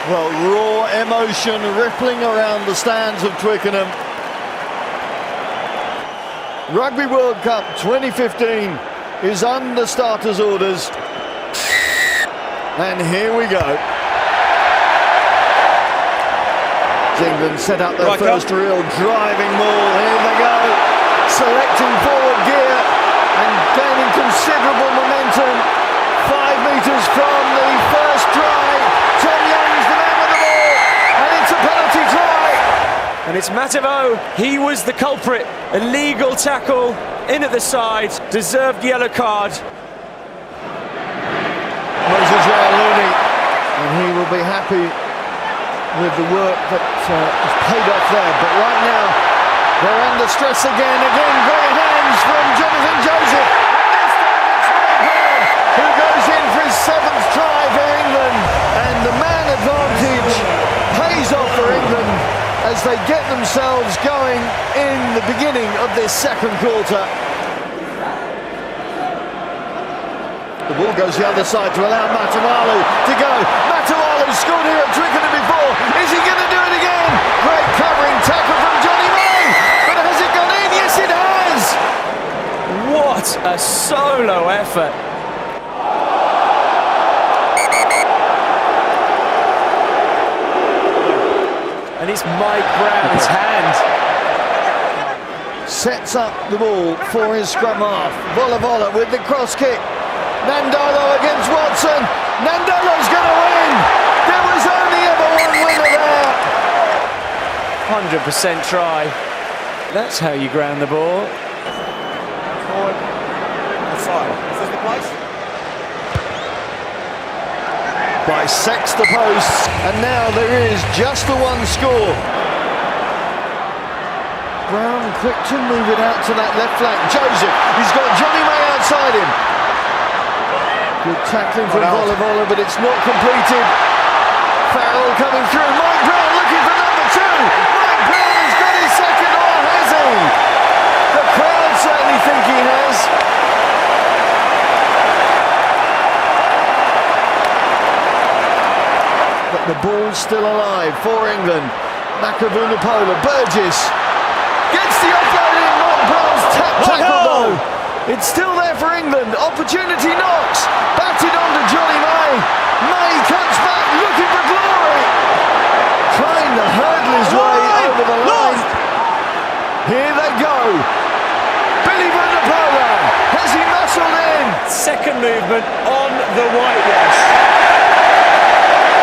Well, raw emotion rippling around the stands of Twickenham. Rugby World Cup 2015 is under starters' orders. And here we go. England set up their first real driving ball. Here they go. Selecting forward gear and gaining considerable momentum. 5 metres from the first try. Tom Young's the man with the ball. And it's a penalty try. And it's Matavo. He was the culprit. Illegal tackle in at the side. Deserved yellow card. Moses Looney. And he will be happy with the work that has paid off there. But right now, they're under stress again. Great hands from Jonathan Joseph. And this time it's Mike Brown who goes in for his 7th try for England. And the man advantage pays off for England as they get themselves going in the beginning of this second quarter. The ball goes the other side to allow Matawalu to go. Matawalu scored here at Twickenham before. Is he going to do it again? Great covering tackle from Johnny May. But has it gone in? Yes, it has. What a solo effort. And it's Mike Brown's hand. Sets up the ball for his scrum half. Vola with the cross kick. Nandolo against Watson. Nandolo's going to win. There was only ever one winner there. 100% try. That's how you ground the ball. Forward. Outside. Is this the place? Bisects the posts, and now there is just the one score. Brown quick to move it out to that left flank. Joseph, he's got Johnny May outside him. Good tackling from Vola, but it's not completed. Farrell coming through. Mike Brown looking for number 2. Mike Brown has got his second, or has he? The crowd certainly think he has. But the ball's still alive for England. Makavunapola, Burgess gets the offload in. Mike Brown's tackle though. It's still there for England. Opportunity knocks. Batted on to Johnny May. May cuts back, looking for glory. Trying to hurdle his way over the line. Here they go. Billy Vunipola. Has he muscled in? Second movement on the whitewash.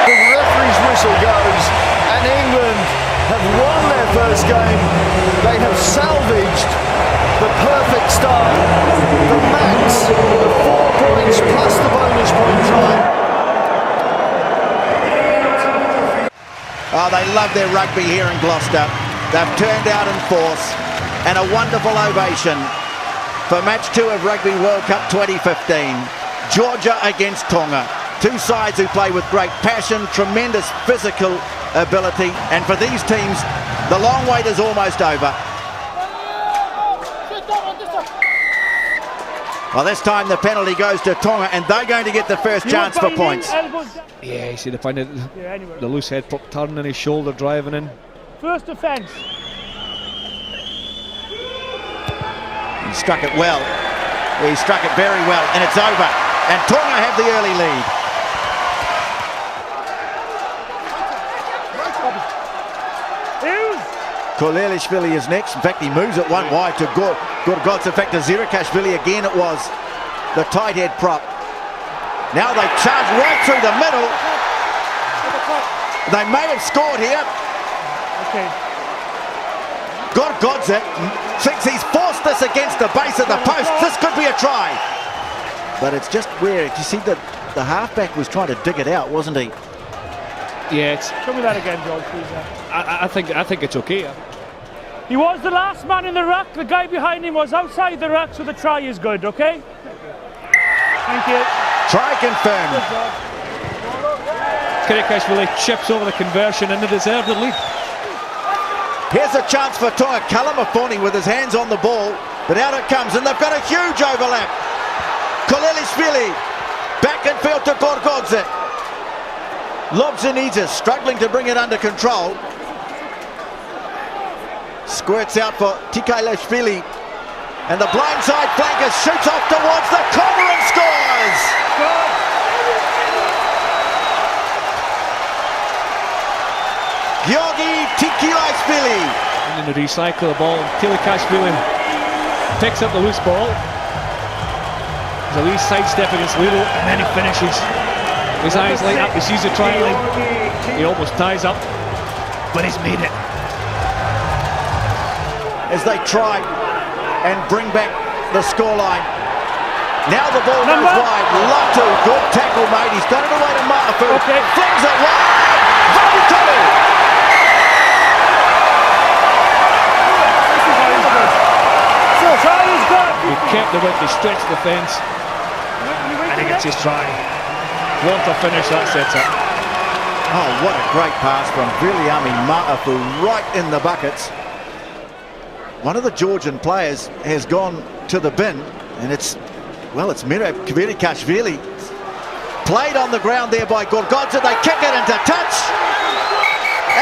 The referee's whistle goes, and England have won their first game. They have salvaged the perfect start, the max, the 4 points plus the bonus point try. Oh, they love their rugby here in Gloucester. They've turned out in force, and a wonderful ovation for match 2 of Rugby World Cup 2015. Georgia against Tonga. 2 sides who play with great passion, tremendous physical ability, and for these teams, the long wait is almost over. Well, this time the penalty goes to Tonga, and they're going to get the first chance for points. Yeah, you see they find it, the loose head turning his shoulder, driving in. First offence. He struck it well. He struck it very well, and it's over. And Tonga have the early lead. Kolelishvili is next. In fact, he moves it one wide to Gorgodze. In fact, to Zirikashvili again it was. The tight head prop. Now they charge right through the middle. They may have scored here. Okay. Gorgodze thinks he's forced this against the base of the post. This could be a try. But it's just where, you see that the halfback was trying to dig it out, wasn't he? Yeah, Show me that again, George, please. I think it's okay. He was the last man in the ruck. The guy behind him was outside the ruck, so the try is good, okay? Thank you. Try confirmed. Kirikashvili chips over the conversion and they deserve the lead. Here's a chance for Tonga. Kalamafoni with his hands on the ball, but out it comes, and they've got a huge overlap. Kolelishvili back in field to Gorgodze. Lobzanidze struggling to bring it under control. Squirts out for Tikailashvili. And the blindside flanker shoots off towards the corner and scores! Georgi Tikailashvili. And in the recycle the ball, Tikailashvili picks up the loose ball. There's a wee sidestep against Lilo, and then he finishes. His eyes light up, he sees the try line. He almost ties up, but he's made it. As they try and bring back the scoreline. Now the ball goes wide. Latu, good tackle, mate. He's done it away to Matafu. Flings it wide. Vavutolu. He kept the width, he stretched the fence, and he gets his try. What a finish that sets up. Oh, what a great pass from Viliami Matafu right in the buckets. One of the Georgian players has gone to the bin, and it's Mirab Kvirikashvili. Played on the ground there by Gorgodze. They kick it into touch.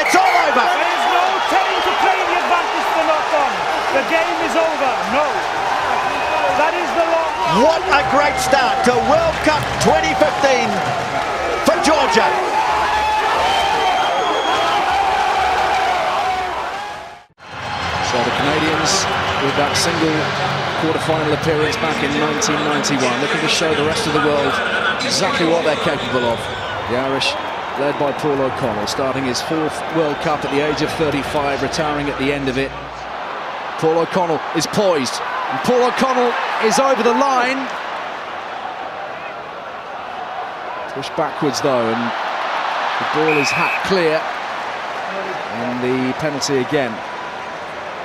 It's all over. There is no time to play the advantage for knock on. The game is over. No. That is the law. What a great start to World Cup 2015 for Georgia. So the Canadians, with that single quarter-final appearance back in 1991, looking to show the rest of the world exactly what they're capable of. The Irish, led by Paul O'Connell, starting his 4th World Cup at the age of 35, retiring at the end of it. Paul O'Connell is poised, and Paul O'Connell is over the line. Pushed backwards though, and the ball is hacked clear, and the penalty again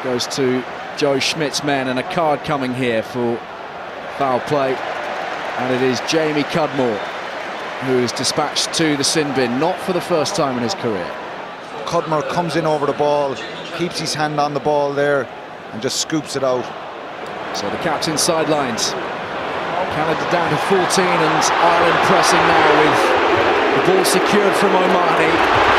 goes to Joe Schmidt's men, and a card coming here for foul play, and it is Jamie Cudmore who is dispatched to the sin bin, not for the first time in his career. Cudmore comes in over the ball, keeps his hand on the ball there and just scoops it out. So the captain sidelines. Canada down to 14 and Ireland pressing now with the ball secured from O'Mahony.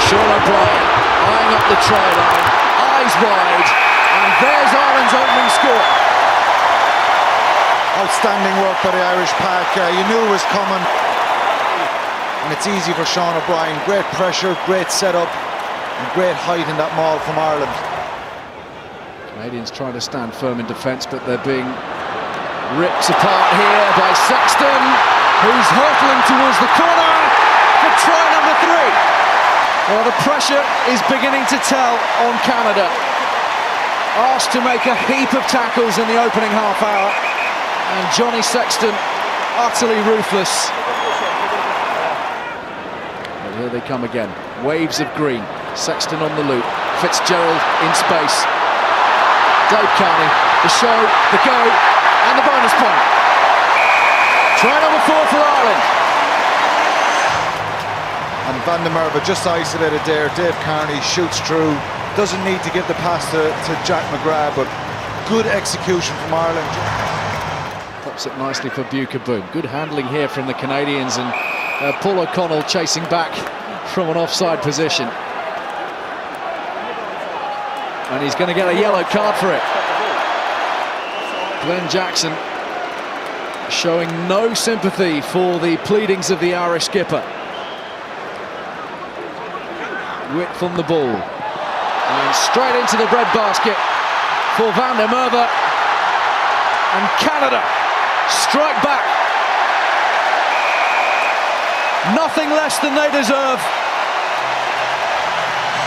Sean O'Brien eyeing up the try line, eyes wide. And there's Ireland's opening score. Outstanding work by the Irish pack. You knew it was coming. And it's easy for Sean O'Brien. Great pressure, great setup, and great height in that maul from Ireland. Canadians trying to stand firm in defence, but they're being ripped apart here by Sexton, who's hurtling towards the corner for try number 3. Well, the pressure is beginning to tell on Canada. Asked to make a heap of tackles in the opening half hour, and Johnny Sexton utterly ruthless. But here they come again, waves of green. Sexton on the loop, Fitzgerald in space. Dave Carney, the show, the go, and the bonus point. Try number 4 for Ireland. And Van der Merwe just isolated there. Dave Carney shoots through. Doesn't need to give the pass to Jack McGrath, but good execution from Ireland. Pops it nicely for Buka-Boom. Good handling here from the Canadians, and Paul O'Connell chasing back from an offside position. And he's going to get a yellow card for it. Glenn Jackson showing no sympathy for the pleadings of the Irish skipper. Width on the ball. And straight into the breadbasket for Van der Merwe. And Canada strike back. Nothing less than they deserve.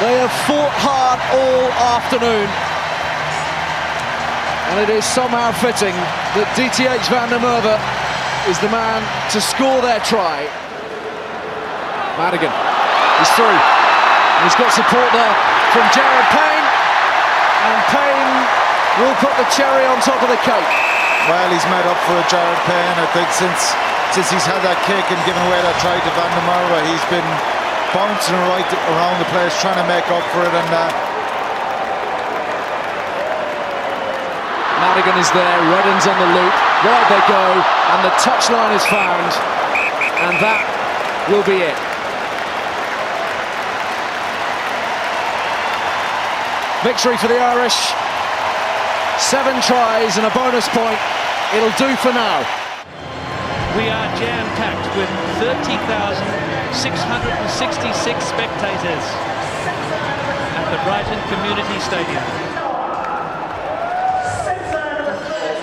They have fought hard all afternoon. And it is somehow fitting that DTH Van der Merwe is the man to score their try. Madigan is through. And he's got support there from Jared Payne. And Payne will put the cherry on top of the cake. Well, he's made up for it, Jared Payne. I think since he's had that kick and given away that try to Van der Merwe, he's been bouncing right around the place, trying to make up for it. And Madigan is there, Redden's on the loop, wide they go, and the touchline is found, and that will be it. victory for the Irish. 7 tries and a bonus point. It'll do for now. We are jam-packed with 30,666 spectators at the Brighton Community Stadium.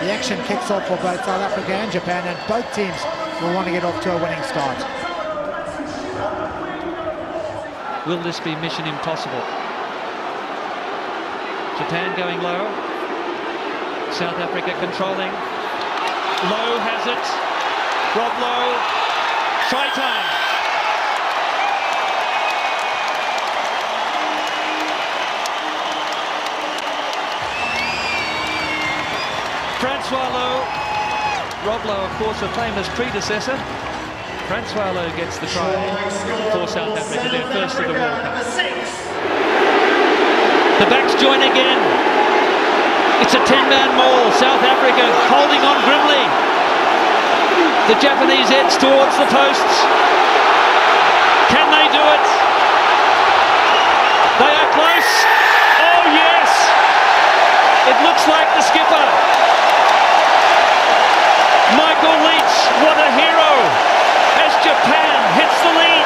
The action kicks off for both South Africa and Japan, and both teams will want to get off to a winning start. Will this be mission impossible? Japan going low. South Africa controlling. Lowe has it. Rob Lowe. Try time. Francois Lowe. Rob Lowe, of course, a famous predecessor. Francois Lowe gets the try for South Africa, their first of the World Cup. The backs join again. It's a 10-man maul. South Africa holding on grimly. The Japanese heads towards the posts. Can they do it? They are close. Oh yes! It looks like the skipper. Michael Leach, what a hero! As Japan hits the lead.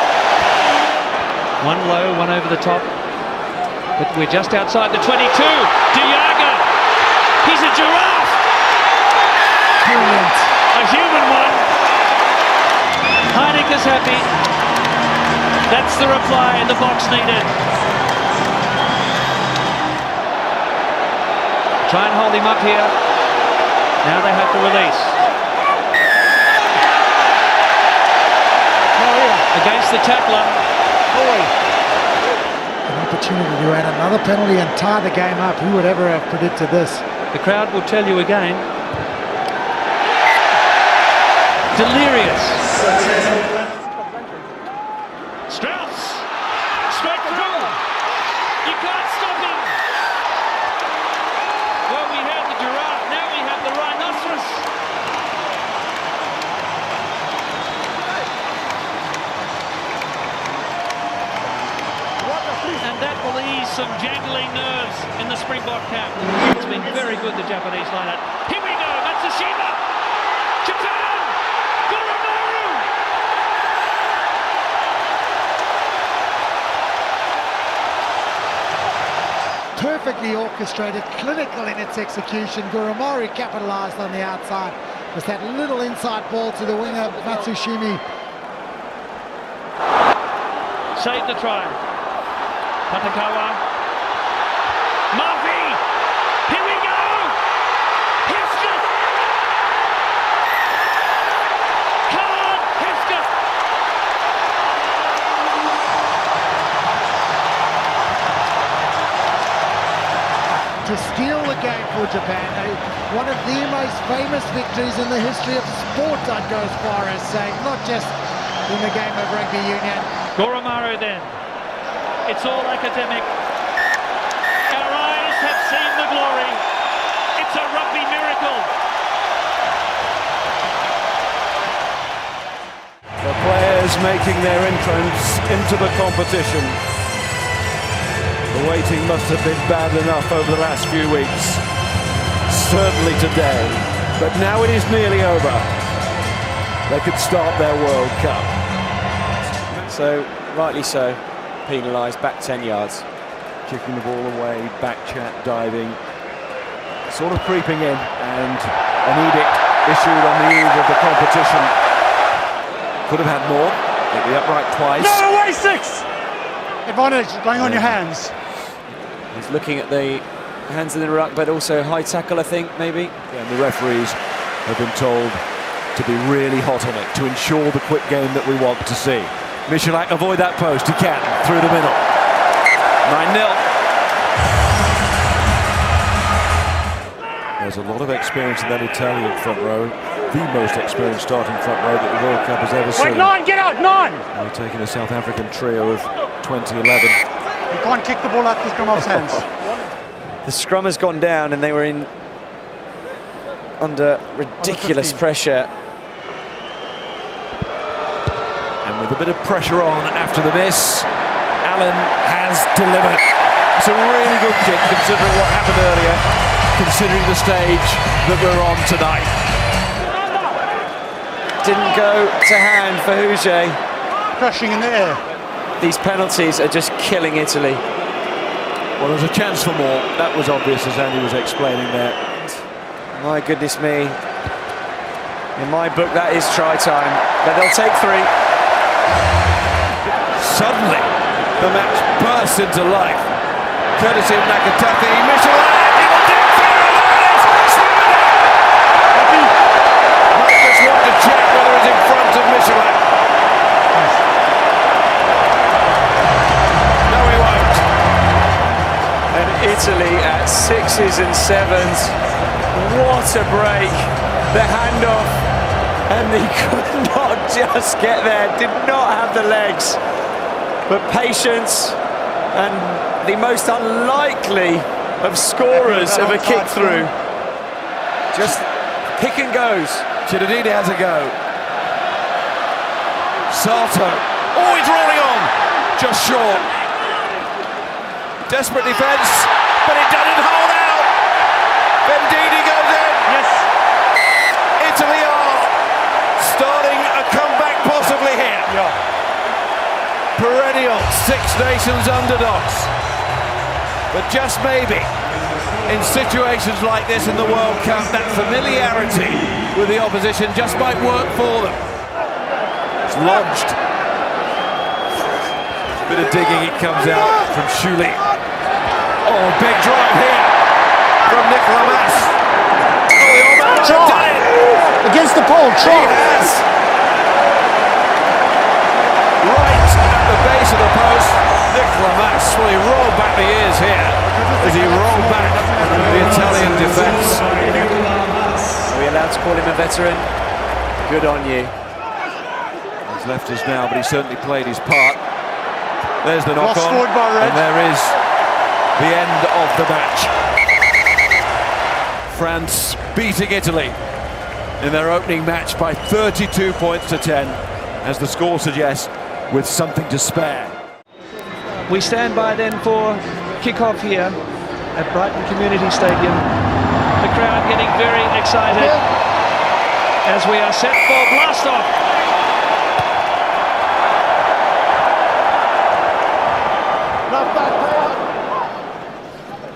One low, one over the top. But we're just outside the 22. Diaga. He's a giraffe. Brilliant. A human one. Heineke's happy. That's the reply the box needed. Try and hold him up here. Now they have to release. Against the tackler. An opportunity to add another penalty and tie the game up. Who would ever have predicted this? The crowd will tell you again. Delirious. Strauss. Straight through. You can't stop him. Well, we had the giraffe. Now we have the rhinoceros. And that will ease some jangling nerves in the Springbok camp. It's been very good, the Japanese lineup. Here we go, Matsushima! Japan! Goromaru! Perfectly orchestrated, clinical in its execution. Goromaru capitalised on the outside. Just that little inside ball to the winger, Matsushima. Saved the try. Patakawa. Murphy! Here we go! Hesketh! Khan Hesketh! To steal the game for Japan, one of the most famous victories in the history of sport, I'd go as far as saying, not just in the game of rugby union. Goromaru then. It's all academic. Our eyes have seen the glory. It's a rugby miracle. The players making their entrance into the competition. The waiting must have been bad enough over the last few weeks. Certainly today. But now it is nearly over. They could start their World Cup. So, rightly so, penalised, back 10 yards. Kicking the ball away, back chat, diving. Sort of creeping in, and an edict issued on the eve of the competition. Could have had more. Hit the upright twice. No, away 6! Advantage, going on your hands. He's looking at the hands in the ruck, but also high tackle, I think, maybe. And the referees have been told to be really hot on it, to ensure the quick game that we want to see. Michalak, avoid that post, he can, through the middle. 9-0. There's a lot of experience in that Italian front row, the most experienced starting front row that the World Cup has ever seen. Wait, 9, get out, 9! Now taking a South African trio of 2011. You can't kick the ball out of Gromov's hands. The scrum has gone down and they were under ridiculous pressure. And with a bit of pressure on after the miss, Allen has delivered. That's a really good kick considering what happened earlier, considering the stage that we're on tonight. Didn't go to hand for Huget. Crashing in the air. These penalties are just killing Italy. Well, there's a chance for more. That was obvious, as Andy was explaining there. My goodness me. In my book, that is try time. But they'll take 3. Suddenly, the match bursts into life. Courtesy of Nakataki, Michelin, he will do it! Might just want to check whether it's in front of Michelin. No, he won't. And Italy at 6s and 7s. What a break. The handoff. And he could not just get there. Did not have the legs. But patience and the most unlikely of scorers of a kick through. Just pick and goes. Cittadini has a go. Salto. Oh, he's rolling on. Just short. Desperate defence, but it doesn't hold out. Bendini goes in. Yes. Italy are starting a comeback possibly here. Yeah. Perennial Six Nations underdogs. But just maybe, in situations like this in the World Cup, that familiarity with the opposition just might work for them. It's lodged. Bit of digging, it comes out from Shuli. Oh, big drive here from Nicola Mas. Oh, the almost done it. Against the pole, He has. Right at the base of the post, Nicola Mas. Well, he rolled back the ears here as he rolled back the Italian defence. Are we allowed to call him a veteran? Good on you. He's left us now, but he certainly played his part. There's the knock on, scored by Red. and there is the end of the match. France beating Italy in their opening match by 32 points to 10, as the score suggests, with something to spare. We stand by then for kick-off here at Brighton Community Stadium. The crowd getting very excited as we are set for blast-off.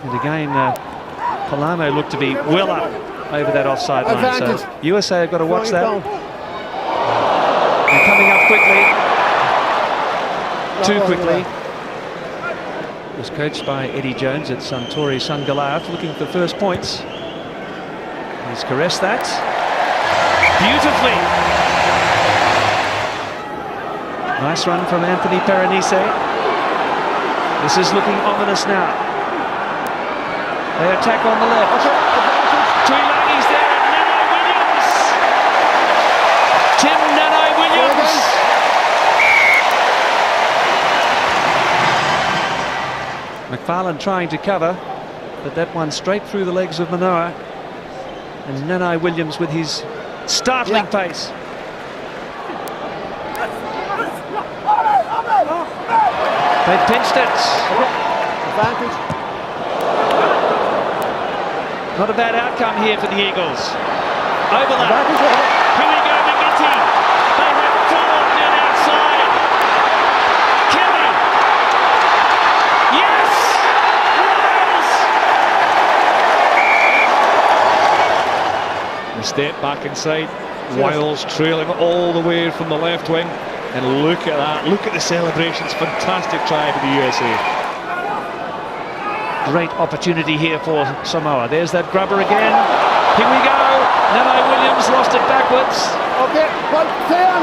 And again, Polano looked to be well up over that offside line, so USA have got to watch that. They're coming up quickly, too quickly. It was coached by Eddie Jones at Suntory Sungalath, looking for first points. He's caressed that beautifully. Nice run from Anthony Perenise. This is looking ominous now. They attack on the left. Tuilagi's there, and Nanai Williams. Tim Nanai Williams. McFarlane trying to cover, but that one straight through the legs of Manoa. And Nanai Williams with his startling pace. They pinched it. Not a bad outcome here for the Eagles. Overlap. Here we go, McGinty. They have four men outside. Kelly. Yes! Wales! We step back inside. Wales trailing all the way from the left wing. And look at that. Look at the celebrations. Fantastic try for the USA. Great opportunity here for Samoa. There's that grubber again. Here we go. Nanai Williams lost it backwards.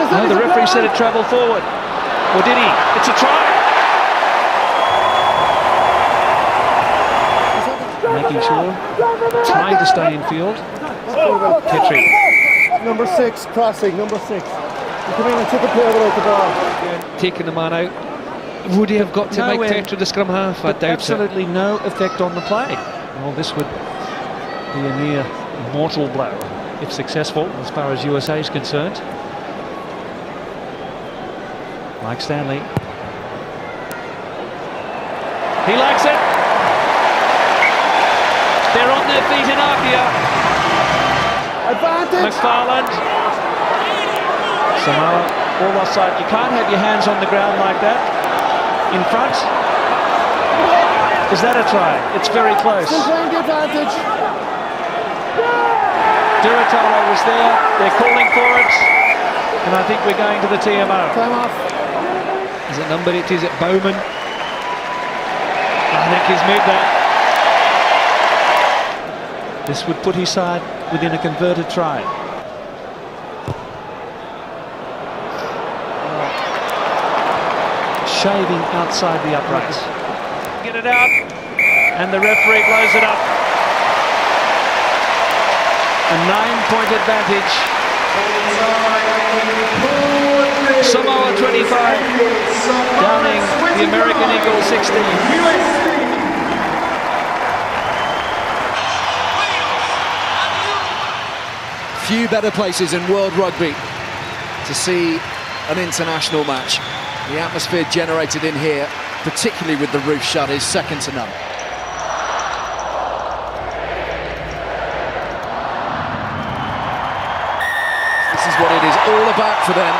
No, the referee said it travelled forward. Or did he? It's a try. Making sure. Trying to stay in field. Petrie. Number 6, crossing, number 6. You come in and take a player without the ball. Taking the man out. Would he have got to make Petrie the scrum half? I doubt absolutely no effect on the play. Well, this would be a near mortal blow if successful as far as USA is concerned. Mike Stanley. He likes it. feet in Arkia. Advantage. McFarland. Samoa all offside. You can't have your hands on the ground like that. In front. Is that a try? It's very close. Still playing the advantage. Duratolo was there. They're calling for it. And I think we're going to the TMO. Time off. Is it number 8? Is it Bowman? I think he's moved that. This would put his side within a converted try. Shaving outside the uprights. Get it out, and the referee blows it up. A 9-point advantage. Samoa 25, downing the American Eagles 16. Few better places in world rugby to see an international match. The atmosphere generated in here, particularly with the roof shut, is second to none. This is what it is all about for them,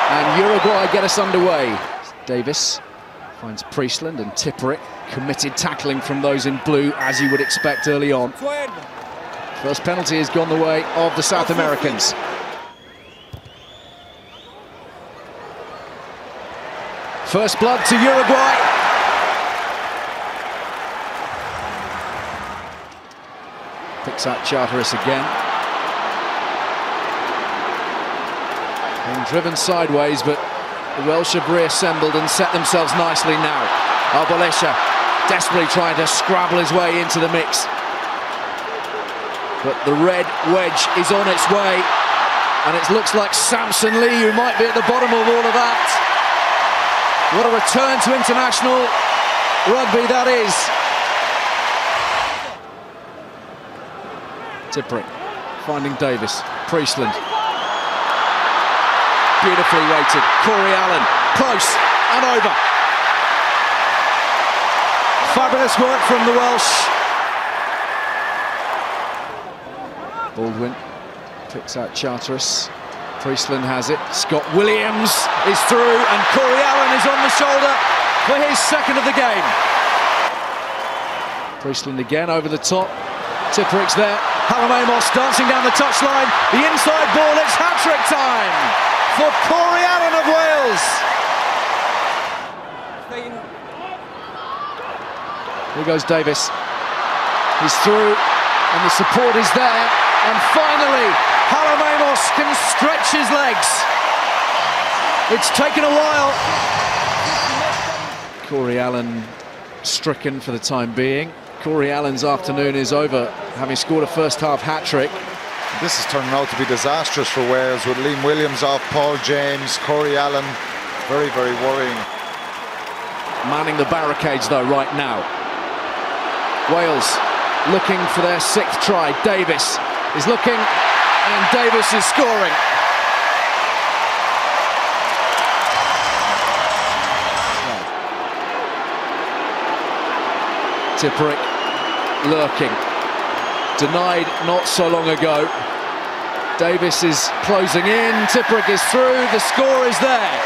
and Uruguay get us underway. Davis finds Priestland and Tipuric, committed tackling from those in blue, as you would expect early on. First penalty has gone the way of the South Americans. First blood to Uruguay. Picks out Charteris again. Being driven sideways, but the Welsh have reassembled and set themselves nicely now. Albalesha desperately trying to scrabble his way into the mix. But the red wedge is on its way, and it looks like Samson Lee who might be at the bottom of all of that. What a return to international rugby that is. Tipuric finding Davis. Priestland. Beautifully weighted. Corey Allen. Close and over. Fabulous work from the Welsh. Baldwin picks out Charteris. Priestland has it. Scott Williams is through, and Corey Allen is on the shoulder for his second of the game. Priestland again over the top. Tipuric's there. Hallam-Amos dancing down the touchline. The inside ball. It's hat-trick time for Corey Allen of Wales. Here goes Davis. He's through, and the support is there. And finally, Hallam-Amos can stretch his legs. It's taken a while. Corey Allen stricken for the time being. Corey Allen's afternoon is over, having scored a first-half hat-trick. This is turning out to be disastrous for Wales, with Liam Williams off, Paul James, Corey Allen. Very, very worrying. Manning the barricades, though, right now. Wales looking for their 6th try. Davis is looking, and Davis is scoring. Tipuric lurking. Denied not so long ago. Davis is closing in. Tipuric is through. The score is there.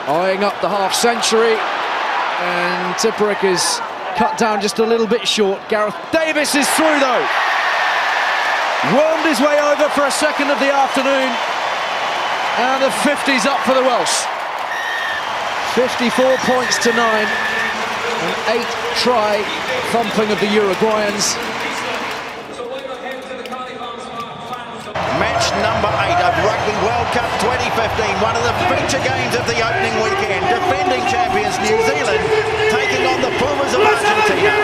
Eyeing up the half-century, and Tipuric is cut down just a little bit short. Gareth Davis is through though. Wormed his way over for a second of the afternoon, and the 50's up for the Welsh. 54 points to 9. An 8-try thumping of the Uruguayans. Match number 8 of Rugby World Cup 2015, one of the feature games of the opening weekend. Defending champions New Zealand taking on the Pumas of Argentina.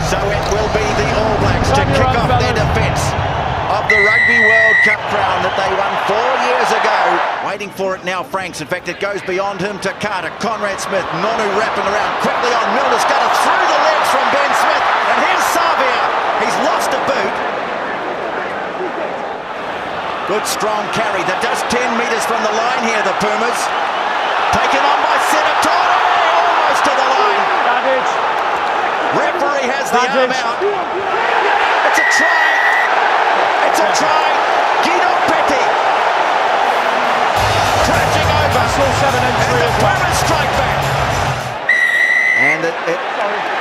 So it will be the All Blacks to kick off their defence of the Rugby World Cup crown that they won 4 years ago waiting for it now, Franks. In fact, it goes beyond him to Carter. Conrad Smith, Nonu wrapping around quickly on Milner. Scudder through the legs from Ben Smith. And here's Savia. He's lost a boot. Good strong carry that does 10 metres from the line here, the Pumas. Taken on by Senatore, almost to the line. Referee has the arm out. It's a try. It's a try. Guido Petti. Crashing over. And the Pumas strike back. And it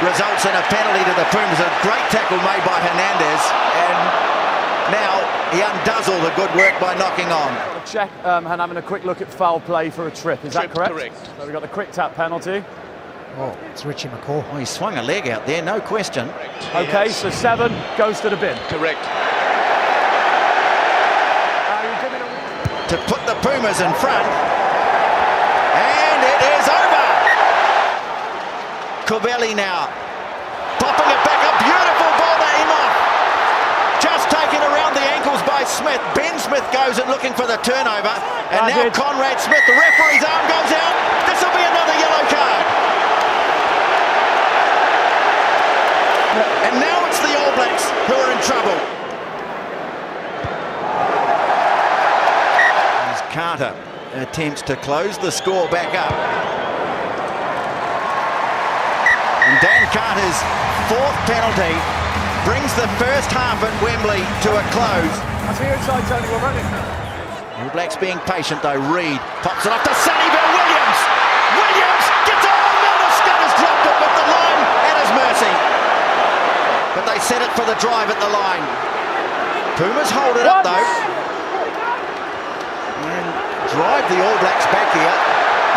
results in a penalty to the Pumas. A great tackle made by Hernandez. And now he undoes all the good work by knocking on. Check and having a quick look at foul play for a trip. Is that correct? Correct. So we've got the quick tap penalty. Oh, it's Richie McCaw. Oh, he swung a leg out there, no question. Okay, so 7 goes to the bin. Correct. To put the Pumas in front. And it is over. Covelli now. Popping it back up. Beautiful ball to Imhoff. Just taken around the ankles by Smith. Ben Smith goes and looking for the turnover. And now Conrad Smith, the referee's arm goes out. This will be another yellow card. And now it's the All Blacks who are in trouble. As Carter attempts to close the score back up. And Dan Carter's 4th penalty brings the first half at Wembley to a close. I see your side, Tony, we're running. All Blacks being patient though. Reid pops it off to Sunnyvale. Williams! Williams gets it! Milner Scudder's dropped it with the line at his mercy. But they set it for the drive at the line. Pumas hold it up though. And drive the All Blacks back here.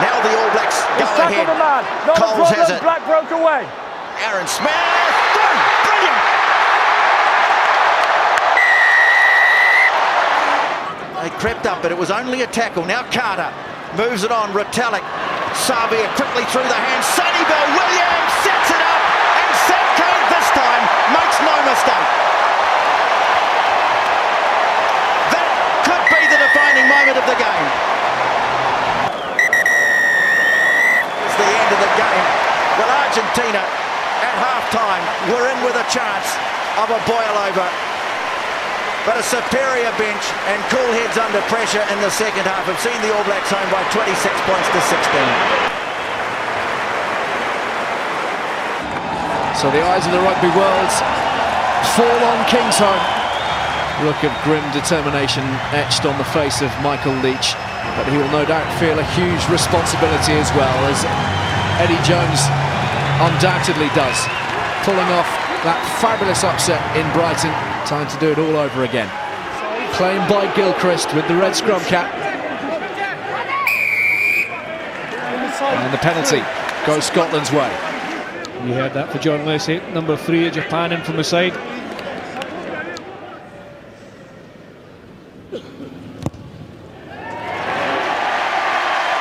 Now the All Blacks go ahead. Coles has it. Black broke away. Aaron Smith. Brilliant. They crept up, but it was only a tackle. Now Carter moves it on. Retallick. Savia quickly through the hands. Sunnyvale. Williams sets it up. And Sankane this time makes no mistake. That could be the defining moment of the game. It's the end of the game. Well, Argentina at half-time were in with a chance of a boil-over. But a superior bench and cool heads under pressure in the second half have seen the All Blacks home by 26 points to 16. So the eyes of the rugby world fall on Kingsholm. Look of grim determination etched on the face of Michael Leach, but he will no doubt feel a huge responsibility as well, as Eddie Jones undoubtedly does, pulling off that fabulous upset in Brighton. Time to do it all over again. Claimed by Gilchrist with the red scrum cap. And the penalty goes Scotland's way. You heard that for John Lacey, number 3 of Japan in from the side.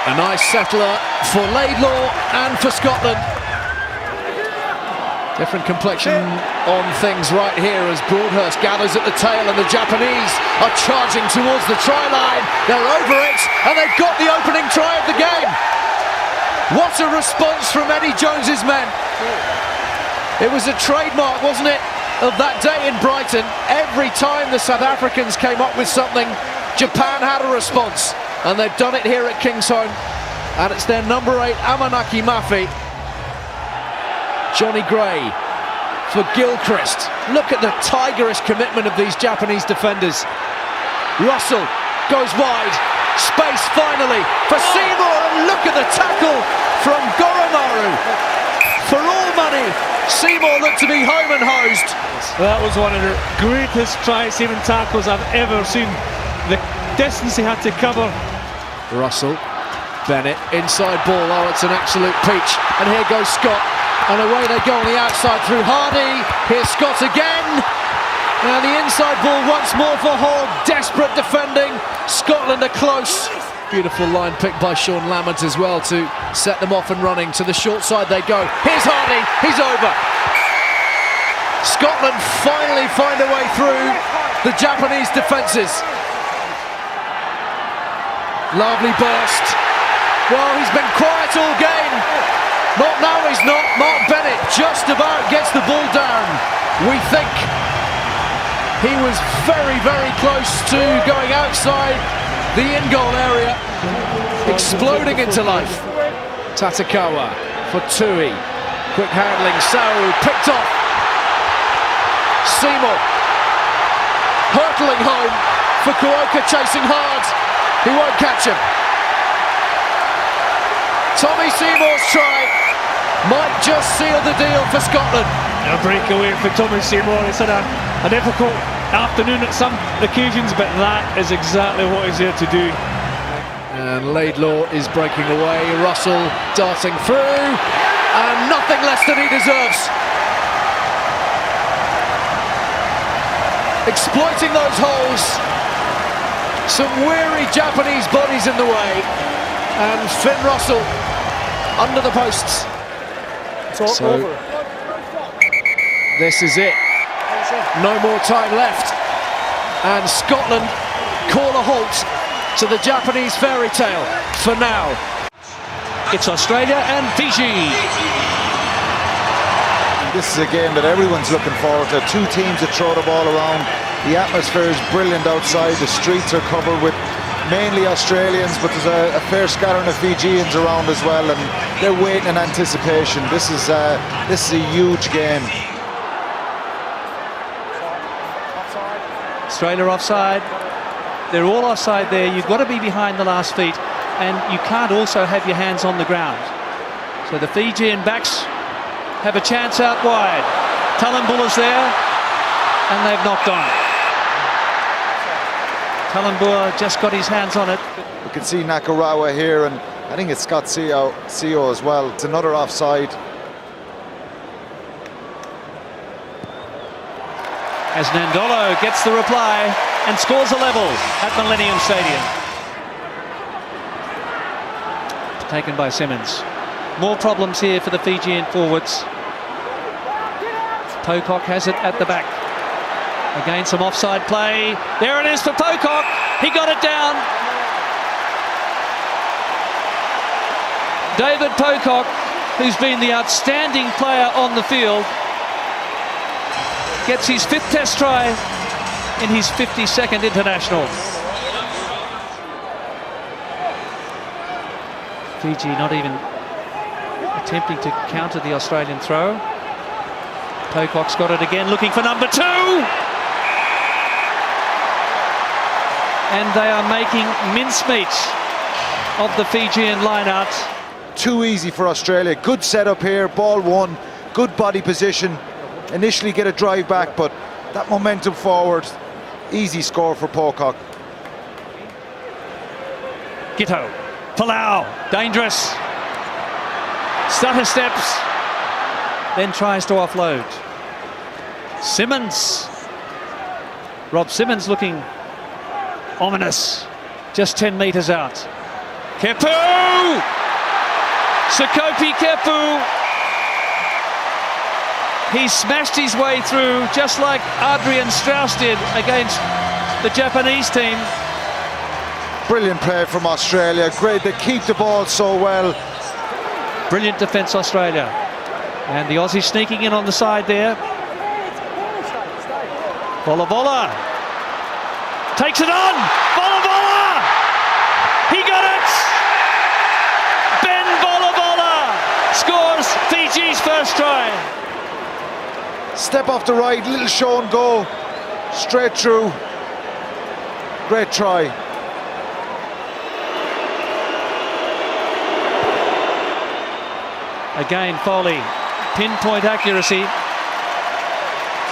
A nice settler for Laidlaw and for Scotland. Different complexion on things right here as Broadhurst gathers at the tail and the Japanese are charging towards the try line. They're over it and they've got the opening try of the game. What a response from Eddie Jones's men. It was a trademark, wasn't it, of that day in Brighton. Every time the South Africans came up with something, Japan had a response. And they've done it here at Kingsholm. And it's their number 8, Amanaki Mafi. Johnny Gray for Gilchrist. Look at the tigerish commitment of these Japanese defenders. Russell goes wide. Space finally for Seymour. And look at the tackle from Goromaru. For all money, Seymour looked to be home and hosed. That was one of the greatest try-saving tackles I've ever seen. The distance he had to cover. Russell, Bennett, inside ball. Oh, it's an absolute peach. And here goes Scott. And away they go on the outside through Hardy. Here's Scott again. And the inside ball once more for Hall. Desperate defending. Scotland are close. Beautiful line picked by Sean Lamont as well to set them off and running. To the short side they go. Here's Hardy. He's over. Scotland finally find a way through the Japanese defences. Lovely burst. Well, he's been quiet all game. Not now, he's not. Mark Bennett just about gets the ball down. We think he was very, very close to going outside the in-goal area, exploding into life. Tatakawa for Tui. Quick handling, Sau picked off. Seymour hurtling home. Fukuoka chasing hard. He won't catch him. Tommy Seymour's try might just seal the deal for Scotland. A breakaway for Tommy Seymour. It's had a difficult afternoon at some occasions, but that is exactly what he's here to do. And Laidlaw is breaking away. Russell darting through, and nothing less than he deserves. Exploiting those holes. Some weary Japanese bodies in the way, and Finn Russell under the posts. It's all over. This is it. No more time left, and Scotland call a halt to the Japanese fairy tale for now. It's Australia and Fiji. This is a game that everyone's looking forward to. Two teams that throw the ball around. The atmosphere is brilliant outside. The streets are covered with mainly Australians, but there's a fair scattering of Fijians around as well, and they're waiting in anticipation. This is a huge game. Australia offside. They're all offside there. You've got to be behind the last feet, and you can't also have your hands on the ground. So the Fijian backs have a chance out wide. Talambula's there, and they've knocked on. Talambula just got his hands on it. You can see Nakarawa here, and I think it's Scott Seo as well. It's another offside. As Nandolo gets the reply and scores a level at Millennium Stadium. Taken by Simmons. More problems here for the Fijian forwards. Pocock has it at the back. Again, some offside play. There it is for Pocock. He got it down. David Pocock, who's been the outstanding player on the field, gets his 5th Test try in his 52nd international. Fiji not even attempting to counter the Australian throw. Pocock's got it again, looking for number 2. And they are making mincemeat of the Fijian line-out. Too easy for Australia. Good setup here, ball one, good body position. Initially get a drive back, but that momentum forward, easy score for Pocock. Gito, Palau, dangerous. Stutter steps, then tries to offload. Simmons. Rob Simmons looking ominous. Just 10 metres out. Kepu! Sekope Kepu! He smashed his way through, just like Adrian Strauss did against the Japanese team. Brilliant play from Australia. Great, they keep the ball so well. Brilliant defence, Australia. And the Aussies sneaking in on the side there. Volavola takes it on. Volavola! He got it! Ben Volavola scores Fiji's first try. Step off the right, little show and go. Straight through. Great try. Again, Foley, pinpoint accuracy.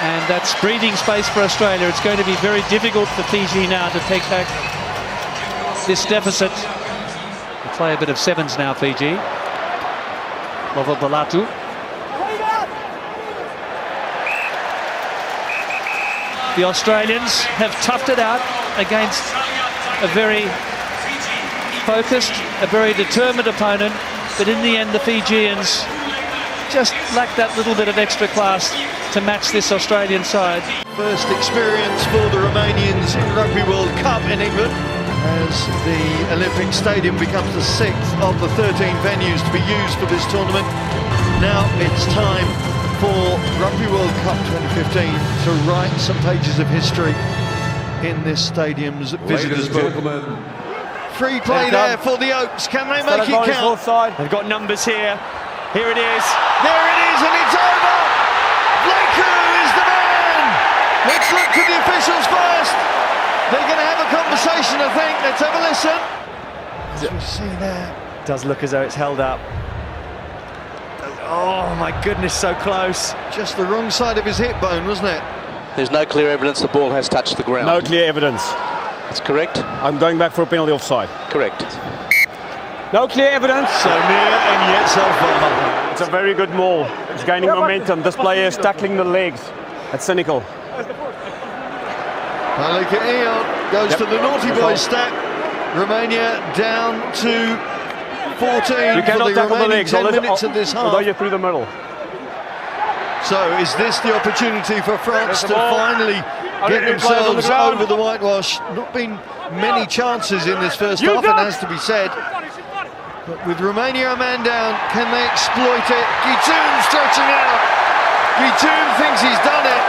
And that's breathing space for Australia. It's going to be very difficult for Fiji now to take back this deficit. They play a bit of sevens now, Fiji. Lovobalatu. The Australians have toughed it out against a very focused, a very determined opponent. But in the end, the Fijians just lack that little bit of extra class to match this Australian side. First experience for the Romanians in Rugby World Cup in England. as the Olympic Stadium becomes the 6th of the 13 venues to be used for this tournament. Now it's time for Rugby World Cup 2015 to write some pages of history in this stadium's visitors' book. Free play there for the Oaks. Can they make it count? They've got numbers here. Here it is. There it is, and it's over. Blakeu is the man. Let's look to the officials first. They're going to have a conversation, I think. Let's have a listen. As we see there. It does look as though it's held up. Oh my goodness, so close. Just the wrong side of his hip bone, wasn't it? There's no clear evidence the ball has touched the ground. No clear evidence. That's correct. I'm going back for a penalty offside. Correct. No clear evidence. So near and yet so far. It's a very good maul. It's gaining momentum. This player is tackling the legs. That's cynical. Malika Eon goes to the naughty boys stat. Romania down to 14 You cannot for the tackle the remaining legs, 10 minutes of this half. although you're through the middle. So is this the opportunity for France to ball. finally get themselves over the whitewash? Not been many chances in this first half, it has to be said. But with Romania a man down, can they exploit it? Guitoun stretching out. Guitoun thinks he's done it.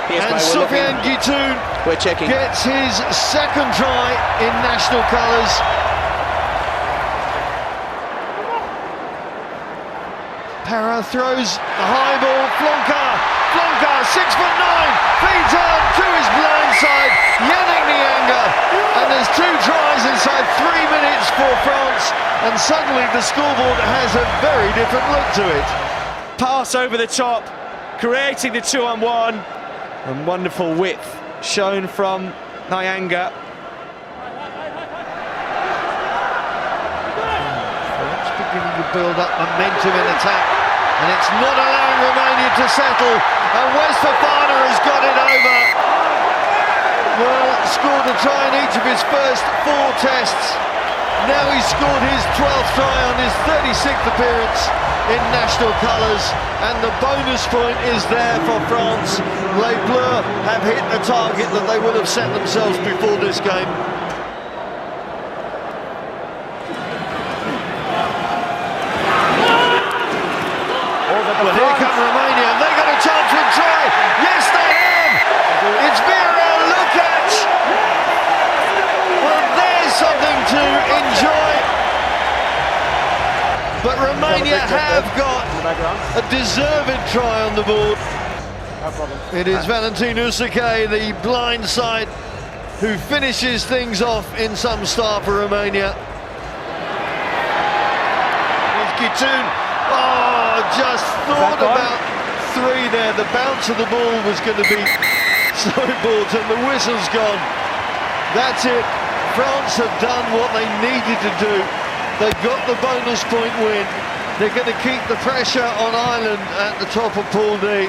And Soufiane Guitoun gets his second try in national colours. Parra throws the high ball, Flonka, 6'9", feeds on to his blind side, Yannick Nianga, and there's 2 tries inside 3 minutes for France, and suddenly the scoreboard has a very different look to it. Pass over the top, creating the 2-on-1, and wonderful width shown from Nyanga. France beginning to build up momentum in attack, and it's not allowing Romania to settle, and West Fofana has got it over. Well, scored a try in each of his first 4 tests. Now he's scored his 12th try on his 36th appearance in national colours, and the bonus point is there for France. Les Bleus have hit the target that they would have set themselves before this game. Well, here come Romania. They got a chance to try. Yes, they have. It's Miro Lukac. Well, there's something to enjoy. But Romania have got a deserved try on the board. It is Valentin Usake, the blind side, who finishes things off in some style for Romania. It's Guitoun. Oh, just thought about 3 there. The bounce of the ball was going to be so important, and the whistle's gone. That's it. France have done what they needed to do. They got the bonus point win. They're going to keep the pressure on Ireland at the top of Pool D.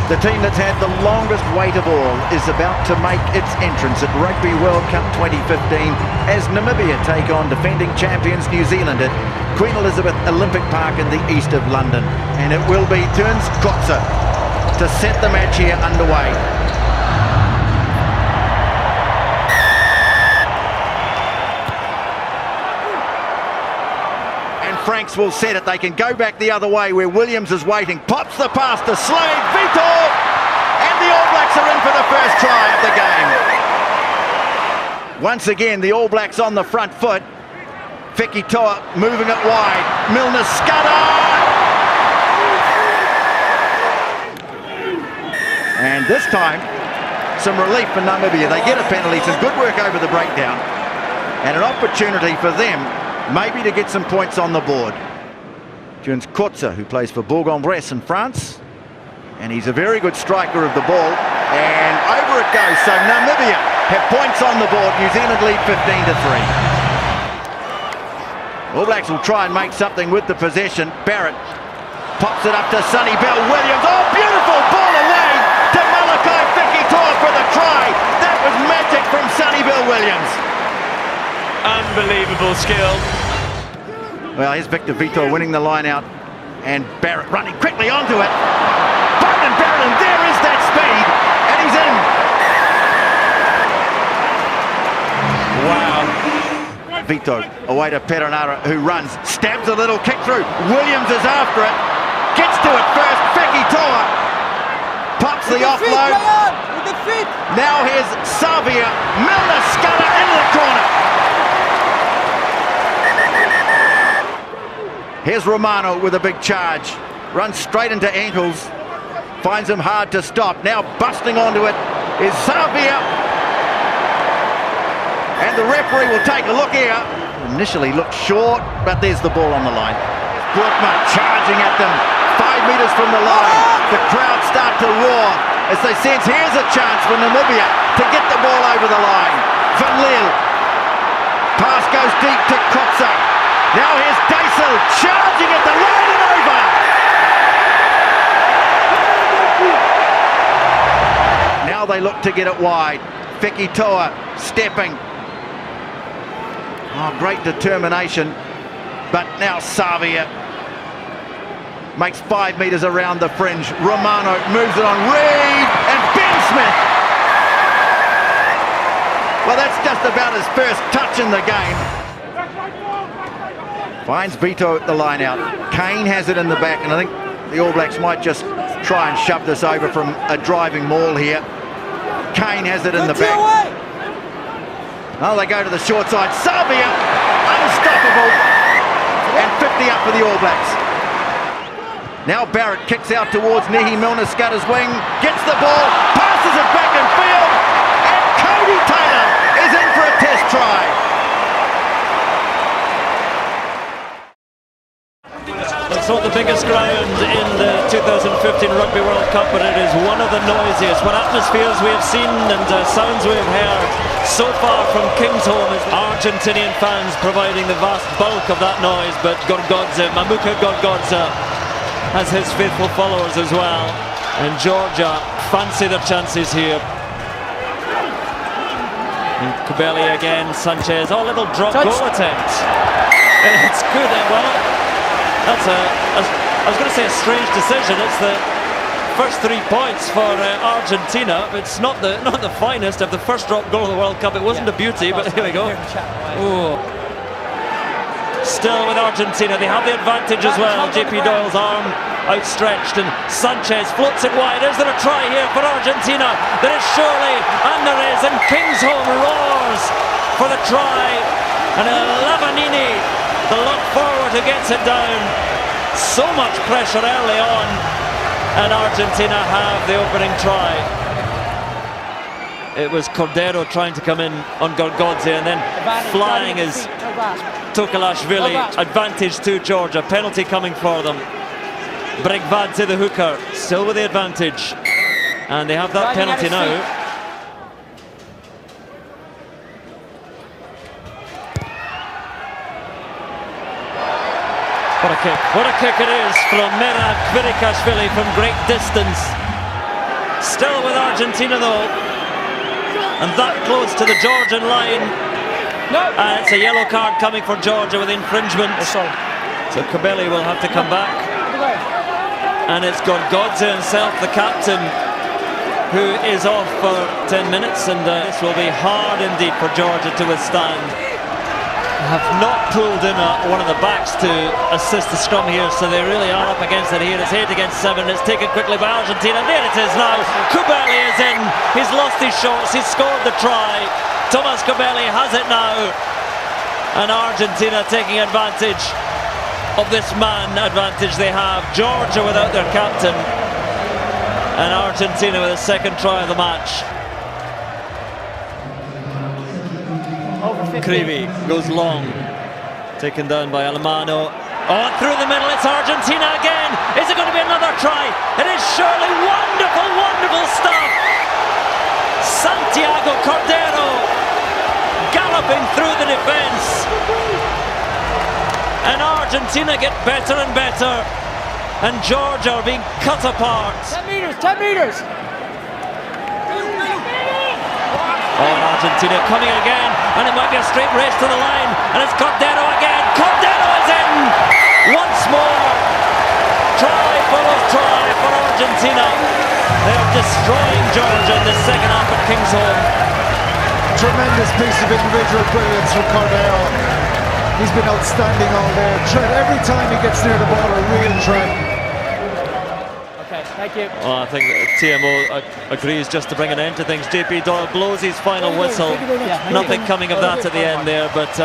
The team that's had the longest wait of all is about to make its entrance at Rugby World Cup 2015 as Namibia take on defending champions New Zealand at Queen Elizabeth Olympic Park in the east of London. And it will be Terence Kotze to set the match here underway. Franks will set it. They can go back the other way where Williams is waiting. Pops the pass to Slade. Vitor! And the All Blacks are in for the first try of the game. Once again, the All Blacks on the front foot. Fekitoa moving it wide. Milner scudder! And this time, some relief for Namibia. They get a penalty. Some good work over the breakdown. And an opportunity for them maybe to get some points on the board. Terence Kotze, who plays for Bourg-en-Bresse in France, and he's a very good striker of the ball, and over it goes. So Namibia have points on the board. New Zealand lead 15-3. All Blacks will try and make something with the possession. Barrett pops it up to Sonny Bill Williams. Oh, beautiful ball away to Malachi Fekitoa for the try. That was magic from Sonny Bill Williams. Unbelievable skill. Well, here's Victor Vitor winning the line out, and Barrett running quickly onto it. Beauden Barrett, and there is that speed, and he's in. Wow. Vito away to Perenara, who runs, stabs a little kick through. Williams is after it, gets to it first. Feki Toa pops the offload. Now here's Savia. Milner Scudder into the corner. Here's Romano with a big charge. Runs straight into ankles. Finds him hard to stop. Now busting onto it is Savia. And the referee will take a look here. Initially looked short, but there's the ball on the line. Brookman charging at them 5 metres from the line. The crowd start to roar as they sense here's a chance for Namibia to get the ball over the line. Van Leeuw. Pass goes deep to Kotza. Now here's Dysel charging at the line and over. Now they look to get it wide. Feki Toa stepping. Oh, great determination. But now Savia makes 5 metres around the fringe. Romano moves it on. Reid and Ben Smith. Well, that's just about his first touch in the game. Finds Vito at the line out. Kane has it in the back, and I think the All Blacks might just try and shove this over from a driving maul here. Kane has it in the back. Oh, they go to the short side. Savia, unstoppable. And 50 up for the All Blacks. Now Barrett kicks out towards Nehi Milner Scudder's wing. Gets the ball, passes it back in field. And Cody Taylor is in for a test try. It's not the biggest ground in the 2015 Rugby World Cup, but it is one of the noisiest. What atmospheres we have seen and sounds we have heard so far from Kingsholm is Argentinian fans providing the vast bulk of that noise, but Gorgodze, Mamuka Gorgodze has his faithful followers as well. And Georgia fancy their chances here. And Kubeli again, Sanchez, oh, little drop goal attempt. And it's good, well, that's I was going to say a strange decision. It's the first 3 points for Argentina. It's not the finest of the first drop goal of the World Cup. It wasn't a beauty, but here we go. Ooh. Still with Argentina, they have the advantage as well. JP Doyle's arm outstretched and Sanchez floats it wide. Is there a try here for Argentina? There is surely, and there is, and Kingsholm roars for the try. And Lavanini, the lock forward who gets it down. So much pressure early on, and Argentina have the opening try. It was Cordero trying to come in on Gorgodze, and then flying is Tokalashvili. Advantage to Georgia, penalty coming for them. Bregvadze, the hooker, still with the advantage, and they have that penalty now. What a kick it is from Merab Kvirikashvili from great distance. Still with Argentina though, and that close to the Georgian line. And it's a yellow card coming for Georgia with infringement. So Kubeli will have to come back. And it's Gorgodze himself, the captain, who is off for 10 minutes, and this will be hard indeed for Georgia to withstand. Have not pulled in one of the backs to assist the scrum here, so they really are up against it here. It's 8 against 7. It's taken quickly by Argentina. There it is now. Kubeli is in. He's lost his shots. He's scored the try. Thomas Kubeli has it now. And Argentina taking advantage of this man advantage they have. Georgia without their captain. And Argentina with a second try of the match. Krivi goes long, taken down by Alemano. Oh, through the middle, it's Argentina again. Is it going to be another try? It is surely. Wonderful, wonderful stuff. Santiago Cordero galloping through the defense. And Argentina get better and better. And Georgia are being cut apart. 10 meters, 10 meters. Oh, and Argentina coming again, and it might be a straight race to the line, and it's Cordero again. Cordero is in once more. Try follows try for Argentina. They are destroying Georgia in the second half at Kingsholm. tremendous piece of individual brilliance from Cordero. He's been outstanding all day. Threat every time he gets near the ball, a real threat. Okay, thank you. Well, I think TMO agrees just to bring an end to things. JP Doyle blows his final whistle. Nothing coming of that at the end there, but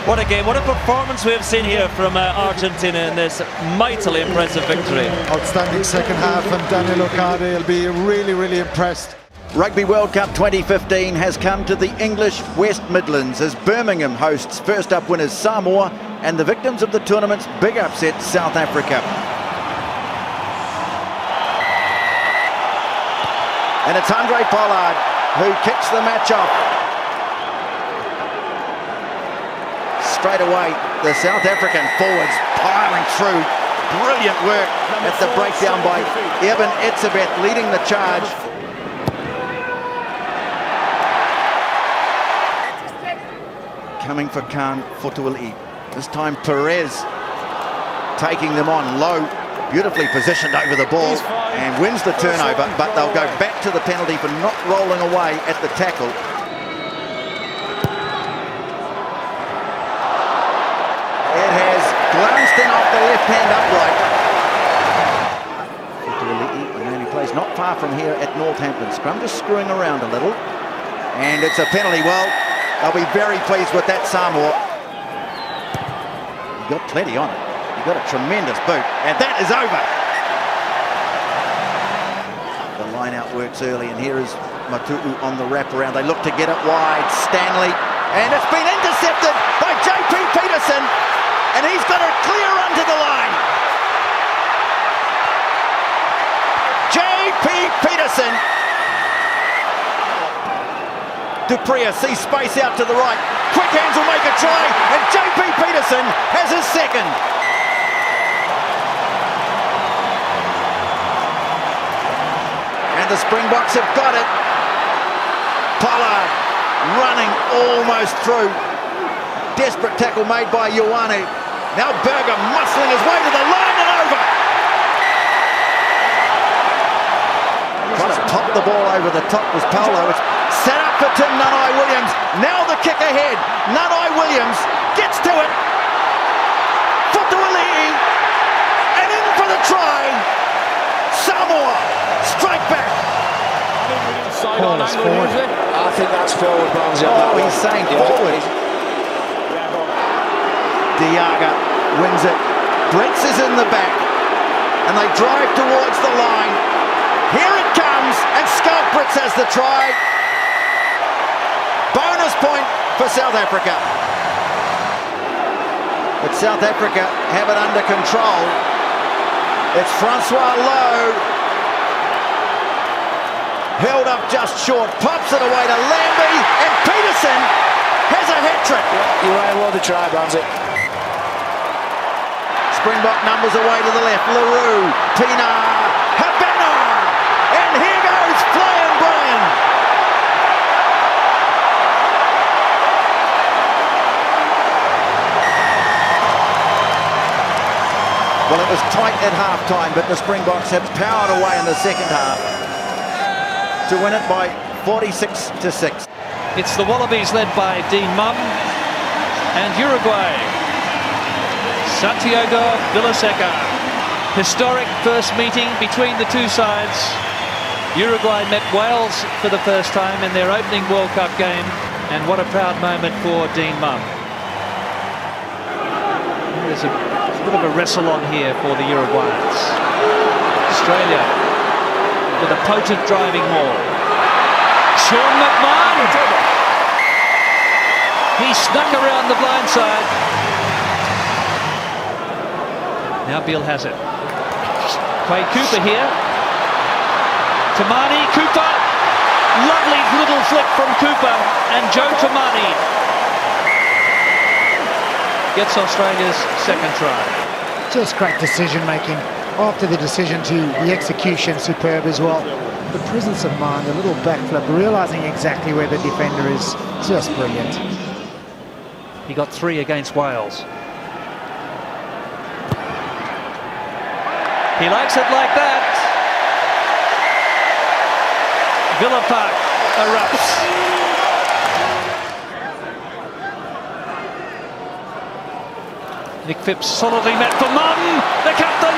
what a game, what a performance we have seen here from Argentina in this mightily impressive victory. Outstanding second half, and Daniel Okade will be really, really impressed. Rugby World Cup 2015 has come to the English West Midlands as Birmingham hosts first up winners Samoa and the victims of the tournament's big upset, South Africa. And it's Andre Pollard who kicks the match off. Straight away, the South African forwards piling through. Brilliant work at the breakdown by Eben Etzebeth leading the charge. Coming for Khan Fotuali'i. This time Perez taking them on low, beautifully positioned over the ball and wins the turnover, but they'll go back to the penalty for not rolling away at the tackle. It has glanced in off the left hand upright. Fotuali'i, the man who plays not far from here at Northampton. Scrum just screwing around a little, and it's a penalty. Well, they'll be very pleased with that, Samoa. You got plenty on it. You got a tremendous boot, and that is over. The line out works early, and here is Matu'u on the wraparound. They look to get it wide. Stanley, and it's been intercepted by JP Peterson, and he's got a clear run to the line. JP Peterson. Dupree sees space out to the right. Quick hands will make a try, and JP Peterson has his second. And the Springboks have got it. Pollard running almost through. Desperate tackle made by Ioane. Now Berger muscling his way to the line and over. Trying to pop the ball over the top was Paulo. It's set up for Tim Nanai-Williams. Now the kick ahead. Nanai-Williams gets to it. Fotuali'i, and in for the try. Samoa strike back. Forward. I think that's forward, Barnsley. Oh, he's saying forward. Diaga wins it. Brits is in the back, and they drive towards the line. Here it comes, and Scout Brits has the try. Bonus point for South Africa. But South Africa have it under control. It's Francois Lowe. Held up just short, pops it away to Lambie, and Peterson has a hat-trick. You ran well to try, Barnsley. Springbok numbers away to the left. LaRue, Pienaar, Habana, and here goes Flying Brian. Well, it was tight at half-time, but the Springboks have powered away in the second half to win it by 46-6. It's the Wallabies led by Dean Mumm and Uruguay. Santiago Villaseca. Historic first meeting between the two sides. Uruguay met Wales for the first time in their opening World Cup game, and what a proud moment for Dean Mumm. There's a bit of a wrestle on here for the Uruguayans. Australia with a potent driving maul. Sean McMahon. He snuck around the blind side. Now Beale has it. Quay Cooper here. Tamani, Cooper. Lovely little flick from Cooper, and Joe Tamani gets Australia's second try. Just great decision making. After the decision to the execution, superb as well. The presence of mind, a little backflip, realising exactly where the defender is, just brilliant. He got 3 against Wales. He likes it like that. Villa Park erupts. Nick Phipps solidly met for Munn, the captain.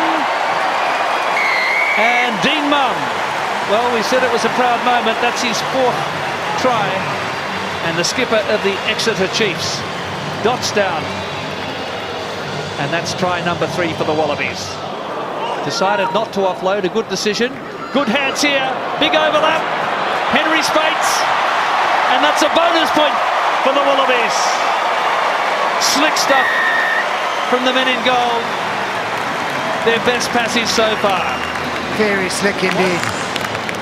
And Dean Munn. Well, we said it was a proud moment. That's his 4th try. And the skipper of the Exeter Chiefs dots down. And that's try number 3 for the Wallabies. Decided not to offload, a good decision. Good hands here, big overlap. Henry Spates. And that's a bonus point for the Wallabies. Slick stuff from the men in goal. Their best passage so far. Very slick indeed.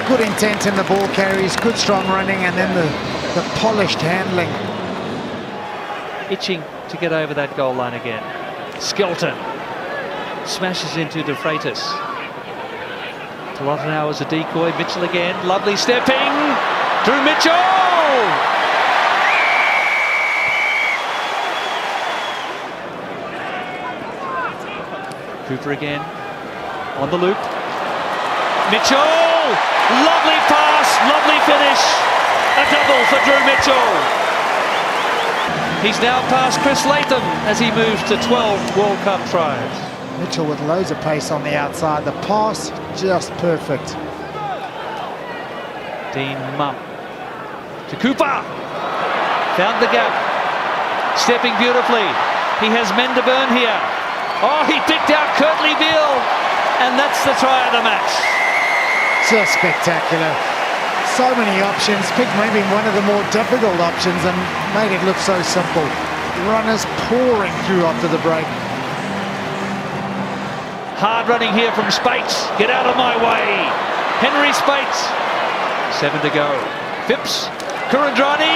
Good intent in the ball carries, good strong running, and then the polished handling. Itching to get over that goal line again. Skelton smashes into De Freitas. Tolotano as a decoy. Mitchell again. Lovely stepping. Drew Mitchell! Cooper again. On the loop. Mitchell! Lovely pass, lovely finish. A double for Drew Mitchell. He's now past Chris Latham as he moves to 12 World Cup tries. Mitchell with loads of pace on the outside. The pass just perfect. Dean Munn to Cooper. Found the gap. Stepping beautifully. He has men to burn here. Oh, he picked out Kurtley Beale. And that's the try of the match. Just spectacular. So many options. Picked maybe one of the more difficult options and made it look so simple. Runners pouring through after the break. Hard running here from Spates. Get out of my way. Henry Spates. 7 to go. Phipps. Kurandrani.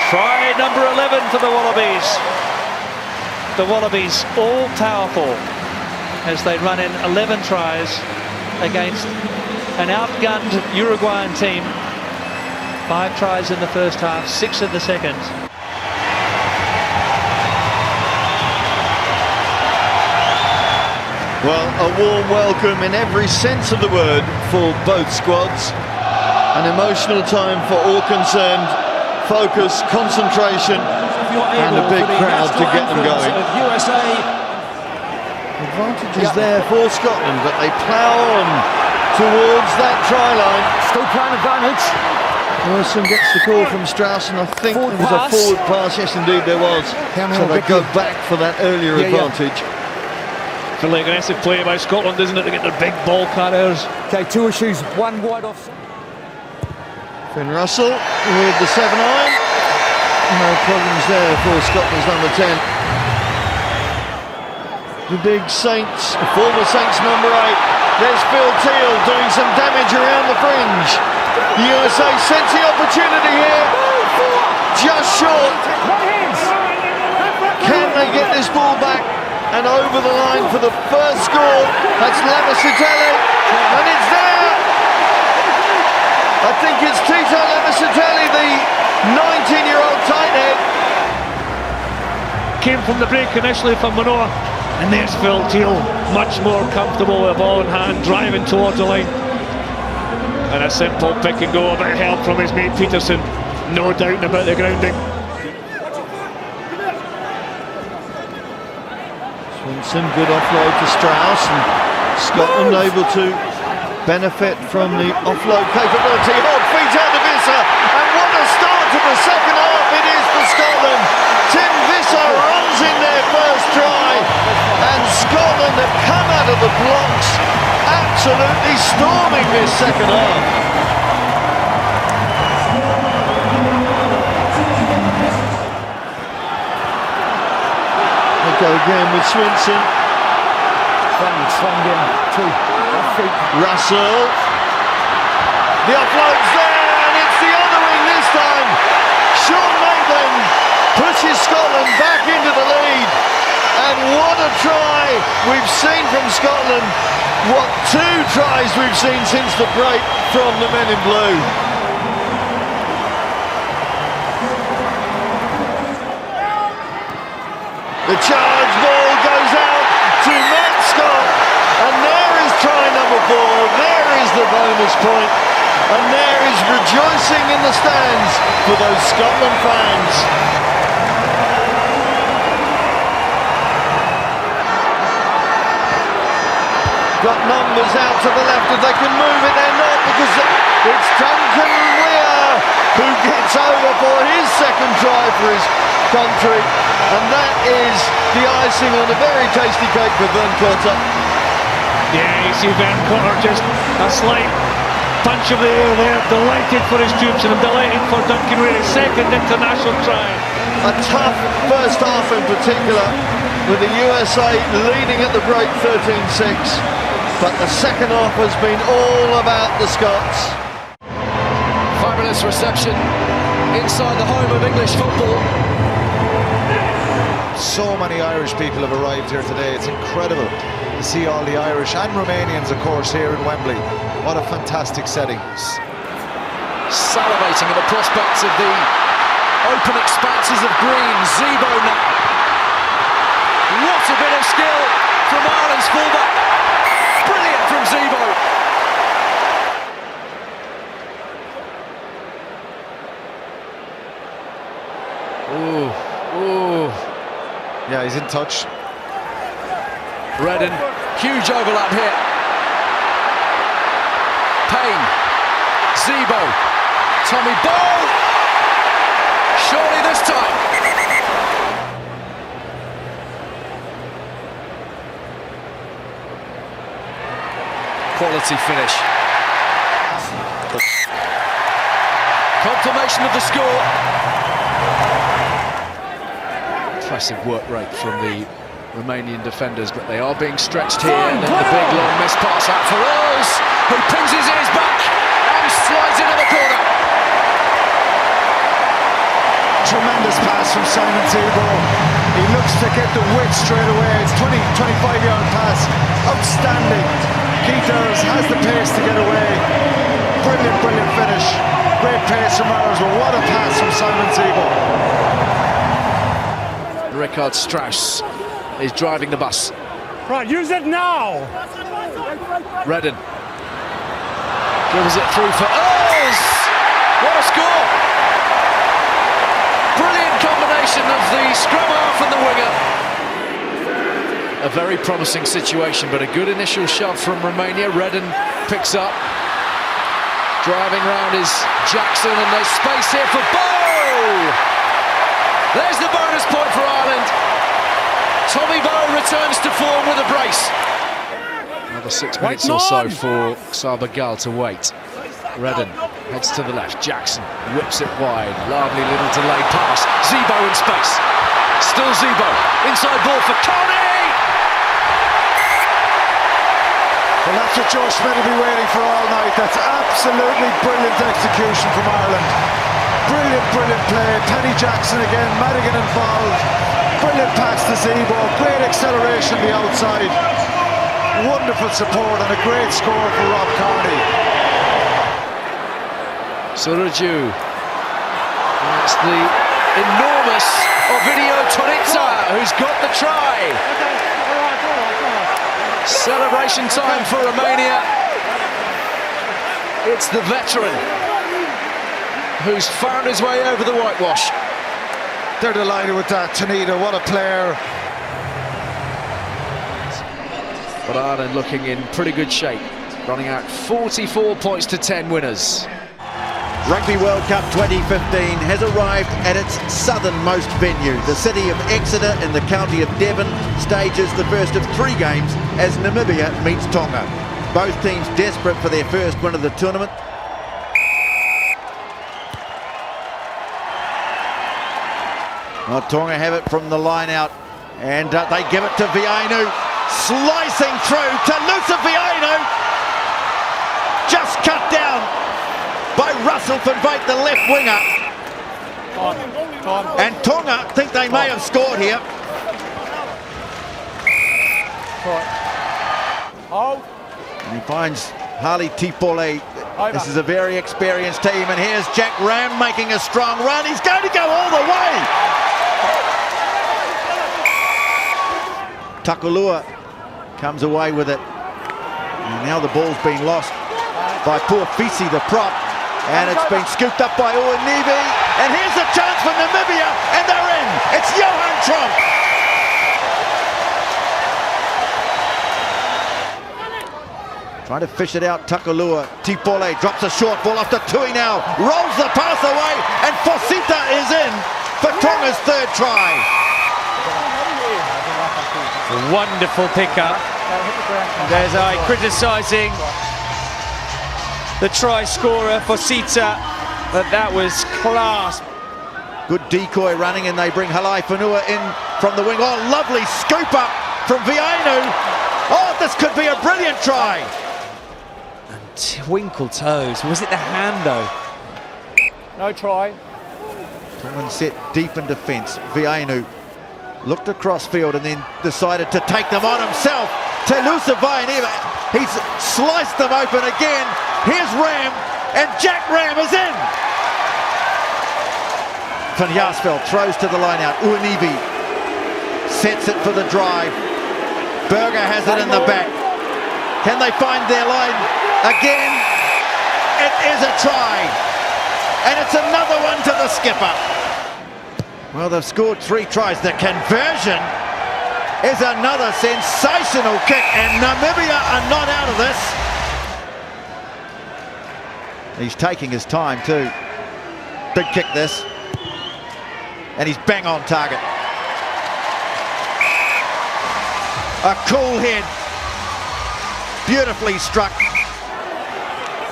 Try number 11 for the Wallabies. The Wallabies all powerful as they run in 11 tries against an outgunned Uruguayan team. 5 tries in the first half, 6 in the second. Well, a warm welcome in every sense of the word for both squads. An emotional time for all concerned. Focus, concentration, and a big crowd to get them going. Advantage is there for Scotland, but they plough on towards that try line. Still playing advantage. Wilson gets the call from Strauss, and I think Forward it was pass. a forward pass. Yes, indeed, there was. So they go back for that earlier advantage. Fairly aggressive play by Scotland, isn't it, to get their big ball carriers. Okay, 2 issues, 1 wide off. Finn Russell with the 7-iron. No problems there for Scotland's number 10. The big Saints, former Saints number 8. There's Phil Teal doing some damage around the fringe. The USA sense the opportunity here. Just short. Can they get this ball back and over the line for the first score? That's Lamacitelli, and it's there. I think it's Tito Lamacitelli, the 19-year-old tight head. Came from the break initially from Manoa, and there's Phil Teal, much more comfortable with ball in hand, driving towards the line. And a simple pick and go, a bit of help from his mate Peterson, no doubt about the grounding. Swinson, good offload to Strauss, and Scotland able to benefit from the offload capability. Hot feet out of Visser, and what a start to the second half it is for Scotland. Tim Visser runs in their first try, and Scotland have come out of the blocks absolutely storming this second half. They go again with Swinson. Russell. The offload's there, and it's the other wing this time. Sean Maitland pushes Scotland back into the lead. And what a try we've seen from Scotland. What 2 tries we've seen since the break from the men in blue. The charge ball goes out to Matt Scott, and there is try number 4, there is the bonus point, and there is rejoicing in the stands for those Scotland fans. got numbers out to the left. If they can move it, they're not, because it's Duncan Weir who gets over for his second try for his country, and that is the icing on a very tasty cake for Vern Cotter. Yeah, you see Vern Cotter just a slight punch of the air there, delighted for his troops, and I'm delighted for Duncan Weir, his second international try. A tough first half in particular, with the USA leading at the break 13-6, but the second half has been all about the Scots. Fabulous reception inside the home of English football. So many Irish people have arrived here today. It's incredible to see all the Irish and Romanians, of course, here in Wembley. What a fantastic setting. Salivating at the prospects of the open expanses of green. Zebo now. What a bit of skill from Ireland's fullback. Brilliant from Zebo. Ooh, ooh. Yeah, he's in touch. Redden, huge overlap here. Payne, Zebo, Tommy Bowe. Surely this time. Quality finish. Confirmation of the score. Impressive work rate from the Romanian defenders, but they are being stretched here. And then the big long miss pass out for Earls, who pins his ears back and slides into the corner. Tremendous pass from Simon Zebo. He looks to get the width straight away. It's 25-yard pass. Outstanding. Keith Earls has the pace to get away. Brilliant, brilliant finish. Great pace from Earls, but what a pass from Simon Zebo. Richard Strauss is driving the bus. Right, use it now. Redden dribbles it through for Earls. What a score! Brilliant combination of the scrum half and the winger. A very promising situation, but a good initial shove from Romania. Redden picks up. Driving round is Jackson, and there's space here for Bowe. There's the bonus point for Ireland. Tommy Bowe returns to form with a brace. Another 6 minutes or so for Saba Gal to wait. Redden heads to the left. Jackson whips it wide. Lovely little delayed pass. Zebo in space. Still Zebo. Inside ball for Connie. Well, that's what Joe Schmidt will be waiting for all night. That's absolutely brilliant execution from Ireland. Brilliant, brilliant play. Penny Jackson again, Madigan involved. Brilliant pass to Zebo. Great acceleration the outside. Wonderful support and a great score for Rob Kearney. Suraju. That's the enormous Ovidio Tonitza, who's got the try. Celebration time for Romania. It's the veteran who's found his way over the whitewash. They're delighted with that. Tonita, what a player. But Ireland looking in pretty good shape, running out 44 points to 10 winners. Rugby World Cup 2015 has arrived at its southernmost venue. The city of Exeter in the county of Devon stages the first of 3 games as Namibia meets Tonga. Both teams desperate for their first win of the tournament. Well, Tonga have it from the line out, and they give it to Vianu, slicing through to Lusa Vianu, just cut down by Russell van Wyk, the left winger. And Tonga think they may have scored here. And he finds Harley Tipole. This is a very experienced team, and here's Jack Ram making a strong run. He's going to go all the way. Takulua comes away with it. And now the ball's been lost by poor Fisi, the prop. And it's been scooped up by Owen Nevi. And here's a chance for Namibia, and they're in. It's Johan Tromp. Trying to fish it out, Takalua. Tipole drops a short ball after Tui now. Rolls the pass away, and Fosita is in for Tonga's third try. Wonderful pickup. There's I criticising the try scorer, Fosita, but that was class. Good decoy running, and they bring Halai Whanua in from the wing. Oh, lovely scoop up from Viainu. Oh, this could be a brilliant try. Twinkle toes. Was it the hand though? No try. Tongan set deep in defence. Viainu looked across field and then decided to take them on himself. Telusa Viainu, he's sliced them open again. Here's Ram, and Jack Ram is in. Van Jaarsveld throws to the line out. Uanivi sets it for the drive. Berger has it in the back. Can they find their line again? It is a try. And it's another one to the skipper. Well, they've scored 3 tries. The conversion is another sensational kick, and Namibia are not out of this. He's taking his time too. Big kick this. And he's bang on target. A cool head. Beautifully struck.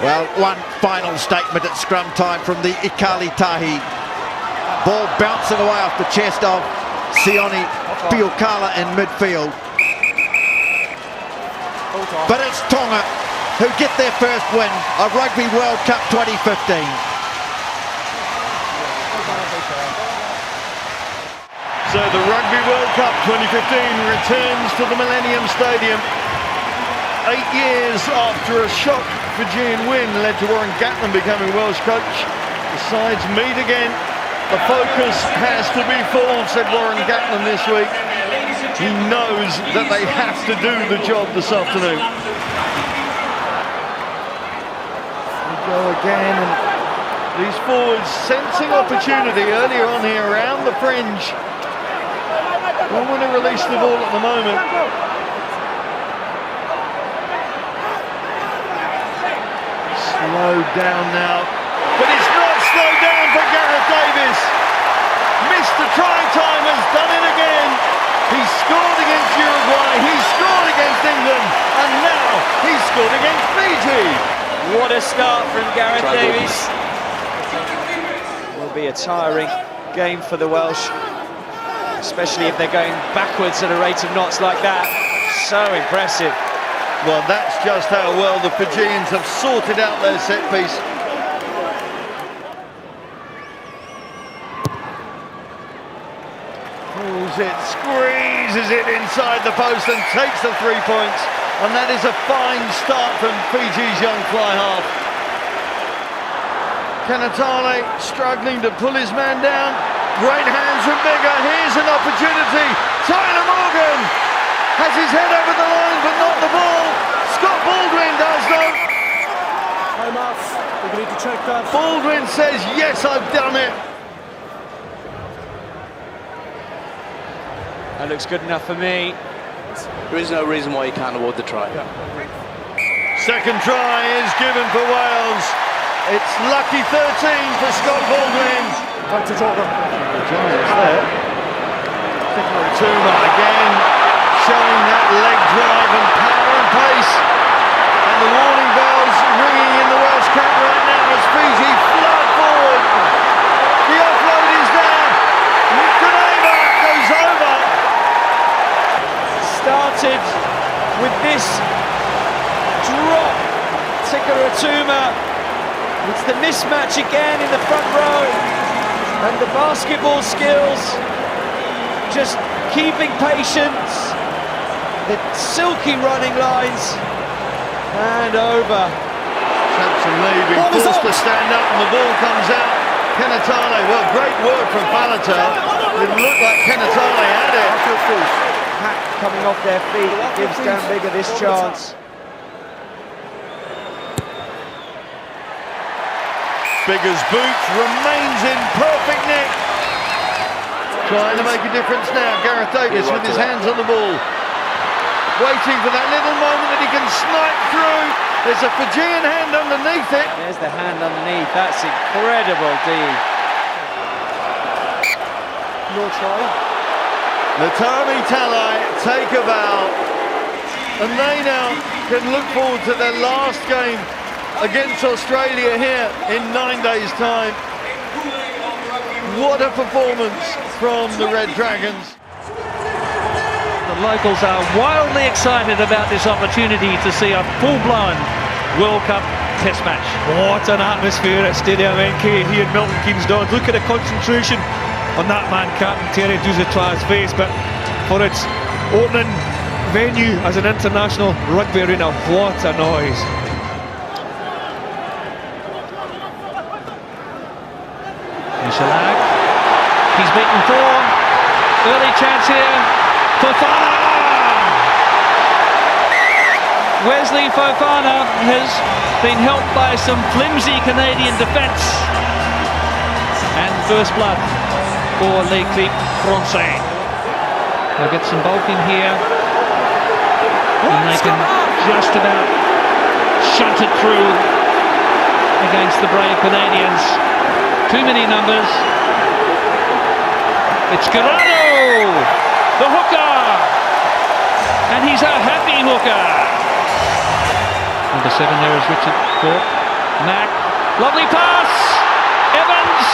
Well, one final statement at scrum time from the Ikali Tahi. Ball bouncing away off the chest of Sione Piukala in midfield. But it's Tonga who get their first win of Rugby World Cup 2015. So the Rugby World Cup 2015 returns to the Millennium Stadium. 8 years after a shock Fijian win led to Warren Gatland becoming Welsh coach, the sides meet again. The focus has to be full, said Warren Gatland this week. He knows that they have to do the job this afternoon. We go again, and these forwards sensing opportunity earlier on here around the fringe. Don't want to release the ball at the moment. Slowed down now, but it's not slowed down for Gareth Davis. Mr. Try Time has done it again. He scored against Uruguay, he scored against England, and now he's scored against Fiji. What a start from Gareth Davis. Will be a tiring game for the Welsh, especially if they're going backwards at a rate of knots like that. So impressive. Well, that's just how well the Fijians have sorted out their set piece. Pulls it, squeezes it inside the post and takes the 3 points. And that is a fine start from Fiji's young fly half. Kanatale struggling to pull his man down. Great hands from Biggar. Here's an opportunity. Tyler Morgan has his head over the line, but not the ball. Scott Baldwin does though. Time off. We need to check that. Baldwin says, yes, I've done it. That looks good enough for me. There is no reason why you can't award the try. Second try is given for Wales. It's lucky 13 for Scott Baldwin. Back to Jordan. The Giants there. Tuma again, showing that leg drive and power and pace. And the warning bells ringing in the Welsh camp right now as Fiji flood forward. The offload is there. Grenada goes over. Started with this drop. Tikara Tuma. It's the mismatch again in the front row. And the basketball skills. Just keeping patience. The silky running lines. And over. Samson Lee being forced to stand up and the ball comes out. Kenatale, well, great work from Faletau. It looked like Kenatale had it. Pack coming off their feet gives Dan Biggar this chance. Biggar's boot remains in perfect nick. Trying to make a difference now. Gareth Davis with his hands on the ball. waiting for that little moment that he can snipe through. There's a Fijian hand underneath it. There's the hand underneath. That's incredible, Dee. No try. Natami Talai take a bow, and they now can look forward to their last game against Australia here in 9 days' time. What a performance from the Red Dragons. The locals are wildly excited about this opportunity to see a full-blown World Cup Test match. What an atmosphere at Stadium NK here in Milton Keynes Dons. Look at the concentration on that man, Captain Terry Dusautoir's face, but for its opening venue as an international rugby arena, what a noise. Mishalag, he's beaten 4. Early chance here. Fofana! Wesley Fofana has been helped by some flimsy Canadian defence. And first blood for L'Équipe Française. They'll get some bulk in here. And they can just about shunt it through against the brave Canadians. Too many numbers. It's Garano, the hooker, and he's a happy hooker. Number 7 there is Richard Thorpe. Mack, lovely pass. Evans,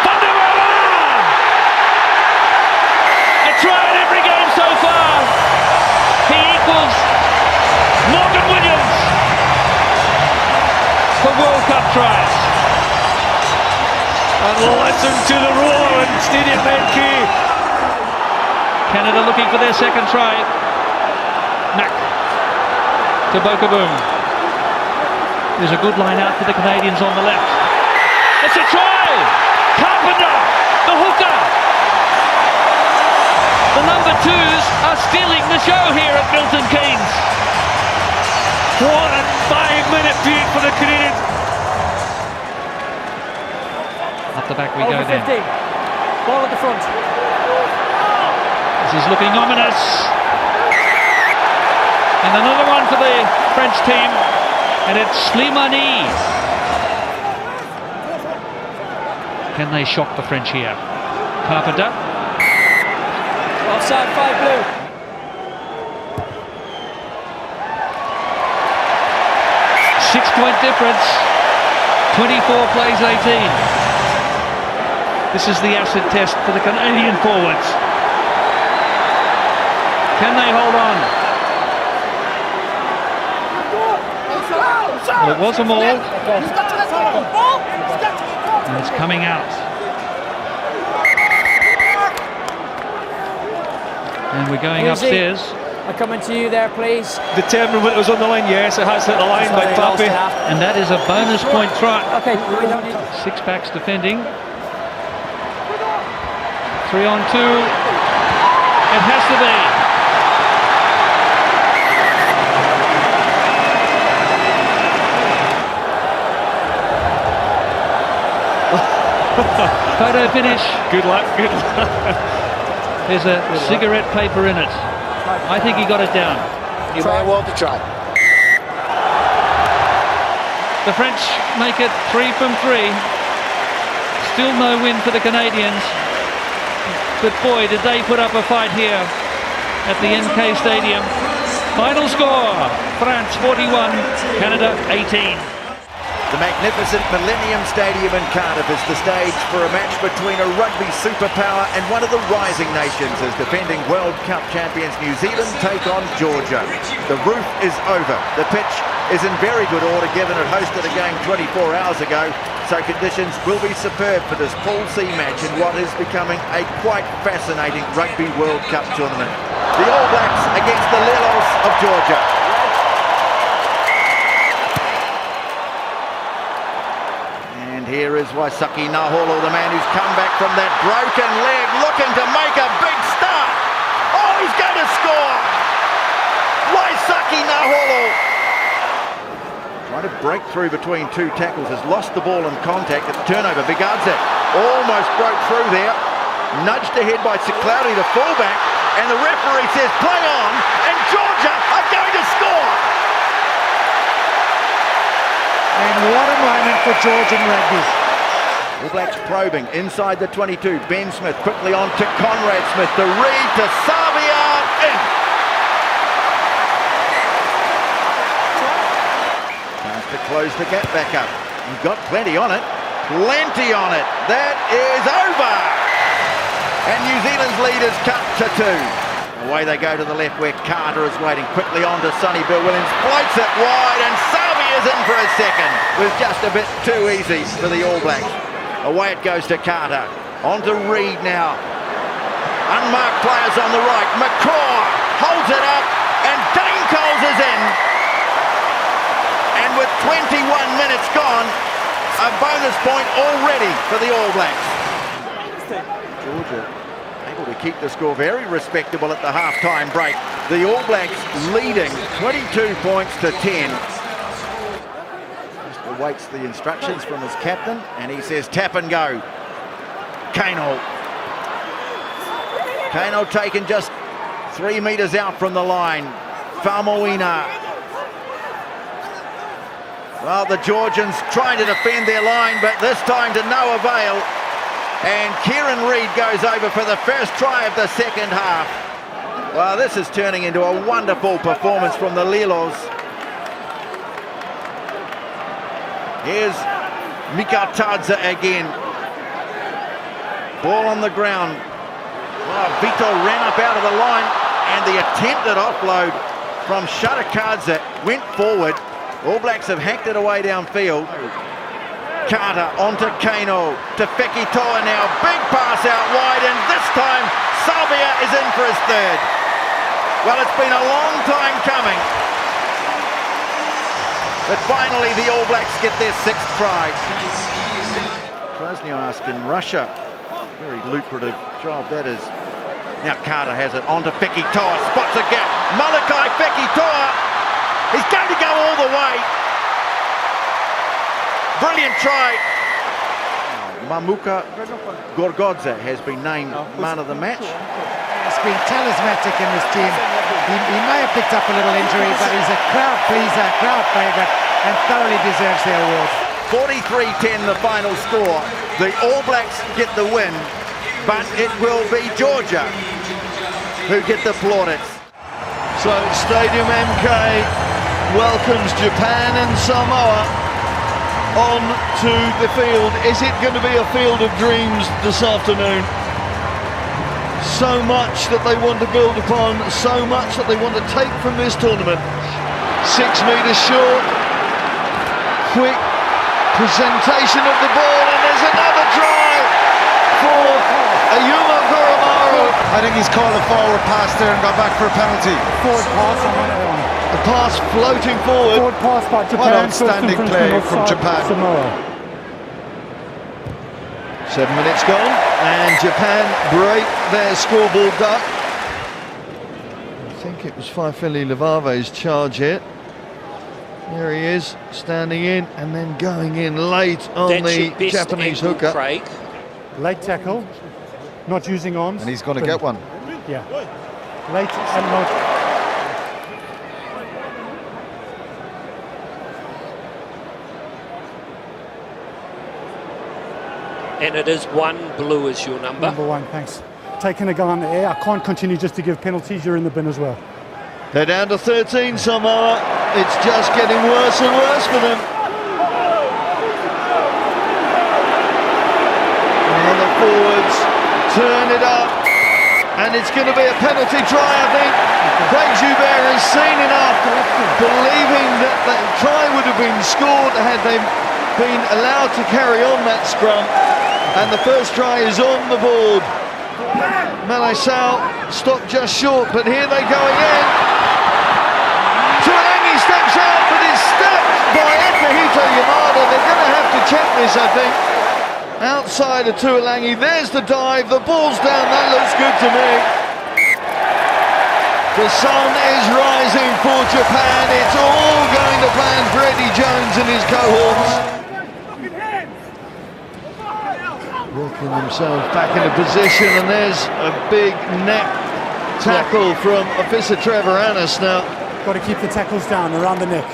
Thunderbird. A try in every game so far. He equals Morgan Williams for World Cup tries. And listen to the roar in Stadium NK. Canada looking for their second try. Mack to Bokaboom. There's a good line out for the Canadians on the left. It's a try! Carpenter, the hooker. The number 2s are stealing the show here at Milton Keynes. What a 5-minute beat for the Canadians. Up the back we go then. Ball at the front. This is looking ominous. And another one for the French team. And it's Slimani. Can they shock the French here? Carpenter. Offside, 5 blue. Six-point difference. 24 plays 18. This is the acid test for the Canadian forwards. Can they hold on? Well, it was a maul. And it's coming out. And we're going upstairs. I'm coming to you there, please. Determined when it was on the line, yes, it has hit the line by Papi. And that is a bonus point try. Okay, we don't need... Six backs defending. 3 on 2. It has to be. Photo finish. Good luck, good luck. There's a cigarette paper in it. I think he got it down. You may well to try. The French make it 3 from 3. Still no win for the Canadians. But boy, did they put up a fight here at the NK Stadium. Final score, France 41, Canada 18. The magnificent Millennium Stadium in Cardiff is the stage for a match between a rugby superpower and one of the rising nations as defending World Cup champions New Zealand take on Georgia. The roof is over. The pitch is in very good order given it hosted a game 24 hours ago, so conditions will be superb for this Pool C match in what is becoming a quite fascinating Rugby World Cup tournament. The All Blacks against the Lelos of Georgia. And here is Waisake Naholo, the man who's come back from that broken leg, looking to make a big start. Oh, he's going to score! Waisake Naholo. Trying to break through between two tackles, has lost the ball in contact at the turnover. Bigardze almost broke through there. Nudged ahead by Siclaudi, the fullback. and the referee says play on, and Georgia are going to score. And what a moment for Georgian rugby. All Blacks probing inside the 22. Ben Smith quickly on to Conrad Smith. To Reid, to Savia, in. Chance to close the gap back up. You've got plenty on it. Plenty on it. That is over. And New Zealand's lead is cut to 2. Away they go to the left where Carter is waiting. Quickly on to Sonny Bill Williams. Floats it wide and Savia's in for a second. Was just a bit too easy for the All Blacks. Away it goes to Carter. On to Reid now. Unmarked players on the right. McCaw holds it up and Dane Coles is in. And with 21 minutes gone, a bonus point already for the All Blacks. Georgia able to keep the score very respectable at the half-time break. The All Blacks leading 22 points to 10. Just awaits the instructions from his captain and he says tap and go. Kano taken just 3 metres out from the line. Faumuina. Well, the Georgians trying to defend their line, but this time to no avail. And Kieran Reid goes over for the first try of the second half. Well, this is turning into a wonderful performance from the Lilos. Here's Mikatadze again. Ball on the ground. Well, Vito ran up out of the line and the attempted offload from Shatakadze went forward. All Blacks have hacked it away downfield. Carter onto Kano, to Fekitoa now, big pass out wide, and this time Savia is in for his third. Well, it's been a long time coming, but finally the All Blacks get their 6th try. Krasniarsk in Russia, very lucrative job that is. Now Carter has it onto Fekitoa, spots a gap, Malakai Fekitoa, he's going to go all the way. Brilliant try. Mamuka Gorgodze has been named man of the match. He's been talismanic in this team. He may have picked up a little injury, but he's a crowd pleaser, crowd favourite, and thoroughly deserves the award. 43-10 the final score. The All Blacks get the win, but it will be Georgia who get the plaudits. So Stadium MK welcomes Japan and Samoa on to the field. Is it going to be a field of dreams this afternoon? So much that they want to build upon, so much that they want to take from this tournament. 6 metres short, quick presentation of the ball, and there's another try for Ayuma Goromaru. I think he's called a forward pass there and got back for a penalty. Forward pass on one of them. The pass floating forward. Forward pass by Japan. What outstanding play from Japan. Samoa. 7 minutes gone, and Japan break their scoreboard duck. I think it was Faifele Levave's charge here. There he is, standing in and then going in late on the Japanese hooker. Craig. Late tackle, not using arms. And he's going to get one. Yeah. Late and not. And it is 1 blue is your number. Number 1, thanks. Taking a guy in the air, I can't continue just to give penalties, you're in the bin as well. They're down to 13, Samoa. It's just getting worse and worse for them. And the forwards turn it up. And it's going to be a penalty try, I think. Craig Joubert has seen enough, believing that the try would have been scored had they been allowed to carry on that scrum. And the first try is on the board. Malaisau stopped just short, but here they go again. Tuilagi steps out, but it's stepped by Akihito Yamada. They're going to have to check this, I think. Outside of Tuilagi, there's the dive, the ball's down, that looks good to me. The sun is rising for Japan, it's all going to plan for Eddie Jones and his cohorts. Working themselves back into position, and there's a big net tackle from officer Trevor Annis now. Got to keep the tackles down around the neck.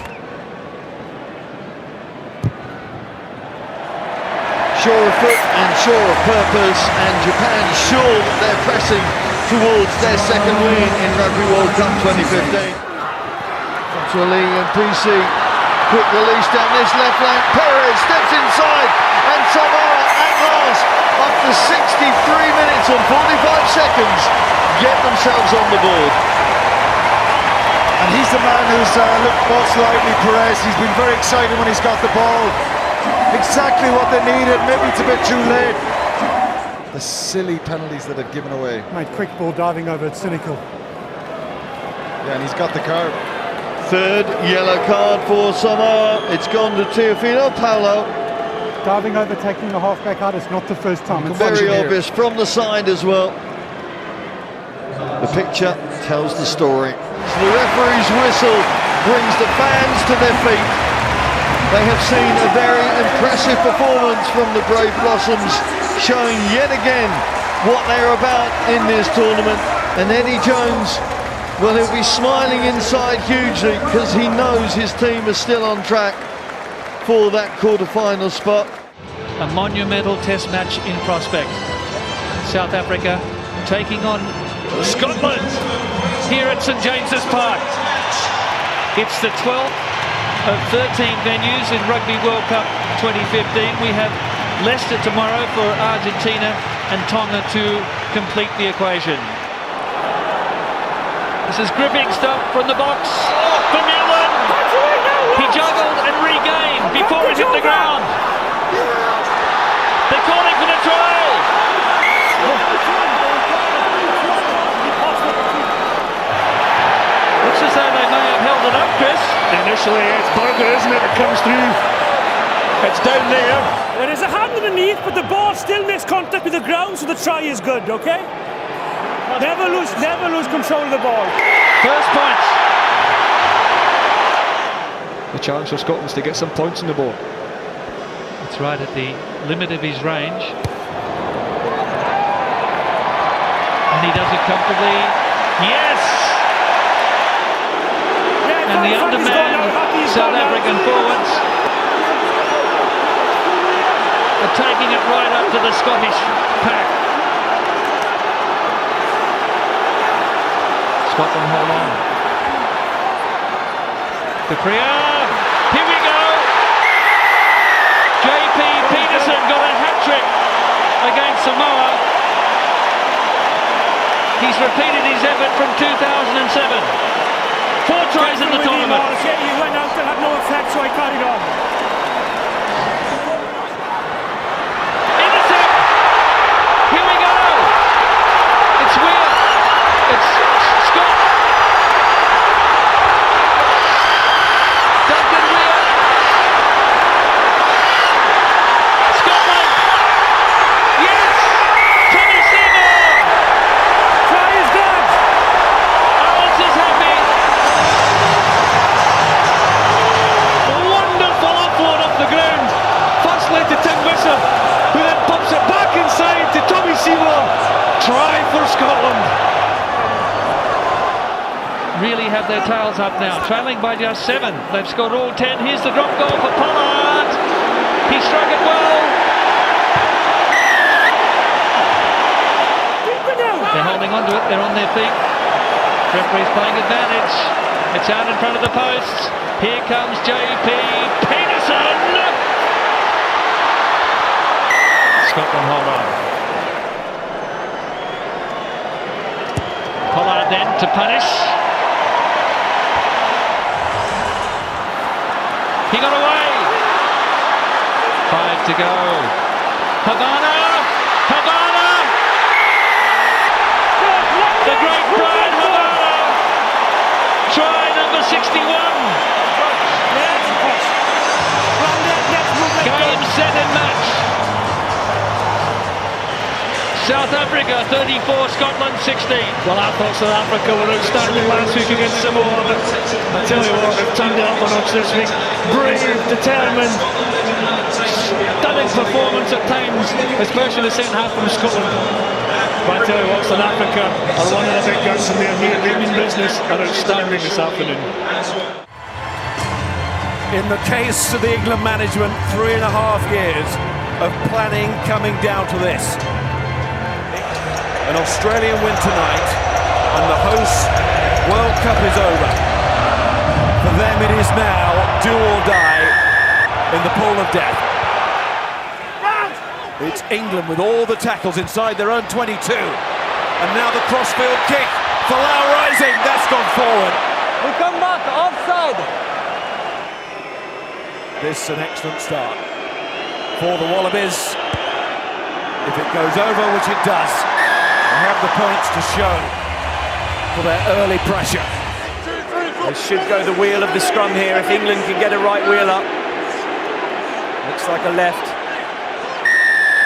Sure of foot and sure of purpose, and Japan sure that they're pressing towards their second win in Rugby World Cup 2015. Twilly and PC, quick release down this left flank. Perez steps inside, and Samoa at last, after 63 minutes and 45 seconds, get themselves on the board. And he's the man who's looked most likely, Perez. He's been very excited when he's got the ball. Exactly what they needed, maybe it's a bit too late. The silly penalties that they've given away. Mate, quick ball diving over, it's cynical. Yeah, and he's got the card. Third yellow card for Samoa. It's gone to Teofilo Paulo. Diving over, taking the halfback out, it's not the first time. It's Very obvious from the side as well. The picture tells the story. So the referee's whistle brings the fans to their feet. They have seen a very impressive performance from the Brave Blossoms, showing yet again what they're about in this tournament. And Eddie Jones, well, he'll be smiling inside hugely because he knows his team is still on track for that quarter-final spot. A monumental test match in prospect. South Africa taking on Scotland here at St James's Park. It's the 12th of 13 venues in Rugby World Cup 2015. We have Leicester tomorrow for Argentina and Tonga to complete the equation. This is gripping stuff from the box from Newland. He juggled and regained before it hit the ground. They're calling for the trial. Looks as though they may have held it up, Chris. Initially, it's Burger, isn't it? It comes through. It's down there. There is a hand underneath, but the ball still makes contact with the ground, so the try is good, okay? Never lose control of the ball. First points. The challenge for Scotland is to get some points on the board. It's right at the limit of his range. And he does it comfortably. Yes! And the undermanned South African forwards are taking it right up to the Scottish pack. Scotland hold on. The Kriar. Here we go. JP Peterson got a hat-trick against Samoa. He's repeated his effort from 2007. 4 tries in the tournament. He went out and had no effect, so I carried on. Intercept! Here we go! It's Weir. It's Scott. Duncan Weir. Scotland! Yes! Tommy Seymour! Try is good! Owens is happy. Wonderful offload off the ground. Firstly to Tim Whistle, who then pumps it back inside to Tommy Seymour. Try for Scotland. Really have their tails up now, trailing by just 7. They've scored all 10. Here's the drop goal for Pollard. He struck it well. They're holding on to it. They're on their feet. Referee's playing advantage. It's out in front of the posts. Here comes JP Peterson. Scotland hold on. Pollard then to punish. He got away. 5 to go. Havana. The great Brian Havana. Try number 61. Game, set and match. South Africa 34, Scotland 16. Well, I thought South Africa were outstanding last week against Samoa, but I tell you what, they've turned it up a notch this week. Brave, determined, stunning performance at times, especially the second half from Scotland. But I tell you what, South Africa are one of the big guns in their Indian business are outstanding this afternoon. In the case of the England management, 3.5 years of planning coming down to this. An Australian win tonight, and the hosts' World Cup is over. For them it is now do or die in the pool of death. It's England with all the tackles inside their own 22. And now the crossfield kick. Folau rising, that's gone forward. We come back, offside. This is an excellent start for the Wallabies. If it goes over, which it does, they have the points to show for their early pressure. They should go the wheel of the scrum here if England can get a right wheel up. Looks like a left.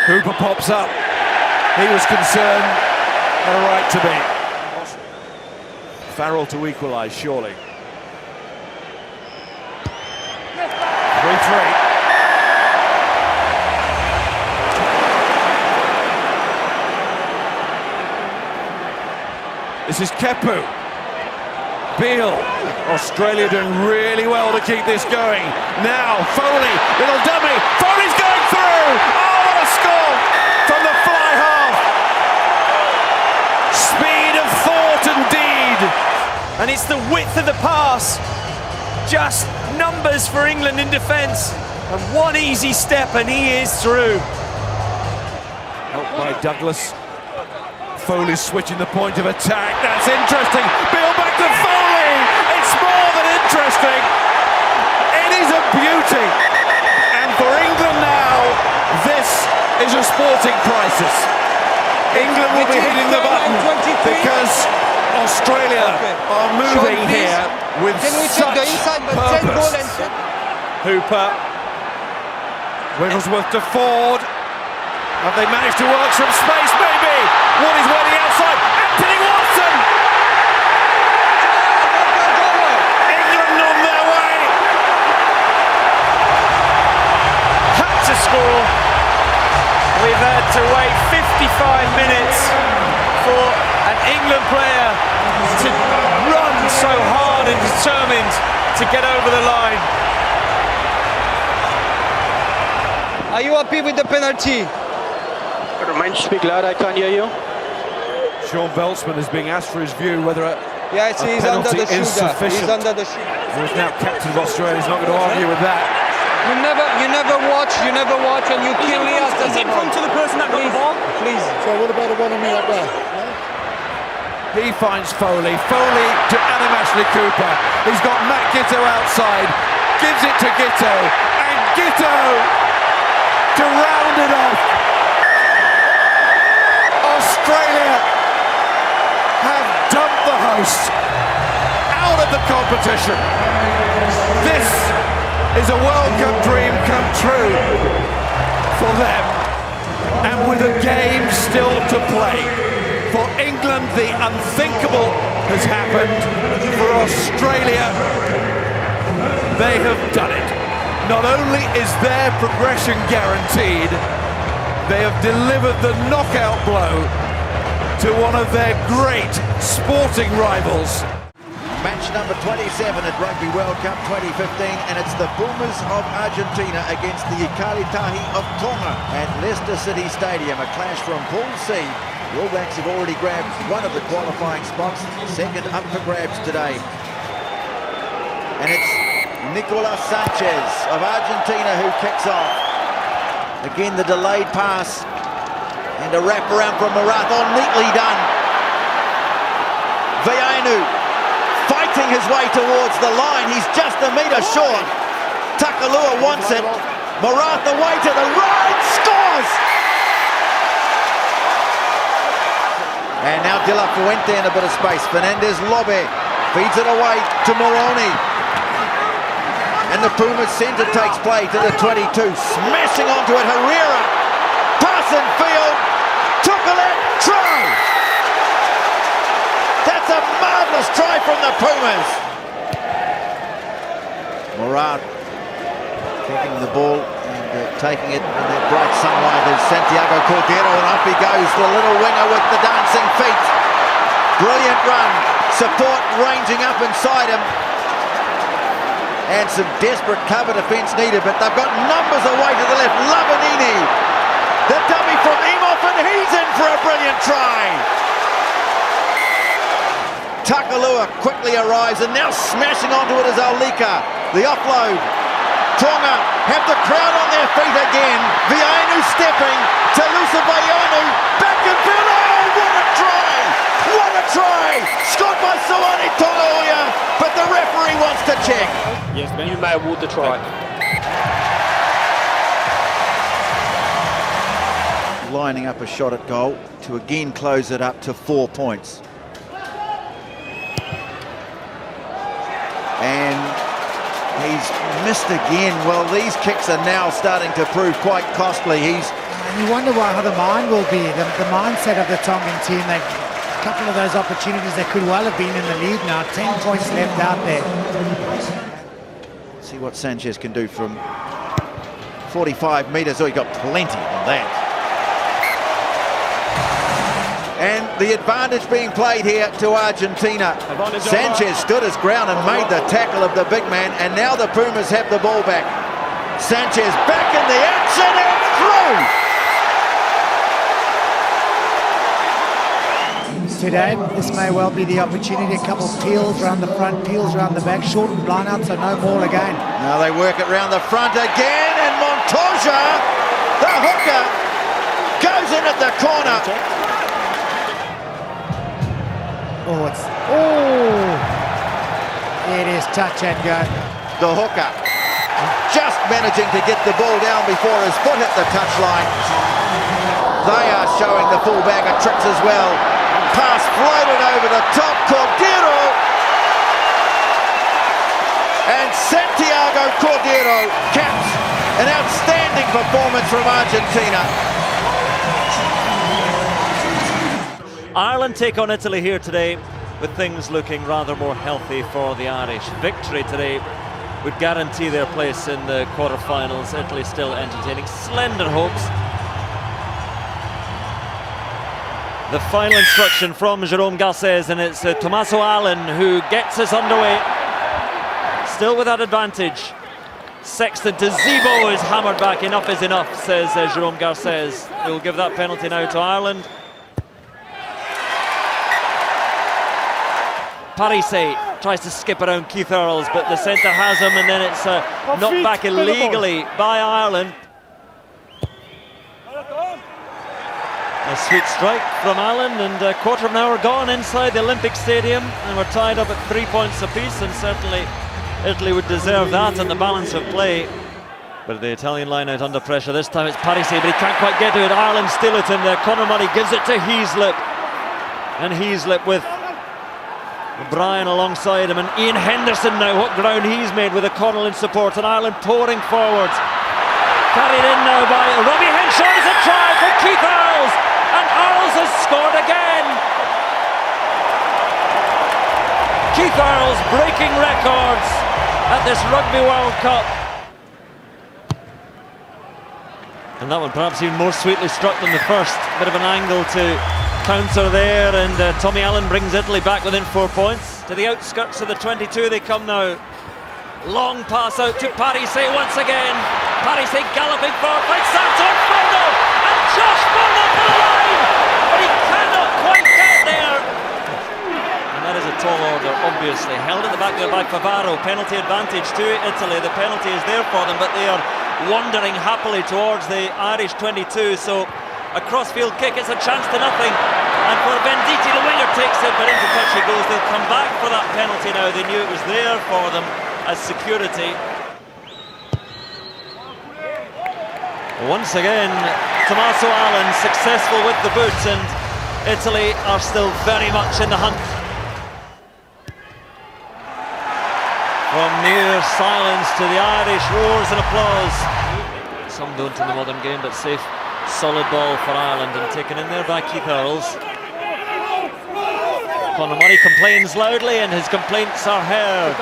Hooper pops up. He was concerned, had a right to be. Farrell to equalise, surely. 3-3. This is Kepu. Beale. Australia doing really well to keep this going. Now, Foley, little dummy. Foley's going through! Oh, what a score from the fly half. Speed of thought and deed. And it's the width of the pass. Just numbers for England in defence. And one easy step and he is through. Helped by Douglas. Foley switching the point of attack. That's interesting. Beale back to Foley. It's more than interesting. It is a beauty. And for England now, this is a sporting crisis. England will be hitting the button because Australia are moving here with such purpose. Hooper. Wigglesworth to Ford. Have they managed to work some space? Maybe. Wood is waiting outside. Anthony Watson. England on their way. Had to score. We've had to wait 55 minutes for an England player to run so hard and determined to get over the line. Are you happy with the penalty? Mind speak loud, I can't hear you. Sean Beltsman is being asked for his view whether a yes, he's under penalty the is shoulder. sufficient. He's under the shoulder. Who's now captain of Australia, he's not going to argue with that. You never watch, and you kill me after the ball. To the person that got the ball? Please. So what about a one on me like that? He finds Foley. Foley to Adam Ashley Cooper. He's got Matt Giteau outside. Gives it to Giteau. And Giteau to round it off. Australia have dumped the hosts out of the competition. This is a World Cup dream come true for them. And with a game still to play. For England, the unthinkable has happened. For Australia, they have done it. Not only is their progression guaranteed, they have delivered the knockout blow to one of their great sporting rivals. Match number 27 at Rugby World Cup 2015, and it's the Pumas of Argentina against the Ikaritahi of Tonga at Leicester City Stadium. A clash from Pool C. The All Blacks have already grabbed one of the qualifying spots, second up for grabs today. And it's Nicolas Sanchez of Argentina who kicks off. Again, the delayed pass and a wrap around from Marath. Oh, neatly done. Veainu fighting his way towards the line. He's just a metre short. Takalua wants it. Marath away to the right, scores! And now De La Fuente in a bit of space. Fernandez Lobe feeds it away to Moroni. And the Pumas centre takes play to the 22. Smashing onto it, Herrera. Pass in field. Tukulet, try! That's a marvellous try from the Pumas. Morat kicking the ball. And taking it in the bright sunlight is Santiago Cordero, and up he goes, the little winger with the dancing feet. Brilliant run, support ranging up inside him, and some desperate cover defence needed, but they've got numbers away to the left. Lavanini, the dummy from Imhoff, and he's in for a brilliant try. Takalua quickly arrives, and now smashing onto it is Aulika. The offload. Tonga have the crowd on their feet again. Vianu stepping. Talusa Vaianu back in field. Oh, what a try! What a try! Scored by Soani Tongaoia, but the referee wants to check. Yes, man. You may award the try. Lining up a shot at goal to again close it up to 4 points. And he's missed again. Well, these kicks are now starting to prove quite costly. You wonder how the mind will be, the mindset of the Tongan team. A couple of those opportunities that could well have been in the lead now. 10 points left out there. See what Sanchez can do from 45 metres. Oh, he got plenty on that. And the advantage being played here to Argentina. Sanchez stood his ground and made the tackle of the big man, and now the Pumas have the ball back. Sanchez back in the action and through! Today, this may well be the opportunity. A couple of peels around the front, peels around the back, shortened line out, so no ball again. Now they work it round the front again, and Montoya, the hooker, goes in at the corner. It is touch and go. The hooker just managing to get the ball down before his foot hit the touchline. They are showing the full bag of tricks as well. Pass floated over the top, Cordero. And Santiago Cordero caps an outstanding performance from Argentina. Ireland take on Italy here today, with things looking rather more healthy for the Irish. Victory today would guarantee their place in the quarter-finals. Italy still entertaining slender hopes. The final instruction from Jerome Garcés, and it's Tommaso Allen who gets us underway. Still with that advantage. Sexton to Zebo is hammered back. Enough is enough, says Jerome Garcés. He'll give that penalty now to Ireland. Parise tries to skip around Keith Earls, but the centre has him, and then it's knocked back illegally by Ireland. A sweet strike from Allen, and a quarter of an hour gone inside the Olympic Stadium, and we're tied up at 3 points apiece, and certainly Italy would deserve that and the balance of play. But the Italian line out under pressure. This time it's Parise, but he can't quite get to it. Ireland steal it, and Conor Murray gives it to Heaslip, and Heaslip with O'Brien alongside him, and Ian Henderson now, what ground he's made with O'Connell in support, and Ireland pouring forward. Carried in now by Robbie Henshaw. Is a try for Keith Earls, and Earls has scored again. Keith Earls breaking records at this Rugby World Cup. And that one perhaps even more sweetly struck than the first. Bit of an angle to counter there, and Tommy Allen brings Italy back within 4 points. To the outskirts of the 22 they come now. Long pass out to Parise once again. Parise galloping forward, finds Santon Forno, and Josh Forno for the line, but he cannot quite get there. And that is a tall order, obviously. Held at the back there by Favaro. Penalty advantage to Italy. The penalty is there for them, but they are wandering happily towards the Irish 22. So a crossfield kick, it's a chance to nothing, and for Venditti, the winger takes it, but into touch he goes. They'll come back for that penalty now. They knew it was there for them as security. Once again, Tommaso Allen successful with the boot, and Italy are still very much in the hunt. From near silence to the Irish roars and applause. Some don't in the modern game, but safe. Solid ball for Ireland, and taken in there by Keith Earls. Conor Murray complains loudly, and his complaints are heard.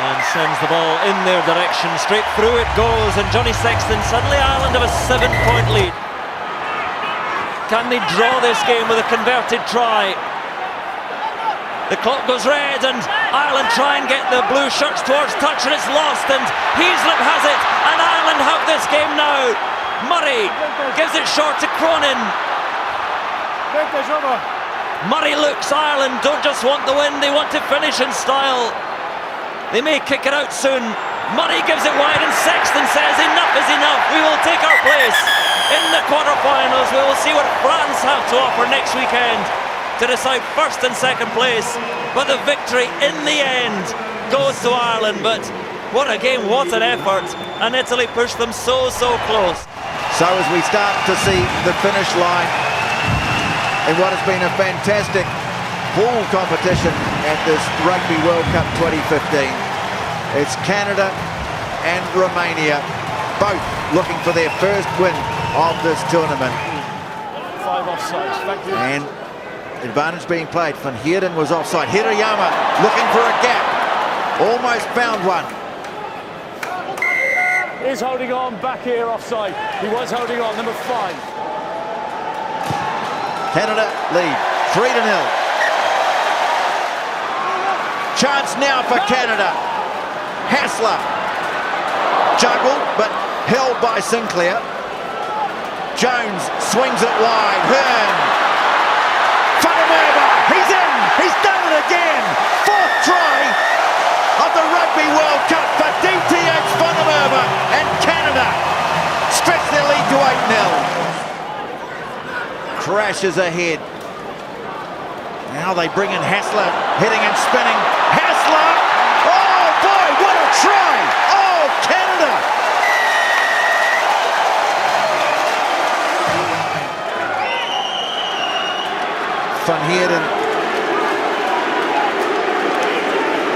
and sends the ball in their direction. Straight through it goes, and Johnny Sexton, suddenly Ireland have a 7-point lead. Can they draw this game with a converted try? The clock goes red, and Ireland try and get the blue shirts towards touch, and it's lost, and Heaslip has it, and Ireland have this game now. Murray gives it short to Cronin. Murray looks, Ireland don't just want the win, they want to finish in style. They may kick it out soon. Murray gives it wide, and Sexton says enough is enough, we will take our place in the quarter-finals. We will see what France have to offer next weekend to decide first and second place, but the victory in the end goes to Ireland. But what a game, what an effort, and Italy pushed them so close. So as we start to see the finish line in what has been a fantastic pool competition at this Rugby World Cup 2015, it's Canada and Romania both looking for their first win of this tournament. 5 offsides, thank you. And advantage being played. Van Heerden was offside. Hirayama looking for a gap. Almost found one. Is holding on back here offside. He was holding on, number 5. Canada lead 3-0. Chance now for Canada. Hassler juggled but held by Sinclair. Jones swings it wide. Hearn. Fanameva, he's in, he's done it again. 4th try of the Rugby World Cup for DTH Fanameva, and Canada stretch their lead to 8-0. Crashes ahead. Now they bring in Hassler, hitting and spinning. Hassler! Oh boy, what a try! Oh, Canada! Van Heerden.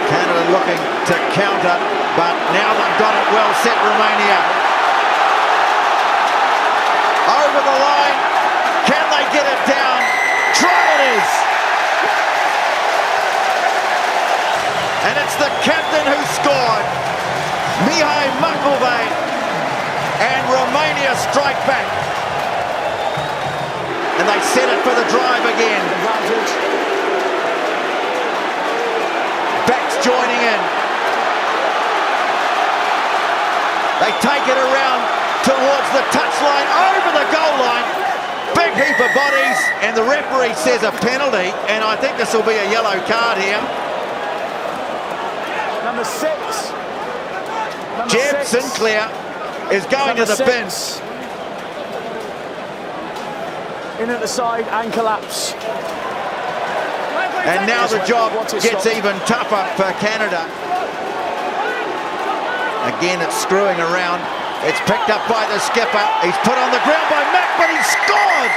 Canada looking to counter, but now they've got it well set, Romania. Over the line, can they get it down? Try it is! And it's the captain who scored, Mihai Makovei, and Romania strike back. And they set it for the drive again. Backs joining in. They take it around towards the touchline, over the goal line. Big heap of bodies, and the referee says a penalty, and I think this will be a yellow card here. Number 6. Jeb Sinclair is going to the bin. In at the side and collapse. And now the job gets even tougher for Canada. Again, it's screwing around. It's picked up by the skipper. He's put on the ground by Mack, but he's scored!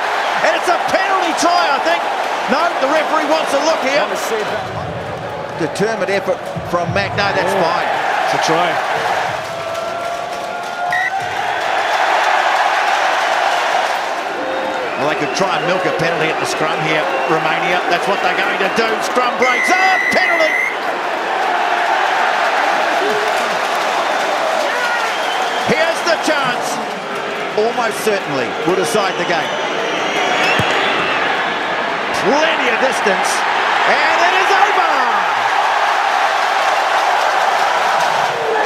And it's a penalty try, I think. No, the referee wants a look here. Determined effort from Mack. No, that's fine. It's a try. Well, they could try and milk a penalty at the scrum here, Romania. That's what they're going to do. Scrum breaks. Oh, penalty! Here's the chance. Almost certainly will decide the game. Plenty of distance. And it is over!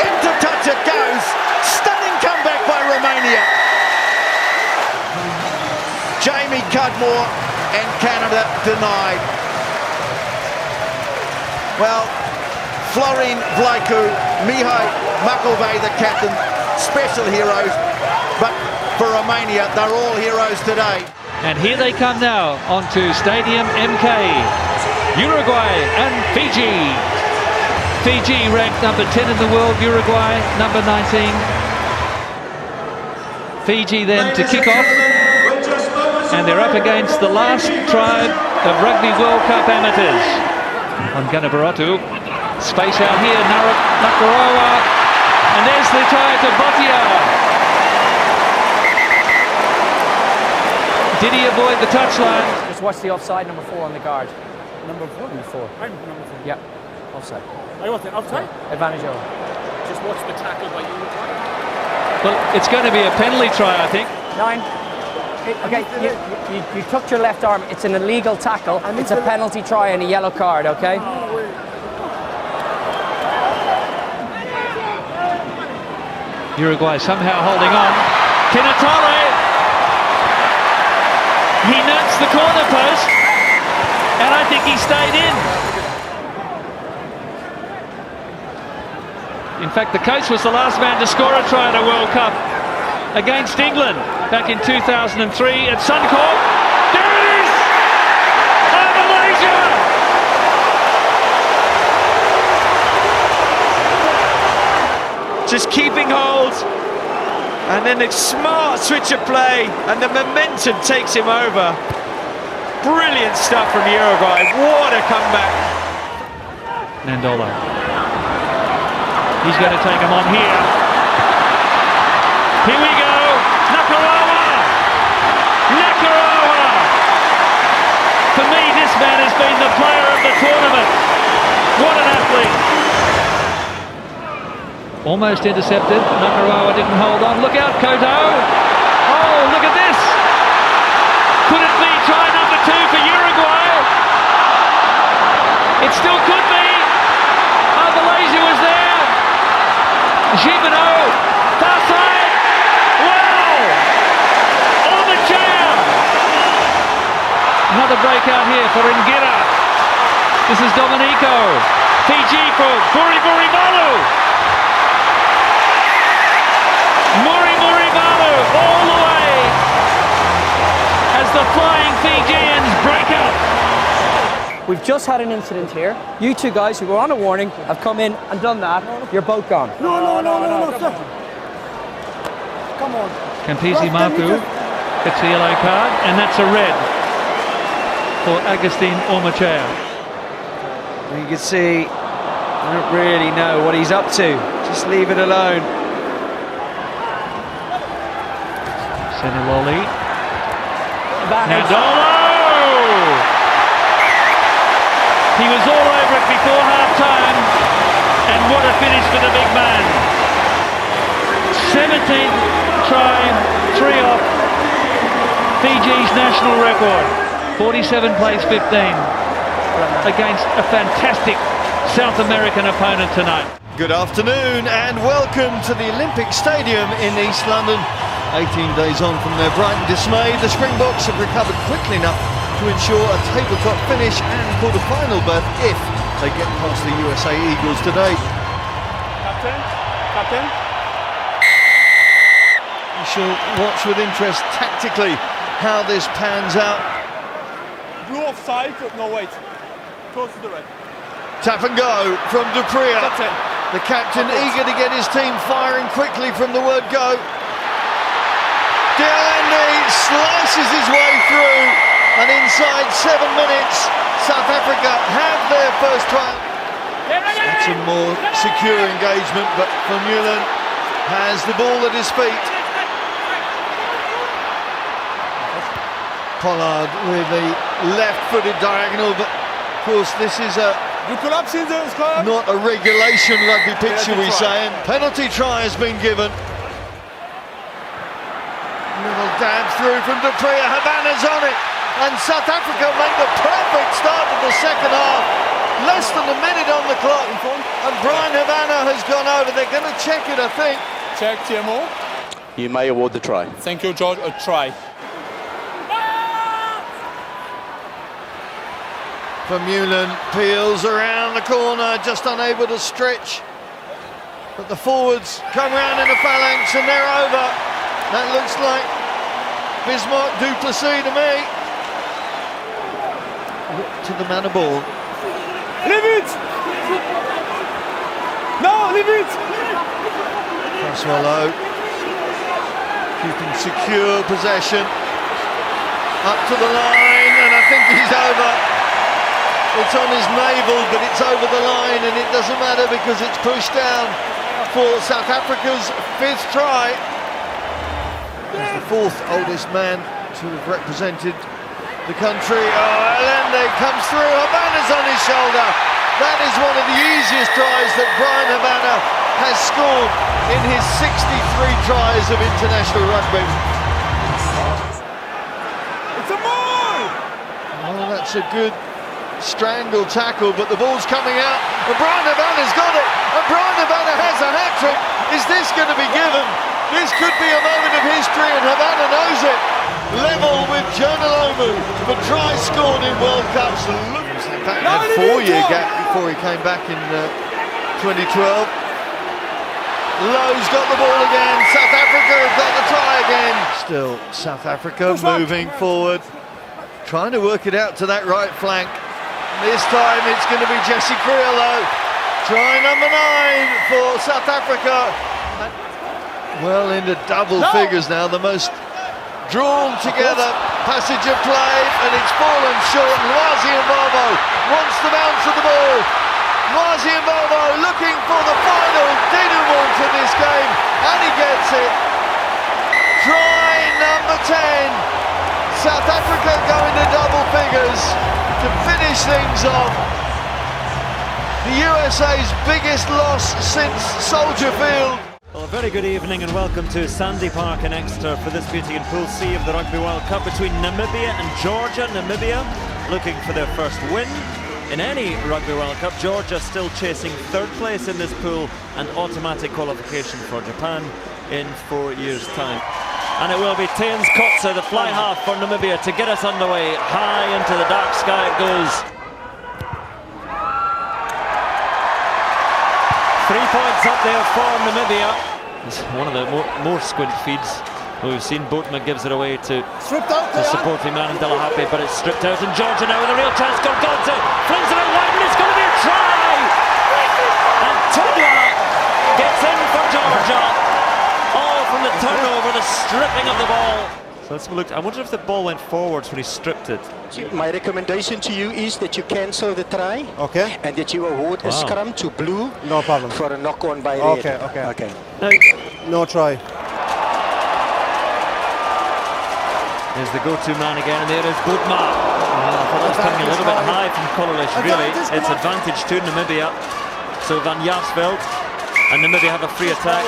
Into touch it goes. Stunning comeback by Romania. Jamie Cudmore and Canada denied. Well, Florine Vlaicu, Mihai Makovei, the captain, special heroes, but for Romania, they're all heroes today. And here they come now onto Stadium MK. Uruguay and Fiji. Fiji ranked number 10 in the world, Uruguay number 19. Fiji then to kick off. And they're up against the last tribe of Rugby World Cup amateurs. On Ganabaratu. Space out here, Nakarawa. And there's the try to Botia. Did he avoid the touchline? Just watch the offside, number 4 on the guard. Number 4? Yeah. Offside. I want it. Offside? Advantage over. Just watch the tackle by Uruguay. Well, it's going to be a penalty try, I think. 9. Okay, you took your left arm. It's an illegal tackle. It's a penalty try and a yellow card, okay? Uruguay somehow holding on. Kinatore! He nuts the corner post, and I think he stayed in. In fact, the coach was the last man to score a try at a World Cup against England back in 2003 at Suncorp. There it is! Oh, Malaysia! Just keeping hold, and then a smart switch of play, and the momentum takes him over. Brilliant stuff from Uruguay. What a comeback. Nandolo. He's going to take him on here. Here we go. Nakarawa. Nakarawa. For me, this man has been the player of the tournament. What an athlete. Almost intercepted. Nakarawa didn't hold on. Look out, Koto. Oh, look at this. Could it be try number 2 for Uruguay? It still could be. Oh, Malaysia was there. Gimeno. Far side. Wow. Omachea. Another breakout here for Ngira. This is Domenico. Fiji for Buri Malu. Muri Malu all the way as the flying Fijians break up. We've just had an incident here. You two guys who were on a warning have come in and done that. You're both gone. No, sir. Come on. Campisi Mapu gets a yellow card, and that's a red for Agustin Omachea. You can see, I don't really know what he's up to. Just leave it alone. Seniloli. Nandolo! He was all over it before half-time, and what a finish for the big man. 17th try, 3 off, Fiji's national record. 47 plays 15 against a fantastic South American opponent tonight. Good afternoon and welcome to the Olympic Stadium in East London. 18 days on from their Brighton dismay, the Springboks have recovered quickly enough to ensure a tabletop finish and quarter-final berth if they get past the USA Eagles today. Captain. We shall watch with interest tactically how this pans out. Blue offside, no wait. Close to the red. Tap and go from Dupria. That's it. The captain eager to get his team firing quickly from the word go. Dialandi slices his way through, and inside 7 minutes, South Africa have their first try. That's a more secure engagement, but Vermeulen has the ball at his feet. Pollard with a left-footed diagonal, but of course this is not a regulation rugby pitch, shall we say, and penalty try has been given. Little dab through from Dupria, Havana's on it, and South Africa make the perfect start to the second half. Less than a minute on the clock, and Brian Havana has gone over. They're going to check it, I think. Check, TMO. You may award the try. Thank you, George. A try. Vermeulen peels around the corner, just unable to stretch. But the forwards come round in a phalanx and they're over. That looks like Bismarck du Plessis to me. Look to the man of ball. Leave it! No, leave it! Swallow keeping secure possession. Up to the line, and I think he's over. It's on his navel, but it's over the line, and it doesn't matter because it's pushed down for South Africa's 5th try. He's the 4th oldest man to have represented the country. Oh, Allende comes through, Havana's on his shoulder. That is one of the easiest tries that Brian Habana has scored in his 63 tries of international rugby. It's a ball! Oh, that's a good strangle tackle, but the ball's coming out, and Brian Habana's got it, and Brian Habana has a hat-trick. Is this going to be given? This could be a moment of history, and Habana knows it. Level with Jonalomu for tries scored in World Cups. Had a 4-year gap before he came back in 2012. Lowe's got the ball again. South Africa have got the try again. Still South Africa moving forward, trying to work it out to that right flank. This time it's going to be Jesse Krielo. Try number 9 for South Africa. Well into double figures now, the most drawn together passage of play, and it's fallen short. Lwazi Mbavo wants the bounce of the ball. Lwazi Mbavo looking for the final denouement to this game, and he gets it. Try number 10. South Africa going to double figures to finish things off. The USA's biggest loss since Soldier Field. Well, a very good evening and welcome to Sandy Park in Exeter for this meeting in Pool C of the Rugby World Cup between Namibia and Georgia. Namibia looking for their first win in any Rugby World Cup. Georgia still chasing 3rd place in this pool and automatic qualification for Japan in 4 years' time. And it will be Tains Kotze, the fly half for Namibia, to get us underway. High into the dark sky it goes. 3 points up there for Namibia. It's one of the more squint feeds. We've seen Boatman gives it away to supporting man in Delahape, but it's stripped out, and Georgia now with a real chance. Gorgodze flings it out wide, and it's going to be a try! And Tonga gets in for Georgia. All from the turnover, the stripping of the ball. So let's have a look. I wonder if the ball went forwards when he stripped it. My recommendation to you is that you cancel the try. Okay. And that you award a scrum to blue. No problem. For a knock-on by red. Okay. No try. There's the go-to man again, and there is Boutma. I thought that was coming a little bit high from Kololish, really. It's advantage to Namibia. So Van Jaarsveld and Namibia have a free attack.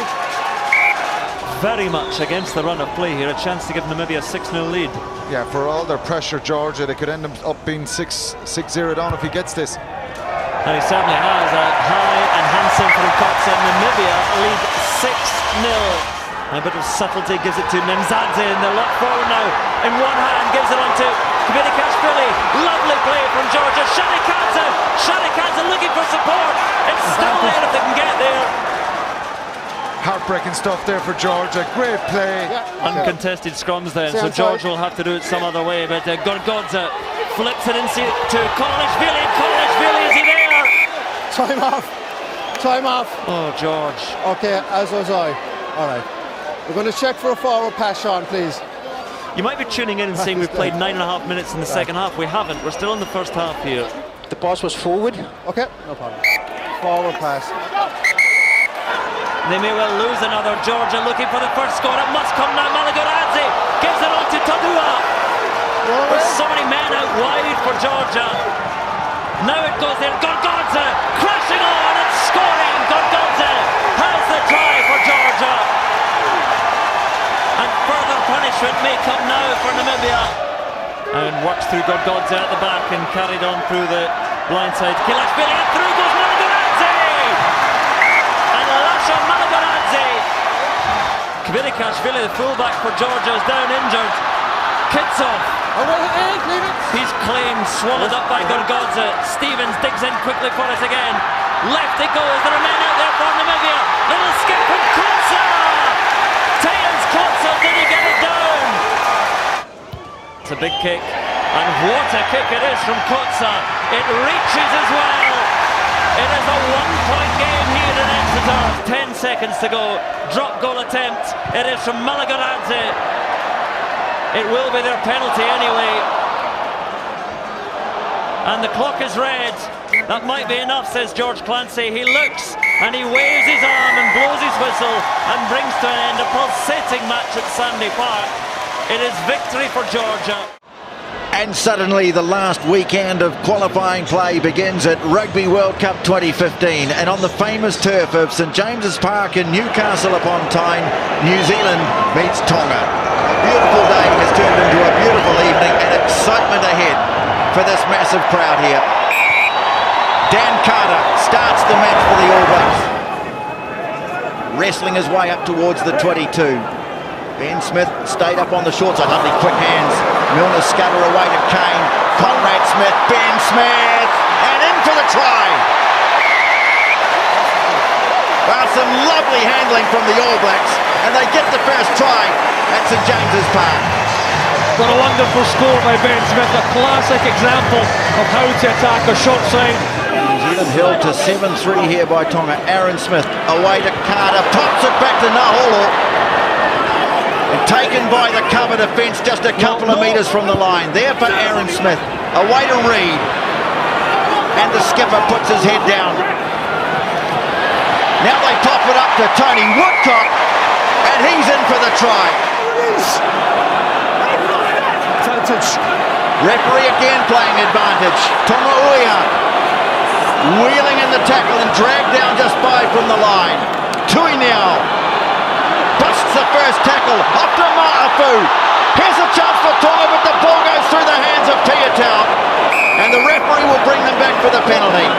Very much against the run of play here, a chance to give Namibia a 6-0 lead. Yeah, for all their pressure, Georgia, they could end up being 6-0 down if he gets this. And he certainly has. A high and handsome from Kotze. Namibia lead 6-0. A bit of subtlety gives it to Nemzadze in the lock forward now. In one hand, gives it on to Kvinikashvili. Lovely play from Georgia. Shadikadze looking for support. It's still there if they can get there. Heartbreaking stuff there for Georgia. Great play. Uncontested scrums then, so Georgia will have to do it some other way. But Gorgodze flips it into Kololishvili. Kololishvili, is he there? Time off. Oh, George. Okay, as was I. All right. We're going to check for a forward pass, Sean, please. You might be tuning in and saying we've played 9.5 minutes in the second half. We haven't. We're still in the first half here. The pass was forward. Okay, no problem. Forward pass. They may well lose another. Georgia looking for the first score. It must come now. Malagoradze gives it on to Tadua. There's so many men out wide for Georgia. Now it goes in. Gorgodze crashing on and scoring. Gorgodze has the try for Georgia. And further punishment may come now for Namibia. And works through Gorgodze at the back and carried on through the blind side. Kilashvili, and through goes Malagoradze. And Lasha Malagoradze. Kvinikashvili, the fullback for Georgia, is down injured. Kitsov. He's claimed, swallowed up by Gorgodze. Stevens digs in quickly for it again. Left it goes. There are men out there for Namibia. Little skip from Kotze. Tains Kotze, did he get it down? It's a big kick. And what a kick it is from Kotze. It reaches as well. It is a 1-point game here in Exeter. 10 seconds to go. Drop goal attempt. It is from Malagoradze. It will be their penalty anyway. And the clock is red. That might be enough, says George Clancy. He looks and he waves his arm and blows his whistle and brings to an end a pulsating match at Sandy Park. It is victory for Georgia. And suddenly the last weekend of qualifying play begins at Rugby World Cup 2015, and on the famous turf of St James's Park in Newcastle upon Tyne, New Zealand meets Tonga. A beautiful day has turned into a beautiful evening, and excitement ahead for this massive crowd here. Dan Carter starts the match for the All Blacks, wrestling his way up towards the 22. Ben Smith stayed up on the short side, lovely quick hands. Milner Scudder away to Kane. Conrad Smith, Ben Smith, and in for the try. Well, some lovely handling from the All Blacks, and they get the first try at St James's Park. What a wonderful score by Ben Smith, a classic example of how to attack a short side. New Zealand held to 7-3 here by Tonga. Aaron Smith away to Carter, pops it back to Naholo. And taken by the cover defence just a couple of metres from the line. There for Aaron Smith. Away to Reid. And the skipper puts his head down. Now they pop it up to Tony Woodcock. And he's in for the try. Referee again playing advantage. Tonga Uia wheeling in the tackle and dragged down just by from the line. Tui now busts the first tackle off to Ma'afu. Here's a chance for Tonga, but the ball goes through the hands of Piatau, and the referee will bring them back for the penalty.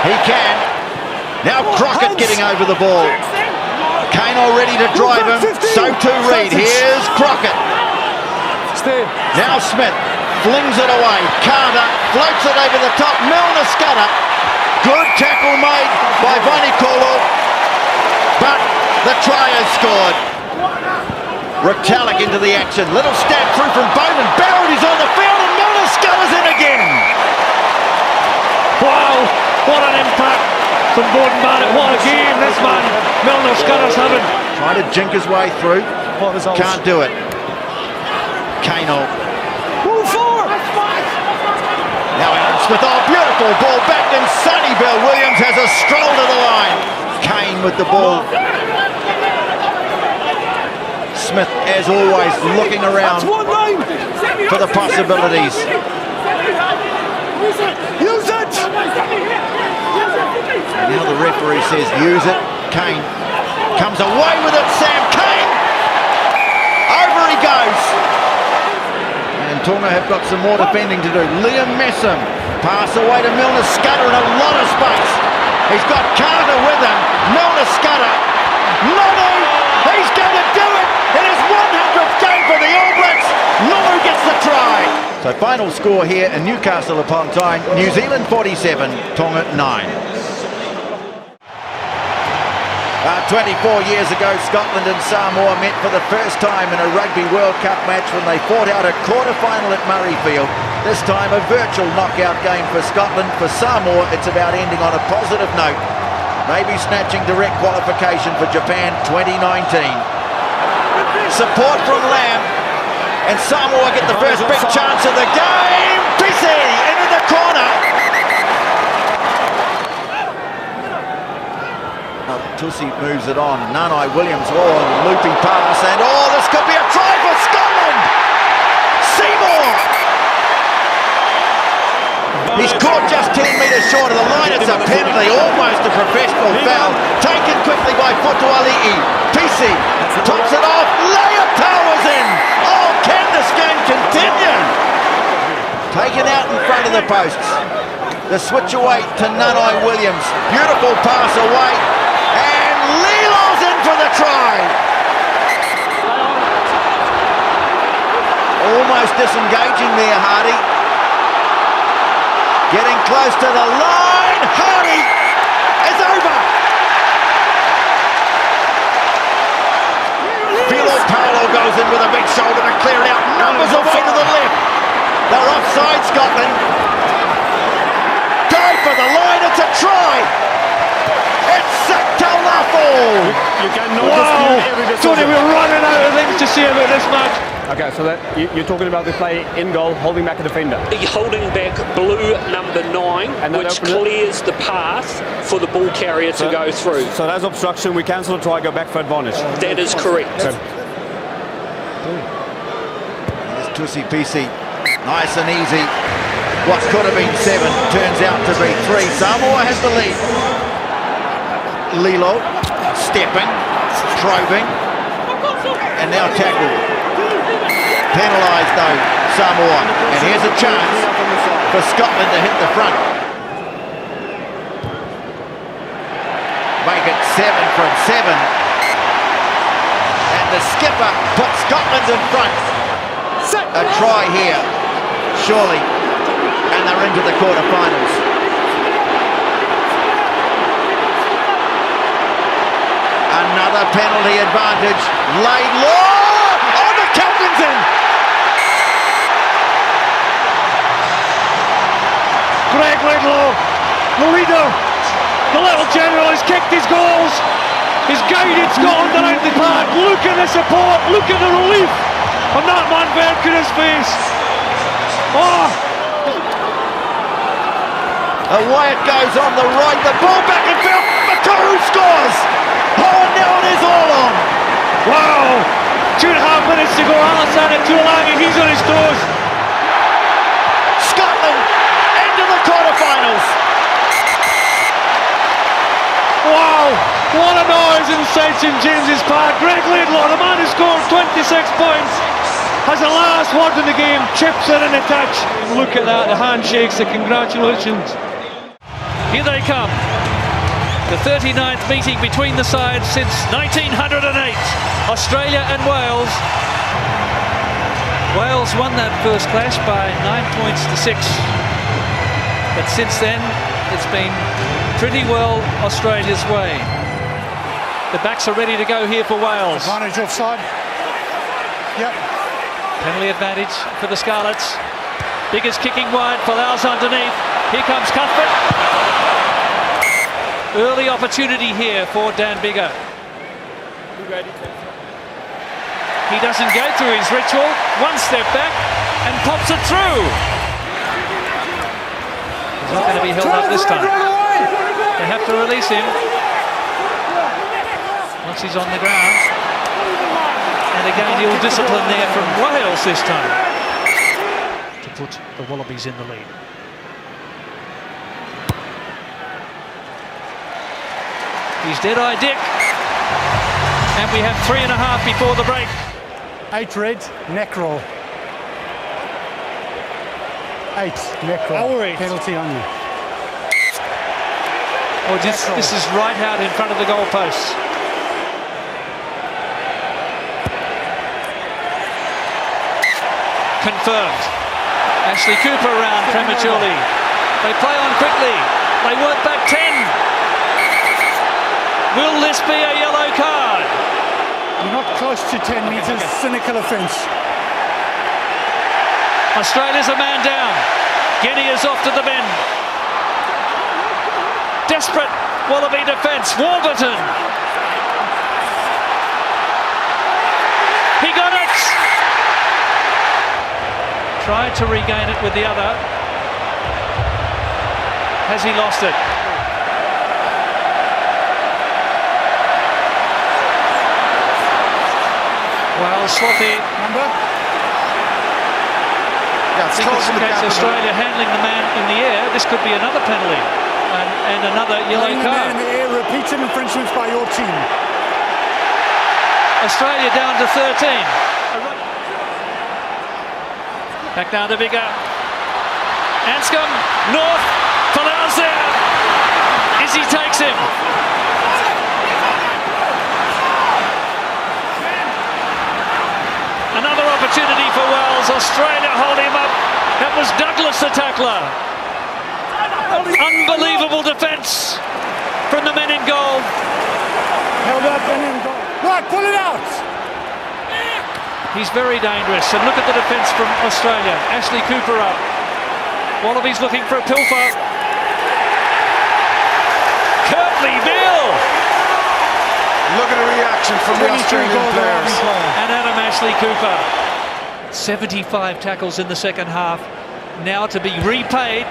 He can. Now Crockett getting over the ball. Kano ready to drive him. So too Reid. Here's Crockett. Now Smith flings it away. Carter floats it over the top. Milner Scudder. Good tackle made by Vainikolo, but the try is scored. Retallick into the action. Little stab through from Bowman. Barrett is on the field, and Milner Scudder's in again. Wow, what an impact from Gordon Barrett. What a game this man, Milner Scudder's having. Trying to jink his way through. Can't do it. Kano. Now Aaron Smith, oh beautiful ball back, and Sonny Bill Williams has a stroll to the line. Kane with the ball. Smith, as always, looking around for the possibilities. Use it! And now the referee says use it. Kane comes away with it, Sam Kane! Over he goes! Tonga have got some more defending to do. Liam Messam, pass away to Milner Scudder in a lot of space. He's got Carter with him. Milner Scudder. Nonu, he's going to do it. It is 100th game for the All Blacks. Nonu gets the try. So final score here in Newcastle upon Tyne. New Zealand 47, Tonga 9. 24 years ago, Scotland and Samoa met for the first time in a Rugby World Cup match when they fought out a quarter-final at Murrayfield. This time a virtual knockout game for Scotland. For Samoa, it's about ending on a positive note, maybe snatching direct qualification for Japan 2019. Support from Lamb, and Samoa get the first big chance of the game. Pisi into the corner. Tusi moves it on. Nanai Williams, loopy pass, and this could be a try for Scotland! Seymour! He's caught just 10 metres short of the line. It's a penalty, almost a professional foul. Taken quickly by Fotuali'i. Pisi tops it off. Leia powers in. Oh, can this game continue? Taken out in front of the posts. The switch away to Nanai Williams. Beautiful pass away. And Lilo's in for the try. Almost disengaging there, Hardy. Getting close to the line. Hardy is over. Filo Paulo goes in with a big shoulder to clear it out. Numbers away to the left. They're offside, Scotland. Go for the line. It's a try. It's Sakalafo! You cannot wow! dispute every decision. Tony, we're running out of things to say about this match. Okay, so you're talking about the play in goal, holding back a defender. Holding back blue number 9, which clears the path for the ball carrier to go through. So that's obstruction. We cancel the try, go back for advantage. That is correct. Okay. There's Tusipisi. Nice and easy. What could have been 7 turns out to be 3. Samoa has the lead. Lilo stepping, probing, and now tackled. Penalised though, Samoa. And here's a chance for Scotland to hit the front. Make it 7 from 7. And the skipper puts Scotland in front. A try here, surely. And they're into the quarterfinals. Another penalty advantage. Laidlaw! Oh, the captain's in! Greg Laidlaw, the leader, the little general, has kicked his goals. He's guided Scotland around the park. Look at the support, look at the relief on that man Verkera's face. Oh! Away it goes on the right, the ball back and field. Makaru scores! Oh, now it is all on! Wow! 2.5 minutes to go. Alexander Tuilagi, he's on his toes. Scotland into the quarterfinals. Wow! What a noise inside St James's Park. Greg Laidlaw, the man who scored 26 points, has the last word in the game. Chips are in a touch. Look at that, the handshakes, the congratulations. Here they come. The 39th meeting between the sides since 1908. Australia and Wales. Wales won that first clash by 9 points to 6. But since then, it's been pretty well Australia's way. The backs are ready to go here for Wales. Advantage offside. Yep. Penalty advantage for the Scarlets. Biggers kicking wide, Folau's underneath. Here comes Cuthbert. Early opportunity here for Dan Biggar. He doesn't go through his ritual. One step back and pops it through. He's not going to be held up this time. They have to release him once he's on the ground. And again, he'll discipline there from Wales this time to put the Wallabies in the lead. He's dead-eye Dick. And we have 3.5 before the break. 8 red, neck roll. 8 neck roll. Penalty on you. Oh, this is right out in front of the goalposts. Confirmed. Ashley Cooper around prematurely. They play on quickly. They work back 10. Will this be a yellow card? You're not close to 10 metres. Cynical offence. Australia's a man down. Guinea is off to the bend. Desperate Wallaby defence. Warburton. He got it. Tried to regain it with the other. Has he lost it? Well, sloppy. Number? I think this against Australia handling the man in the air. This could be another penalty and another yellow card. In the air, repeated infringements by your team. Australia down to 13. Back down to Biggar. Anscombe, North, Folau's there. Izzy takes him. Another opportunity for Wales. Australia hold him up. That was Douglas the tackler. Unbelievable defence from the men in goal. Held up and in goal. Right, pull it out. He's very dangerous. And look at the defence from Australia. Ashley Cooper up. Wallabies looking for a pilfer. Kirtley Beale. Look at the reaction from the Australian players. And Adam Ashley Cooper. 75 tackles in the second half. Now to be repaid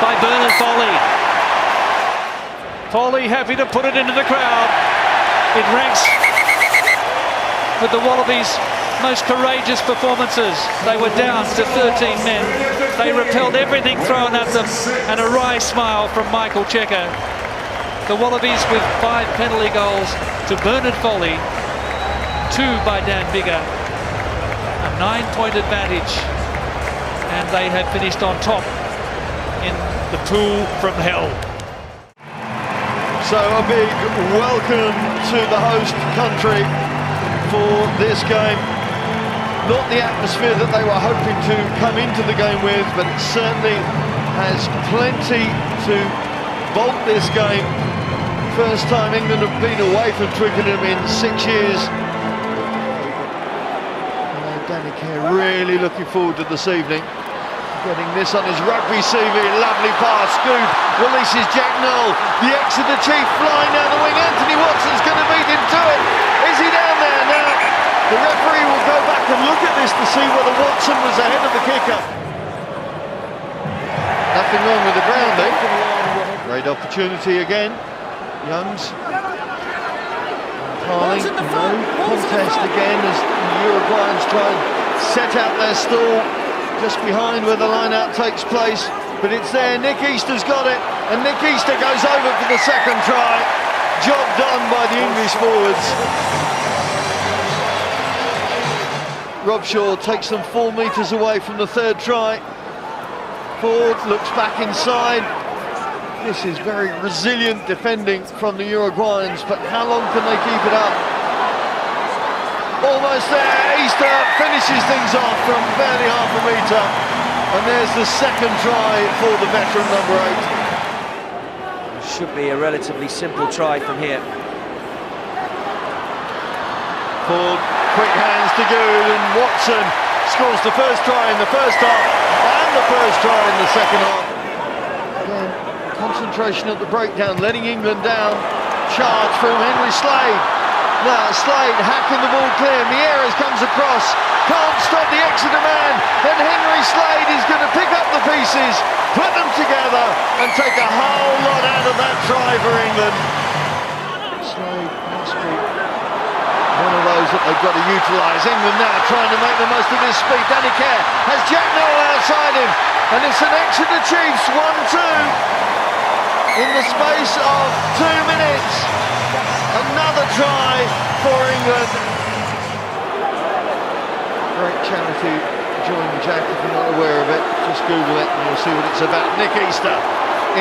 by Bernard Foley. Foley happy to put it into the crowd. It ranks with the Wallabies most courageous performances. They were down to 13 men. They repelled everything thrown at them, and a wry smile from Michael Cheika. The Wallabies with 5 penalty goals to Bernard Foley, 2 by Dan Biggar, a 9-point advantage, and they have finished on top in the pool from hell. So a big welcome to the host country for this game. Not the atmosphere that they were hoping to come into the game with, but it certainly has plenty to vault this game. First time England have been away from Twickenham in 6 years. Danny Care really looking forward to this evening. Getting this on his rugby CV, lovely pass, scoop, releases Jack Noel, the Exeter chief flying down the wing. Anthony Watson's going to beat him to it. Is he down there now? The referee will go back and look at this to see whether Watson was ahead of the kicker. Nothing wrong with the grounding. Great opportunity again. Youngs. Parling, no contest again as the Uruguayans try and set out their stall just behind where the line-out takes place, but it's there. Nick Easter's got it, and Nick Easter goes over for the second try. Job done by the English forwards. Rob Shaw takes them 4 metres away from the third try. Ford looks back inside. This is very resilient defending from the Uruguayans, but how long can they keep it up? Almost there, Easter finishes things off from barely half a metre, and there's the second try for the veteran number 8. Should be a relatively simple try from here. Ford, quick hands to Good, and Watson scores the first try in the first half, and the first try in the second half. Again, concentration at the breakdown, letting England down. Charge from Henry Slade. Now Slade hacking the ball clear, Mieres comes across, can't stop the Exeter man, and Henry Slade is going to pick up the pieces, put them together, and take a whole lot out of that try for England. Slade must be one of those that they've got to utilise. England now trying to make the most of this speed. Danny Care has Jack Noel outside him, and it's an Exeter Chiefs 1-2 in the space of 2 minutes. Another try for England. Great charity, join Jack if you're not aware of it. Just Google it and you'll see what it's about. Nick Easter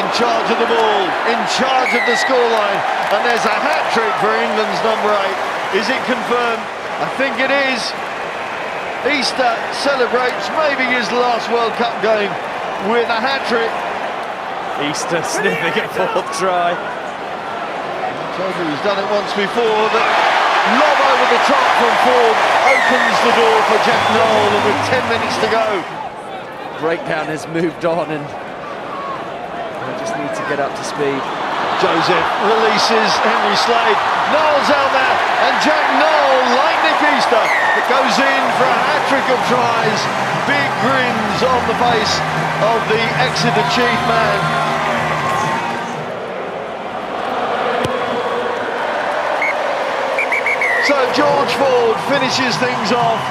in charge of the ball, in charge of the scoreline, and there's a hat-trick for England's number 8. Is it confirmed? I think it is. Easter celebrates maybe his last World Cup game with a hat-trick. Easter sniffing a 4th try. Told you he's done it once before. The lob over the top from Ford opens the door for Jack Noel, and with 10 minutes to go. Breakdown has moved on, and they just need to get up to speed. Joseph releases Henry Slade. Noel's out there, and Jack Noel, like Nick Easter, it goes in for a hat-trick of tries. Big grins on the face of the Exeter chief man. So George Ford finishes things off.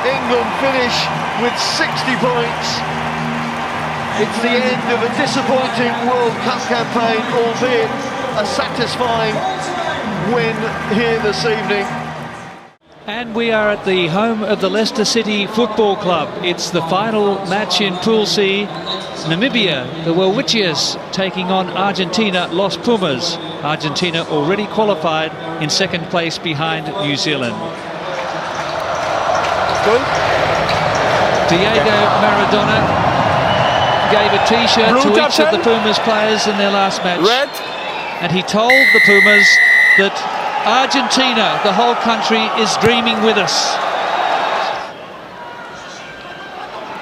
England finish with 60 points. It's the end of a disappointing World Cup campaign, albeit a satisfying win here this evening. And we are at the home of the Leicester City Football Club. It's the final match in Pool C. Namibia, the Welwitjias, taking on Argentina, Los Pumas. Argentina already qualified in second place behind New Zealand. Diego Maradona gave a t-shirt to each of the Pumas players in their last match. And he told the Pumas that Argentina, the whole country, is dreaming with us.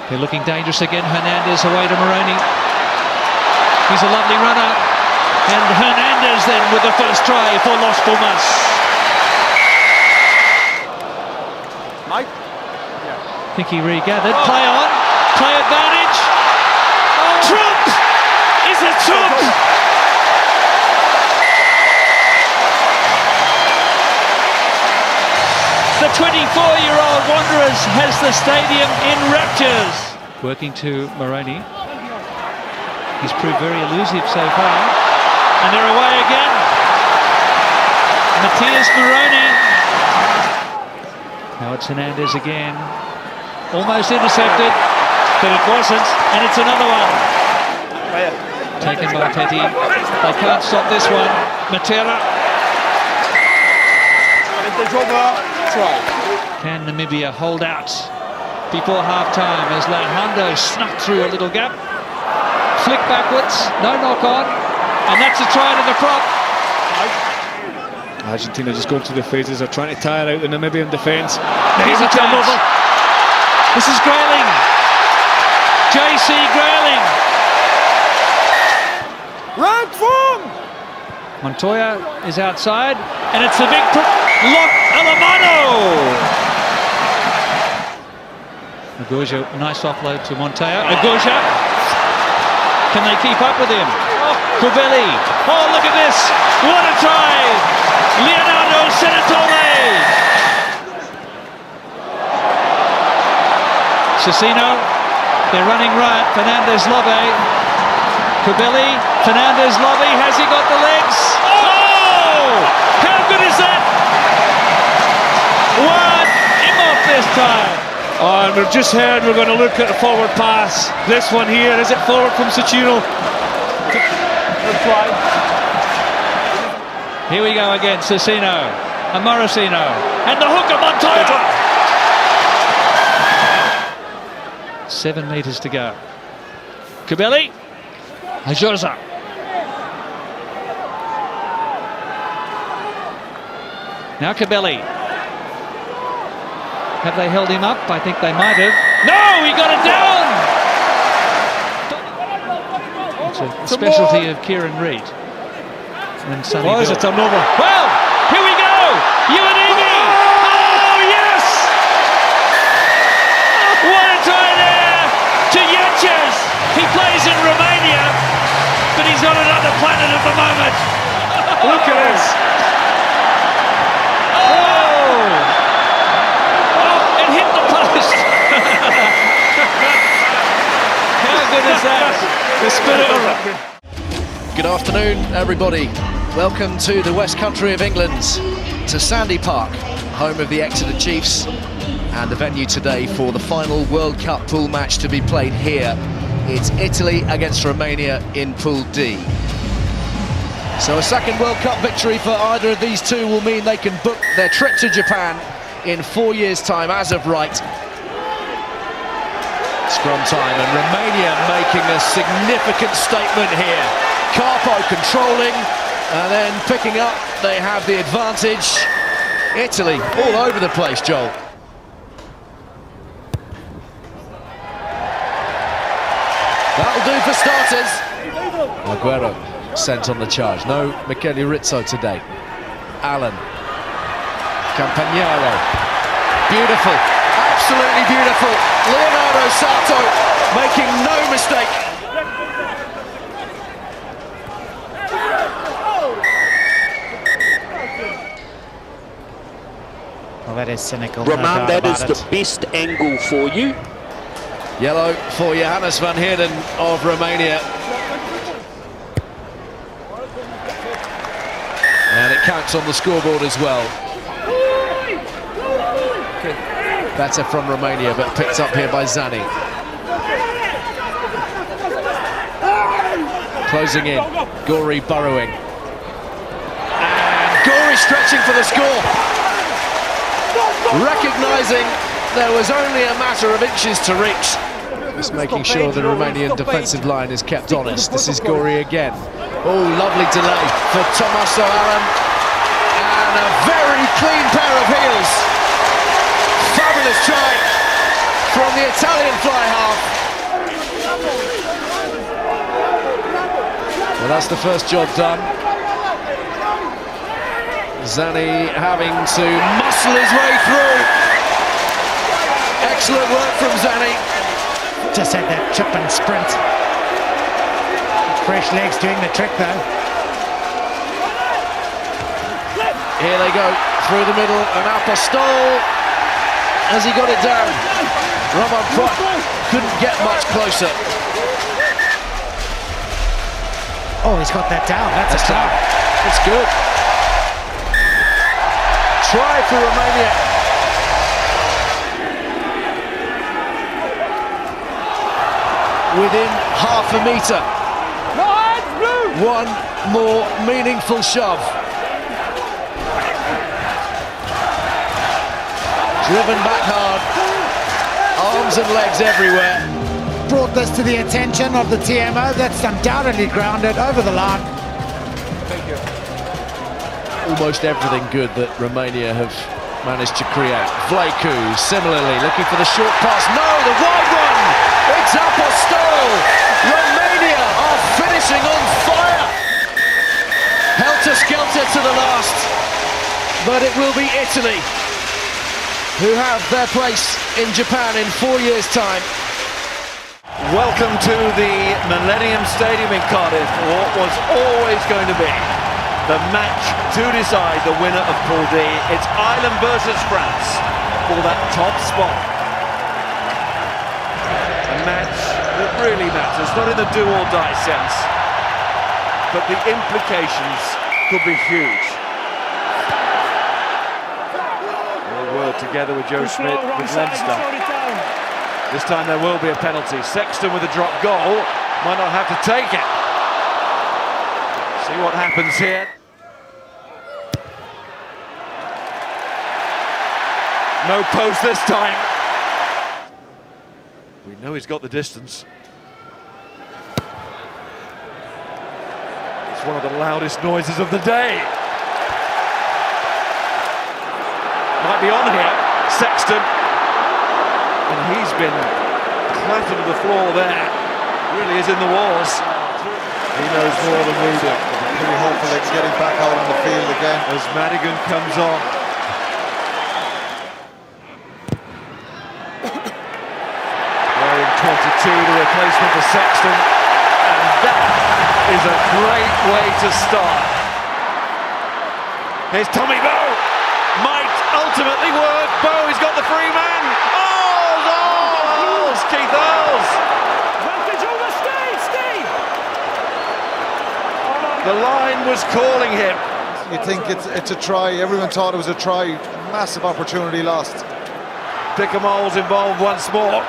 They're looking dangerous again. Hernandez away to Moroni. He's a lovely runner. And Hernandez then with the first try for Los Pumas. Mike? I think he regathered. Play on. Play advantage. Trump is a Trump. The 24-year-old wants has the stadium in raptures. Working to Moroni. He's proved very elusive so far. And they're away again. Matthias Moroni. Now it's Hernandez again. Almost intercepted, but it wasn't. And it's another one. Taken by Petty. They can't stop this one. Matera. Can Namibia hold out before half-time as Leandro snuck through a little gap? Flick backwards, no knock-on, and that's a try to the prop. Argentina just going through the phases of trying to tire out the Namibian defence. Here's a turnover. This is Grayling. JC Grayling. Right form! Montoya is outside, and it's the big lock Alamano. Agoja, nice offload to Montoya. Agoja, can they keep up with him? Covelli, oh look at this, what a try! Leonardo Senatore. Cecino, they're running right, Fernandez Lobbe. Covelli, Fernandez Lobbe, has he got the legs? Oh! How good is that? One, him off this time. Oh, and we've just heard we're going to look at a forward pass. This one here, is it forward from Cecino? Here we go again, Cecino and Morosino, and the hook of Montoya. 7 metres to go. Covelli, Ajosa. Now Covelli. Have they held him up? I think they might have. No, he got it down! It's a specialty of Kieran Reid. And Sonny Oh, there's a turnover. Well, here we go! Uanimi! Oh, yes! What a try there to Yaches! He plays in Romania, but he's on another planet at the moment. Look at this! It hit the post! How good is that? The spirit of rugby. Good afternoon, everybody. Welcome to the West Country of England, to Sandy Park, home of the Exeter Chiefs, and the venue today for the final World Cup pool match to be played here. It's Italy against Romania in Pool D. So a second World Cup victory for either of these two will mean they can book their trip to Japan in 4 years' time as of right. Scrum time, and Romania making a significant statement here. Carpo controlling, and then picking up, they have the advantage. Italy all over the place, Joel. That'll do for starters. Aguero sent on the charge. No Michele Rizzo today. Allen. Campagnaro. Beautiful. Absolutely beautiful. Leonardo Sato making no mistake. Well, that is cynical. Roman, that is the best angle for you. Yellow for Johannes van Heerden of Romania. And it counts on the scoreboard as well. Better from Romania, but picked up here by Zani. Closing in, Gori burrowing. And Gori stretching for the score. Recognising there was only a matter of inches to reach. Just making sure the Romanian defensive line is kept honest. This is Gori again. Oh, lovely delay for Tommaso Allen. And a very clean pair of heels. Fabulous try from the Italian fly half. Well, that's the first job done. Zani having to muscle his way through. Excellent work from Zani. Just had that chip and sprint. Fresh legs doing the trick though. Here they go through the middle, and Apostol. as he got it down. Rahman Prat couldn't get much closer. Oh, he's got that down. That's a try. It's good. Try for Romania. Within half a metre. One more meaningful shove. Driven back hard. Arms and legs everywhere. Brought this to the attention of the TMO. That's undoubtedly grounded over the line. Almost everything good that Romania have managed to create. Vlaicu similarly looking for the short pass. No, the wide one! It's Apostol! Romania are finishing on fire! Helter-skelter to the last, but it will be Italy who have their place in Japan in 4 years' time. Welcome to the Millennium Stadium in Cardiff, what was always going to be the match to decide the winner of Pool D. It's Ireland versus France for that top spot. A match that really matters, not in the do-or-die sense, but the implications could be huge. A word together with Joe Schmidt with Leinster. This time there will be a penalty. Sexton with a drop goal, might not have to take it. See what happens here. No post this time. We know he's got the distance. It's one of the loudest noises of the day. Might be on here, Sexton. And he's been clattered to the floor there. Really is in the walls. He knows more than we do. Pretty hopeful they can get him back out on the field again. As Madigan comes on. Wearing 22, the replacement for Sexton. And that is a great way to start. Here's Tommy Bowe. Might ultimately work. Bowe has got the free man. Earls! Keith Earls! The line was calling him. You think it's a try. Everyone thought it was a try. Massive opportunity lost. Picamole's involved once more.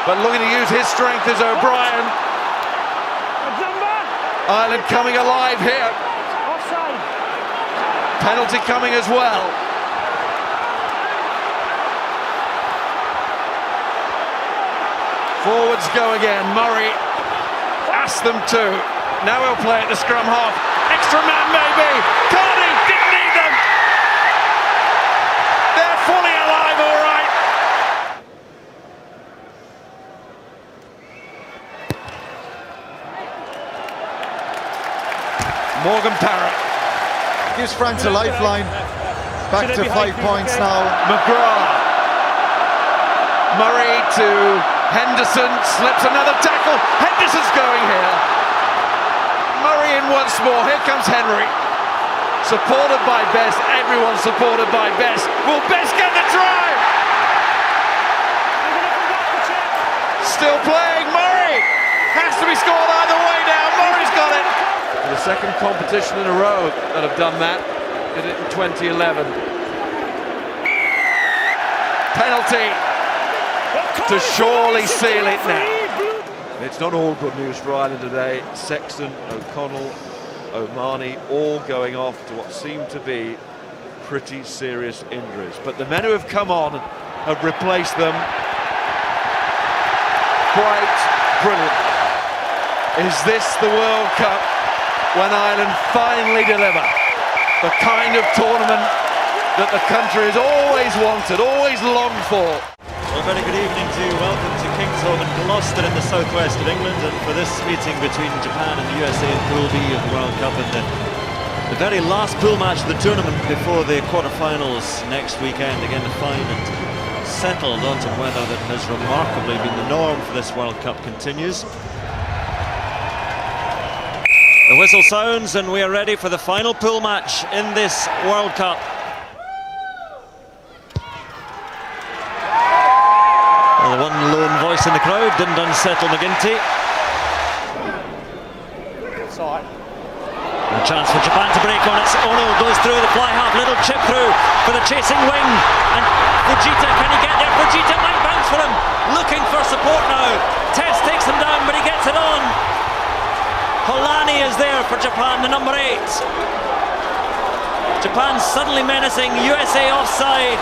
But looking to use his strength is O'Brien. Ireland coming alive here. Penalty coming as well. Forwards go again. Murray asked them to. Now he'll play at the scrum half. Extra man maybe. Carney didn't need them. They're fully alive, all right. Morgan Parrott gives France a lifeline. Back to 5 points now. McGrath. Murray to Henderson, slips another tackle. Henderson's going here. Murray in once more. Here comes Henry. Supported by Best. Everyone supported by Best. Will Best get the try? Still playing. Murray has to be scored either way now. Murray's got it. The second competition in a row that have done that. Did it in 2011. Penalty to surely seal it now. It's not all good news for Ireland today. Sexton, O'Connell, O'Mahony all going off to what seem to be pretty serious injuries. But the men who have come on have replaced them quite brilliantly. Is this the World Cup when Ireland finally deliver the kind of tournament that the country has always wanted, always longed for? Well, very good evening to welcome to Kingsholm and Gloucester in the southwest of England, and for this meeting between Japan and the USA in Pool B of the World Cup, and the very last pool match of the tournament before the quarter-finals next weekend. Again, the fine and settled autumn weather that has remarkably been the norm for this World Cup continues. The whistle sounds and we are ready for the final pool match in this World Cup. Well, the one lone voice in the crowd didn't unsettle McGinty. A chance for Japan to break on it. Ono goes through the fly half, little chip through for the chasing wing, and Fujita, can he get there? Fujita might bounce for him, looking for support now. Test takes him down, but he gets it on. Holani is there for Japan, the number 8. Japan suddenly menacing, USA offside,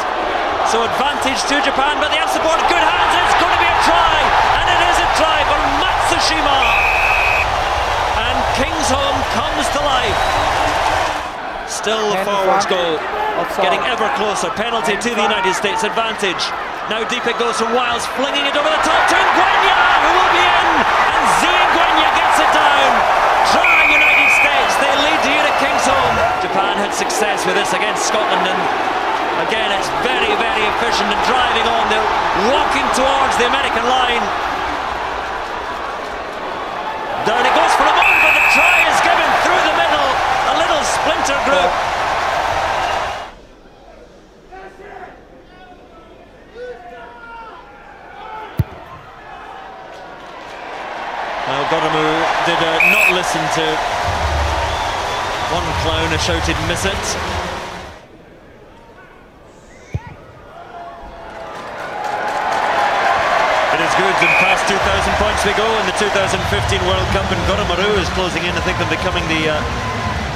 so advantage to Japan, but they have support, good hands, it's going to be a try, and it is a try for Matsushima. And Kingsholm comes to life. Still the forwards goal, getting ever closer. Penalty to the United States, advantage. Now deep it goes from Wiles, flinging it over the top to Ngwenya, who will be in, and Ngwenya gets it down. Try United States, they lead here at Kingsholm. Japan had success with this against Scotland, and again it's very, very efficient and driving on. They're walking towards the American line. Down it goes for a moment, but the try is given through the middle. A little splinter group. Now Goramu did not listen to one clown who shouted miss it. It is good, and past 2,000 points we go in the 2015 World Cup, and Goramu is closing in, I think, and becoming the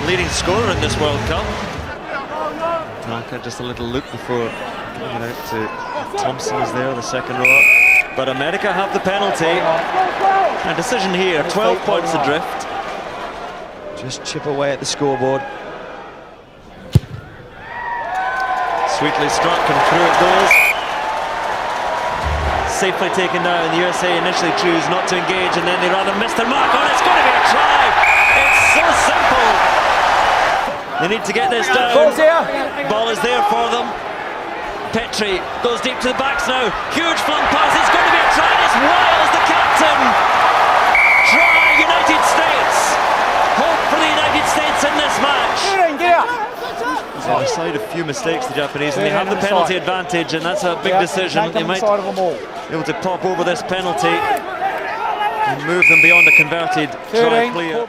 leading scorer in this World Cup. Tanaka just a little look before giving it out to Thompson is there, the second rower. But America have the penalty. A decision here, 12 points adrift. Just chip away at the scoreboard. Sweetly struck and through it goes. Safely taken down. The USA initially choose not to engage, and then they rather miss their mark on it. It's going to be a try. It's so simple. They need to get this down. Ball is there for them. Petrie goes deep to the backs now. Huge flung pass. It's going to be a try. It's Wiles, the captain. Try United States. Hope for the United States in this match. They decide a few mistakes, the Japanese, and they have the penalty advantage, and that's a big decision. They might be able to pop over this penalty and move them beyond a converted try clear.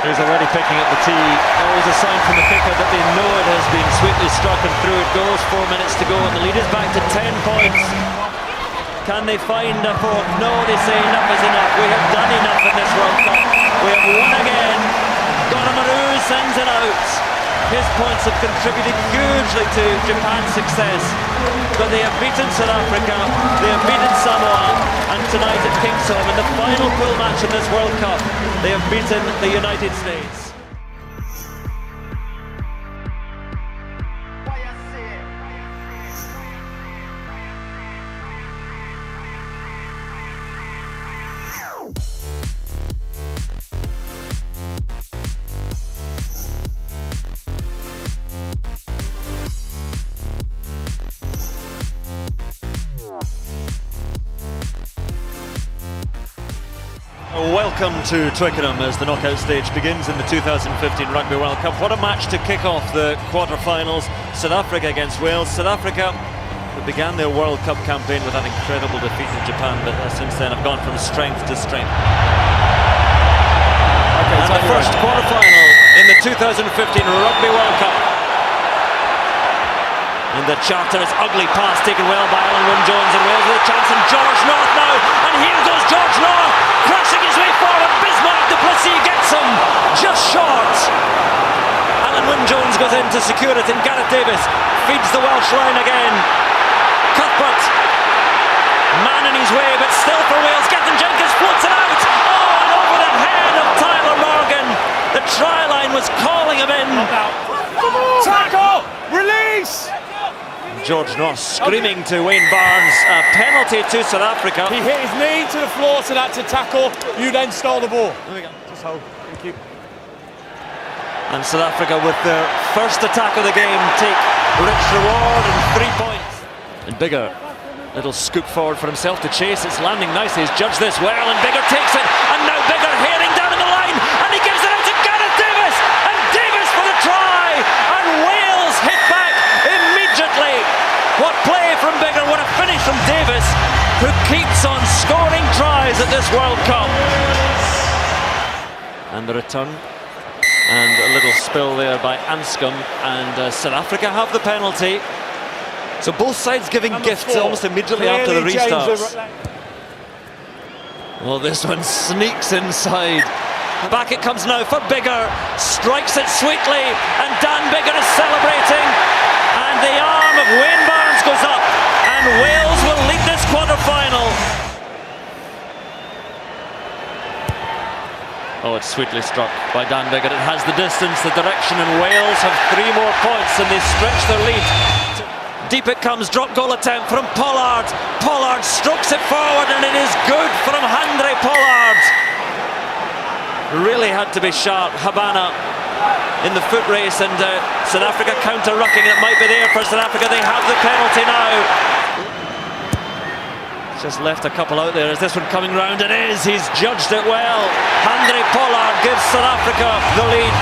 He's already picking up the tee. Always a sign from the kicker that they know it has been sweetly struck, and through it goes. 4 minutes to go, and the lead is back to 10 points. Can they find a fourth? No, they say enough is enough. We have done enough in this World Cup. We have won again. Goramu sends it out. His points have contributed hugely to Japan's success. But they have beaten South Africa, they have beaten Samoa, and tonight at Kingsholm, in the final pool match in this World Cup, they have beaten the United States. Welcome to Twickenham as the knockout stage begins in the 2015 Rugby World Cup. What a match to kick off the quarter-finals. South Africa against Wales. South Africa, who began their World Cup campaign with that incredible defeat in Japan, but since then have gone from strength to strength. And the first quarter-final in the 2015 Rugby World Cup. And the Charter's ugly pass taken well by Alan Wynne-Jones, and Wales with a chance, and George North now, and here goes George North, crashing his way forward. Bismarck du Plessis gets him just short. Alan Wynne-Jones goes in to secure it, and Gareth Davis feeds the Welsh line again. Cuthbert, man in his way, but still for Wales. Gethin Jenkins floats it out. Oh, and over the head of Tyler Morgan. The try line was calling him in. Tackle! Release! George North screaming to Wayne Barnes, a penalty to South Africa. He hit his knee to the floor, so that's a tackle. You then stole the ball. There we go. Just hold. Thank you. And South Africa, with their first attack of the game, take rich reward and 3 points. And Biggar, little scoop forward for himself to chase. It's landing nicely. He's judged this well, and Biggar takes it. And now Biggar heading down the line, and he gives it out to Gareth Davis. And Davis for the try. And Wales hit back immediately. What play from Biggar. this World Cup. And the return. And a little spill there by Anscombe, and South Africa have the penalty. So both sides giving gifts almost immediately after the restarts. Well, this one sneaks inside. Back it comes now for Biggar, strikes it sweetly, and Dan Biggar is celebrating. And the arm of Wayne Barnes goes up, and Wales will lead this quarter-final. Oh, it's sweetly struck by Dan Biggar. It has the distance, the direction, and Wales have 3 more points, and they stretch their lead. Deep it comes, drop goal attempt from Pollard. Pollard strokes it forward, and it is good from Handré Pollard. Really had to be sharp. Habana in the foot race, and South Africa counter-rucking. It might be there for South Africa. They have the penalty now. Just left a couple out there. Is this one coming round? It is. He's judged it well. Handré Pollard gives South Africa the lead.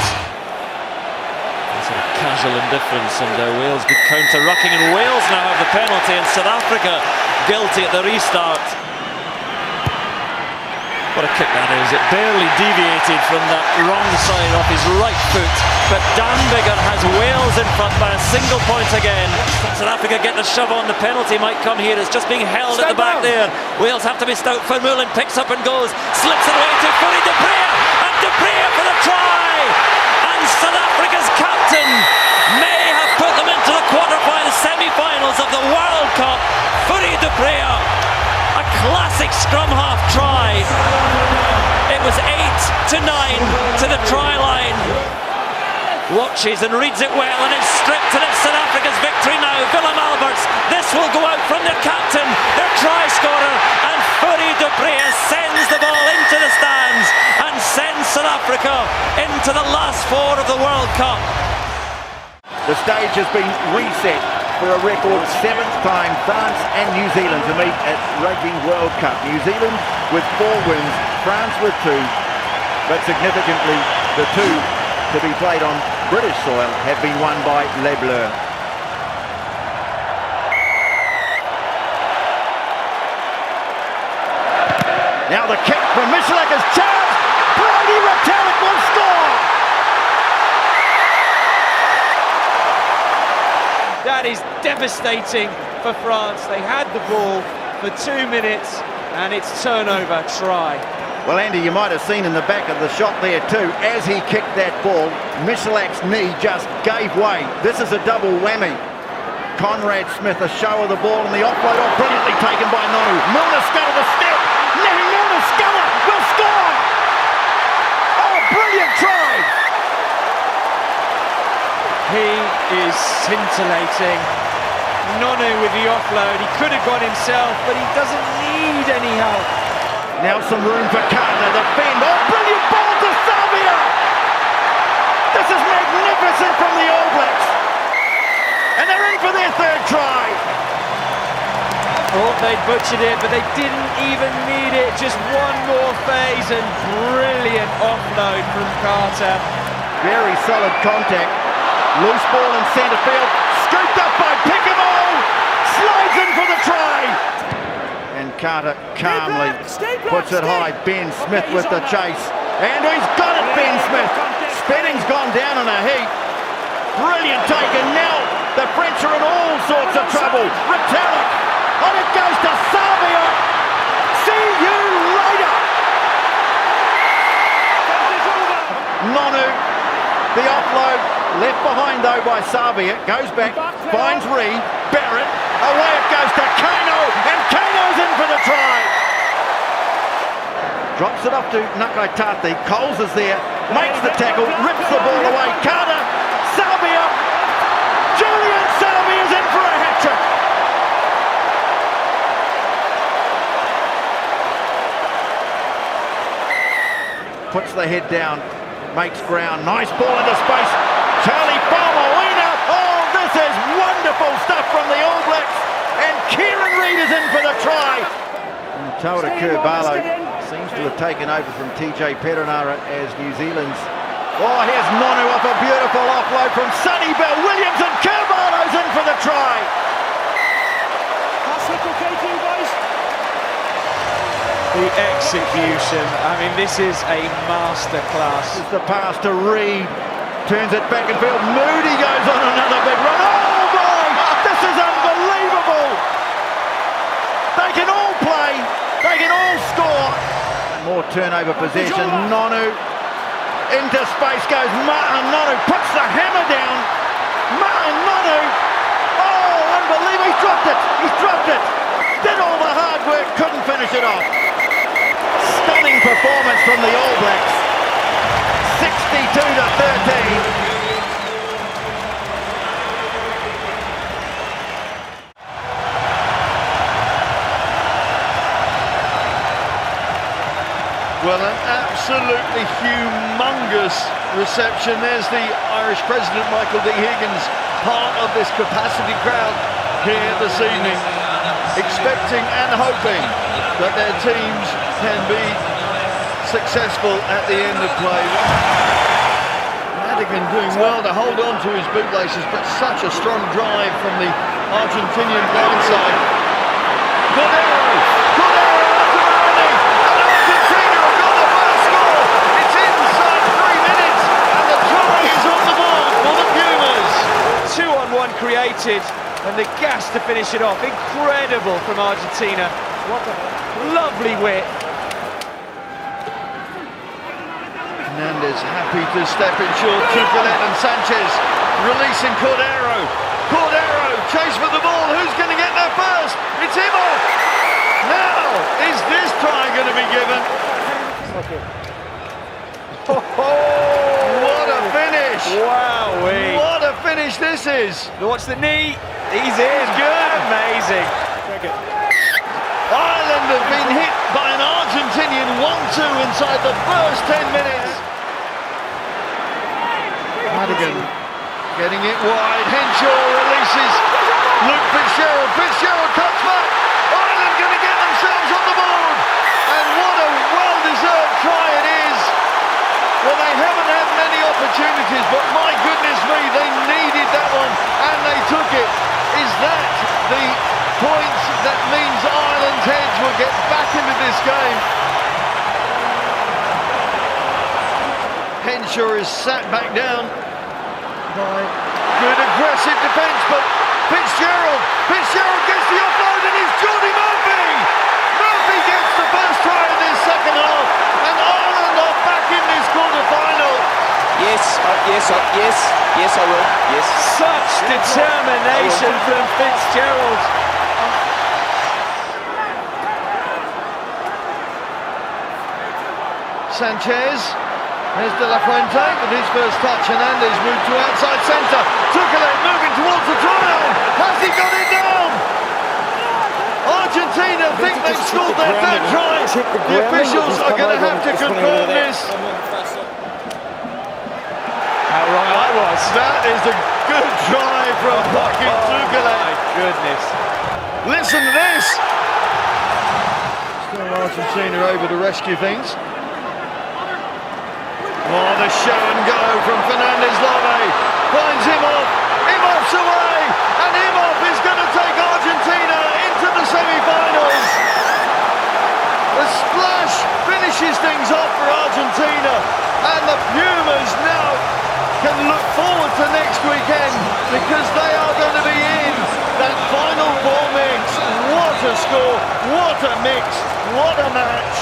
Sort of casual indifference, and Wales be counter-rucking, and Wales now have the penalty, and South Africa guilty at the restart. What a kick that is. It barely deviated from that wrong side off his right foot, but Dan Biggar has Wales in front by a single point again. South Africa get the shove on. The penalty might come here. It's just being held at the back there. Wales have to be stout. Vermeulen picks up and goes, slips it away to Fourie du Preez, and du Preez for the try, and South Africa's captain may have put them into the quarter-final semi-finals of the World Cup. Fourie du Preez, a classic scrum half try. It was 8-9 to the try line. Watches and reads it well, and it's stripped, and it's South Africa's victory now. Willem Alberts, this will go out from their captain, their try scorer, and Fourie du Preez sends the ball into the stands and sends South Africa into the last 4 of the World Cup. The stage has been reset for a record 7th time France and New Zealand to meet at Rugby World Cup. New Zealand with 4 wins, France with 2, but significantly the 2 to be played on British soil have been won by Les Bleus. Now the kick from Michalak is charged. Brodie Retallick will score. That is devastating for France. They had the ball for 2 minutes, and it's turnover try. Well, Andy, you might have seen in the back of the shot there too, as he kicked that ball, Michalak's knee just gave way. This is a double whammy. Conrad Smith, a show of the ball, and the offload off brilliantly taken by Nonu. Milner Scudder the step. Nehi Milner Scudder will score. Oh, brilliant try. He is scintillating. Nonu with the offload. He could have gone himself, but he doesn't need any help. Now some room for Carter, the bend. Oh, brilliant ball to Savia! This is magnificent from the All Blacks. And they're in for their 3rd try. Thought they'd butchered it, but they didn't even need it. Just one more phase, and brilliant offload from Carter. Very solid contact. Loose ball in centre field. Scooped up by Pickamole. Slides in for the try. And Carter calmly puts it high. Ben Smith with the chase. And he's got it, Ben Smith. Spedding's gone down in a heap. Brilliant take, and now the French are in all sorts of trouble. Retallick. And it goes to Savia. See you later. Nonu. The offload left behind though by Savia. Goes back, finds Reid. Barrett. Away it goes to Kano, and Kano's in for the try. Drops it off to Nakai Tati. Coles is there, makes the tackle, rips the ball away. Carter, Savia, Julian Savia's in for a hat-trick. Puts the head down, makes ground, nice ball into space. Charlie Faumuina. Oh, this is wonderful stuff from the All Blacks, and Kieran Reid is in for the try. And Taura Kurbalo seems to have taken over from TJ Perenara as New Zealand's. Oh, here's Nonu off a beautiful offload from Sonny Bell Williams, and Kurbalo's in for the try. That's look okay to you guys. It the execution. I mean, this is a masterclass. It's the pass to Reid. Turns it back in field. Moody goes on another big run. Oh boy! This is unbelievable! They can all play. They can all score. More turnover possession. Nonu into space goes Martin Nonu. Puts the hammer down. Martin Nonu. Oh, unbelievable. He's dropped it. He's dropped it. Did all the hard work. Couldn't finish it off. Stunning performance from the All Blacks. 62-13. Well, an absolutely humongous reception. There's the Irish President, Michael D. Higgins, part of this capacity crowd here this evening, expecting and hoping that their teams can be successful at the end of play. Madigan doing well to hold on to his bootlaces, but such a strong drive from the Argentinian blindside. Cordero! Cordero! Created and the gas to finish it off. Incredible from Argentina. What a lovely wit. Fernandez happy to step in short. Tukelet and Sanchez releasing Cordero. Cordero chase for the ball. Who's going to get there first? It's Imhoff. Now, is this try going to be given? What a finish! Wowee! What a finish this is! Watch the knee. He's in. Good. Amazing. Ireland have been hit by an Argentinian 1-2 inside the first 10 minutes. Madigan getting it wide. Henshaw releases Luke Fitzgerald. Fitzgerald cuts back. Ireland going to get themselves on the board. And what a well-deserved try it is. Well, they haven't had many opportunities, but my goodness me, they needed that one, and they took it. Is that the point that means Ireland's heads will get back into this game? Henshaw is sat back down by good aggressive defence, but Fitzgerald gets the offload, and it's Jordy Murphy! Murphy gets the first try of this second half, and Ireland are back in this quarter-final. Yes, I will. Yes. Such determination from Fitzgerald. Sanchez, there's De La Fuente with his first touch. Hernandez moved to outside centre. Tukelet moving towards the try line. Has he got it down? Argentina think they've scored their third try. The officials are going to have to confirm this. How wrong I was. That is a good try from fucking Tukelet. My goodness. Listen to this. Still Argentina over to rescue things. Oh, the show and go from Fernandez Lave. Finds Imhoff. Imhoff's away. And Imhoff is going to take Argentina into the semi-finals. The splash finishes things off for Argentina. And the Pumas now can look forward to next weekend because they are going to be in that final four mix. What a score. What a mix. What a match.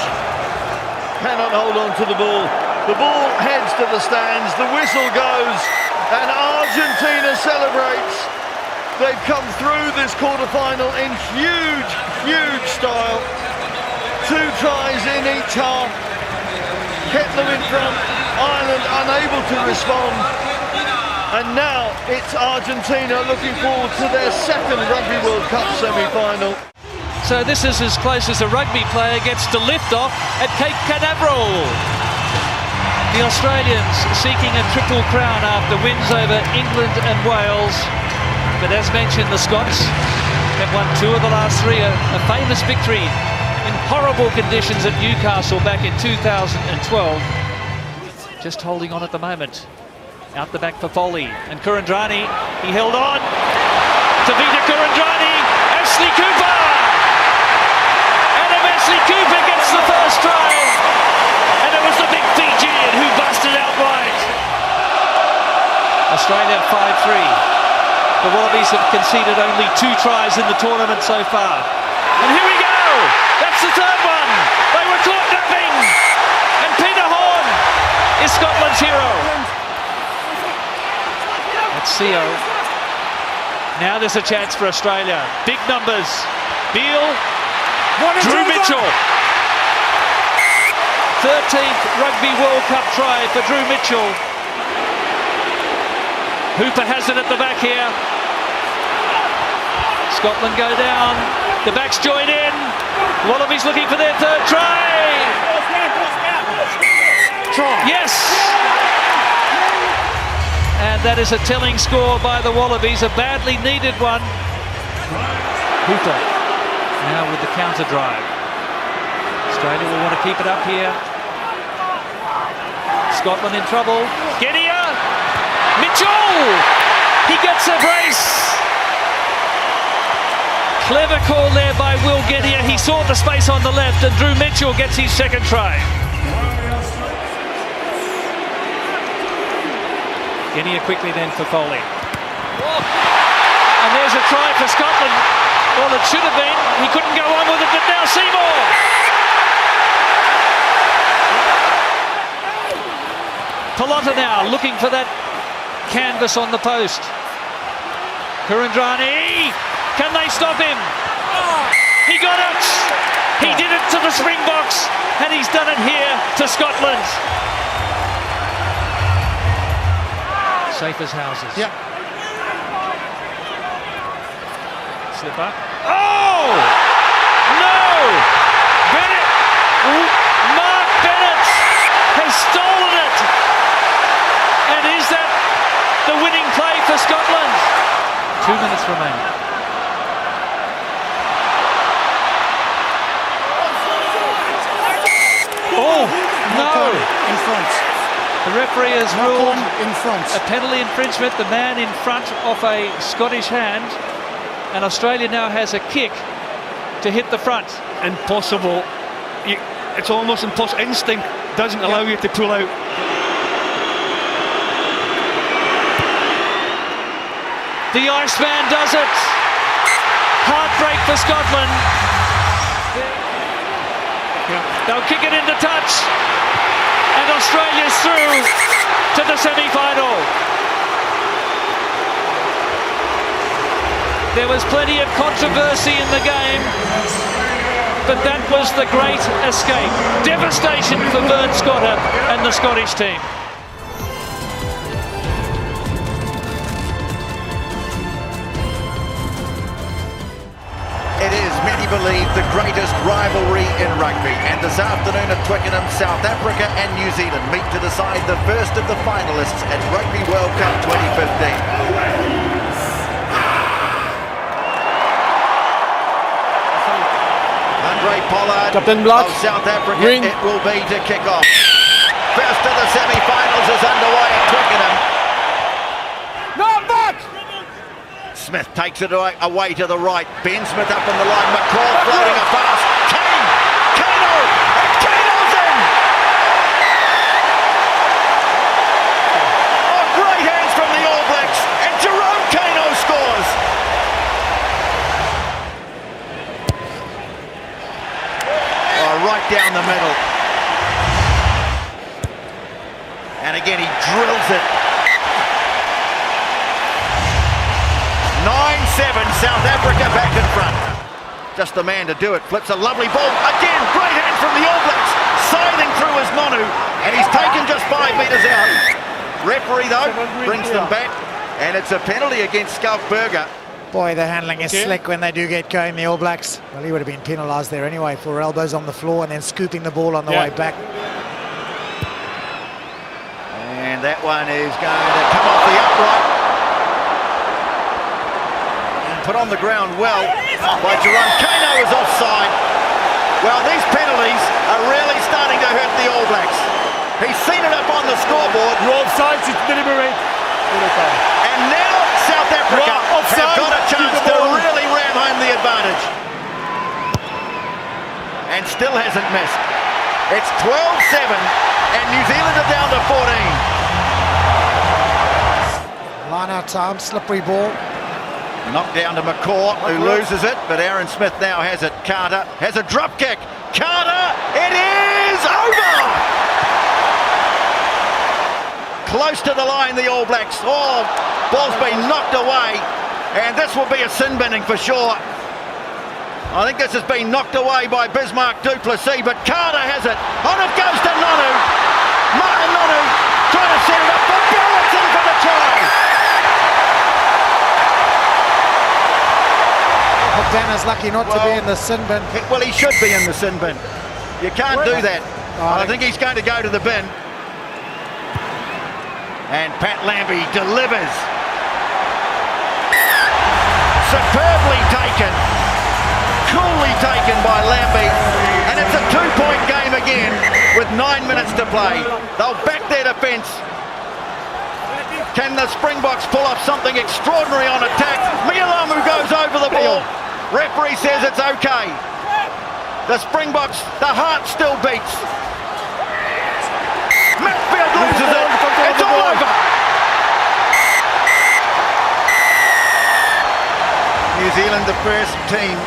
Cannot hold on to the ball. The ball heads to the stands, the whistle goes, and Argentina celebrates. They've come through this quarter-final in huge, huge style. 2 tries in each half, kept them in front, Ireland unable to respond. And now it's Argentina looking forward to their second Rugby World Cup semi-final. So this is as close as a rugby player gets to lift off at Cape Canaveral. The Australians seeking a triple crown after wins over England and Wales. But as mentioned, the Scots have won 2 of the last 3. A famous victory in horrible conditions at Newcastle back in 2012. Just holding on at the moment. Out the back for Foley. And Kurandrani, he held on. Tavita Kurandrani, Ashley Cooper! Adam Ashley Cooper gets the Wallabies have conceded only 2 tries in the tournament so far. And here we go! That's the third one! They were caught napping! And Peter Horne is Scotland's hero. That's Sio. Now there's a chance for Australia. Big numbers. Beale, Drew Mitchell. 13th Rugby World Cup try for Drew Mitchell. Hooper has it at the back here. Scotland go down. The backs join in. Wallabies looking for their third try. Yes! And that is a telling score by the Wallabies, a badly needed one. Hooper now with the counter drive. Australia will want to keep it up here. Scotland in trouble. Genia! Mitchell! He gets a brace! Clever call there by Will Genia. He saw the space on the left and Drew Mitchell gets his second try. Genia quickly then for Foley. And there's a try for Scotland. Well, it should have been. He couldn't go on with it, but now Seymour! Pallotta now looking for that canvas on the post. Kurandrani, can they stop him? He got it! He did it to the Springboks, and he's done it here to Scotland. Safe as houses. Yeah. Slipper. Oh! No! Bennett! Mark Bennett has stolen it! And is that the winning play for Scotland? 2 minutes remaining. Oh, no! In front. The referee has ruled in front. A penalty infringement. The man in front off a Scottish hand. And Australia now has a kick to hit the front. Impossible. It's almost impossible. Instinct doesn't allow you to pull out. The Iceman does it. Heartbreak for Scotland. They'll kick it into touch. And Australia's through to the semi-final. There was plenty of controversy in the game, but that was the great escape. Devastation for Vern Scotter and the Scottish team. It is, many believe, the greatest rivalry in rugby. And this afternoon at Twickenham, South Africa and New Zealand meet to decide the first of the finalists at Rugby World Cup 2015. Andre Pollard Captain Black. of South Africa, Green. it will be to kick off. First of the semi-finals is underway at Twickenham. Not back! Smith takes it away to the right. Ben Smith up on the line. McCall floating a pass. Kane! Kano! And Kano's in! Oh, great hands from the All Blacks. And Jerome Kano scores. Oh, right down the middle. And again, he drills it. 9-7, South Africa back in front. Just the man to do it. Flips a lovely ball. Again, great hand from the All Blacks. Scything through his Nonu. And he's taken just 5 metres out. Referee, though, brings them back. And it's a penalty against Skalkberger. Boy, the handling is slick when they do get going, the All Blacks. Well, he would have been penalised there anyway for elbows on the floor and then scooping the ball on the way back. And that one is going to come off the upright. Put on the ground well by Jerome. Kano is offside. Well, these penalties are really starting to hurt the All Blacks. He's seen it up on the scoreboard. You're offside, it's deliberate. And now South Africa have got a chance to really ram home the advantage. And still hasn't missed. It's 12-7 and New Zealand are down to 14. Line out time, slippery ball. Knocked down to McCaw, who loses it, but Aaron Smith now has it. Carter has a drop kick. Carter, it is over! Close to the line, the All Blacks. Oh, ball's been knocked away, and this will be a sin binning for sure. I think this has been knocked away by Bismarck du Plessis, but Carter has it. On it goes to Nonu. Martin Nonu trying to set it up for Billington for the try. Danner's lucky not to be in the sin bin. Well, he should be in the sin bin. You can't do that. I think he's going to go to the bin. And Pat Lambie delivers. Superbly taken. Coolly taken by Lambie. And it's a 2-point game again with 9 minutes to play. They'll back their defence. Can the Springboks pull off something extraordinary on attack? Mialamu goes over the ball. Referee says it's okay. The Springboks, the heart still beats. Matfield loses it. It's all over. New Zealand, the first team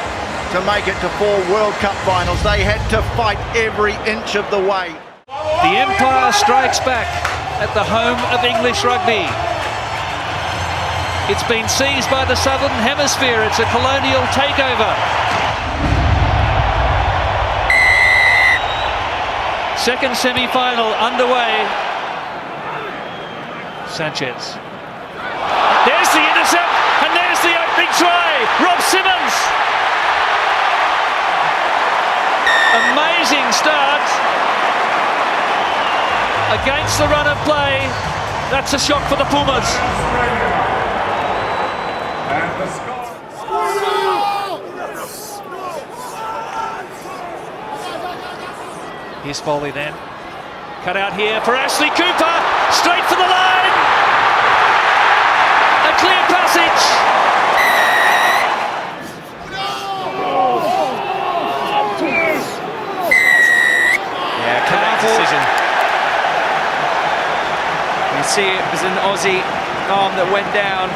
to make it to 4 World Cup finals. They had to fight every inch of the way. The Empire strikes back at the home of English rugby. It's been seized by the Southern Hemisphere. It's a colonial takeover. Second semi-final underway. Sanchez. There's the intercept, and there's the opening try. Rob Simmons. Amazing start. Against the run of play. That's a shock for the Pumas. Here's Foley then. Cut out here for Ashley Cooper. Straight for the line. A clear passage. Yeah, correct decision. You see it was an Aussie arm that went down.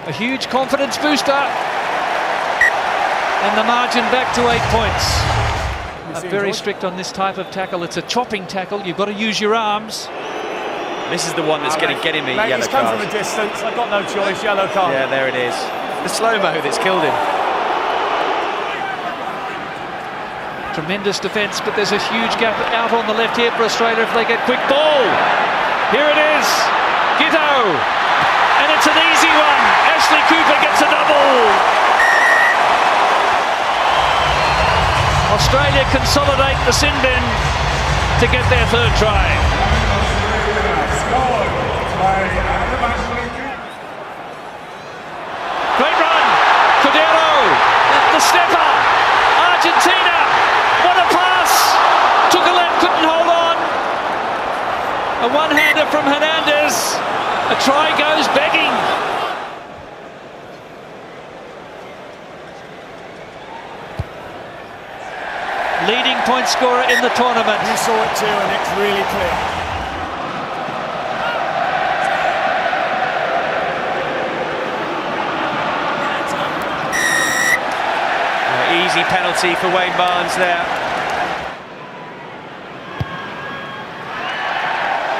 A huge confidence booster. And the margin back to 8 points. I'm very strict on this type of tackle. It's a chopping tackle. You've got to use your arms. This is the one that's getting me. Mate, yellow he's come card. from a distance. I've got no choice. Yellow card. Yeah, there it is. The slow-mo that's killed him. Tremendous defence, but there's a huge gap out on the left here for Australia if they get quick ball. Here it is. Giteau. And it's an easy one. Ashley Cooper gets a double. Australia consolidate the sin bin to get their third try. Great run. Cordero, the stepper. Argentina. What a pass. Took a left, couldn't hold on. A one-hander from Hernandez. A try goes begging. Leading point scorer in the tournament. You saw it too, and it's really clear. Easy penalty for Wayne Barnes there.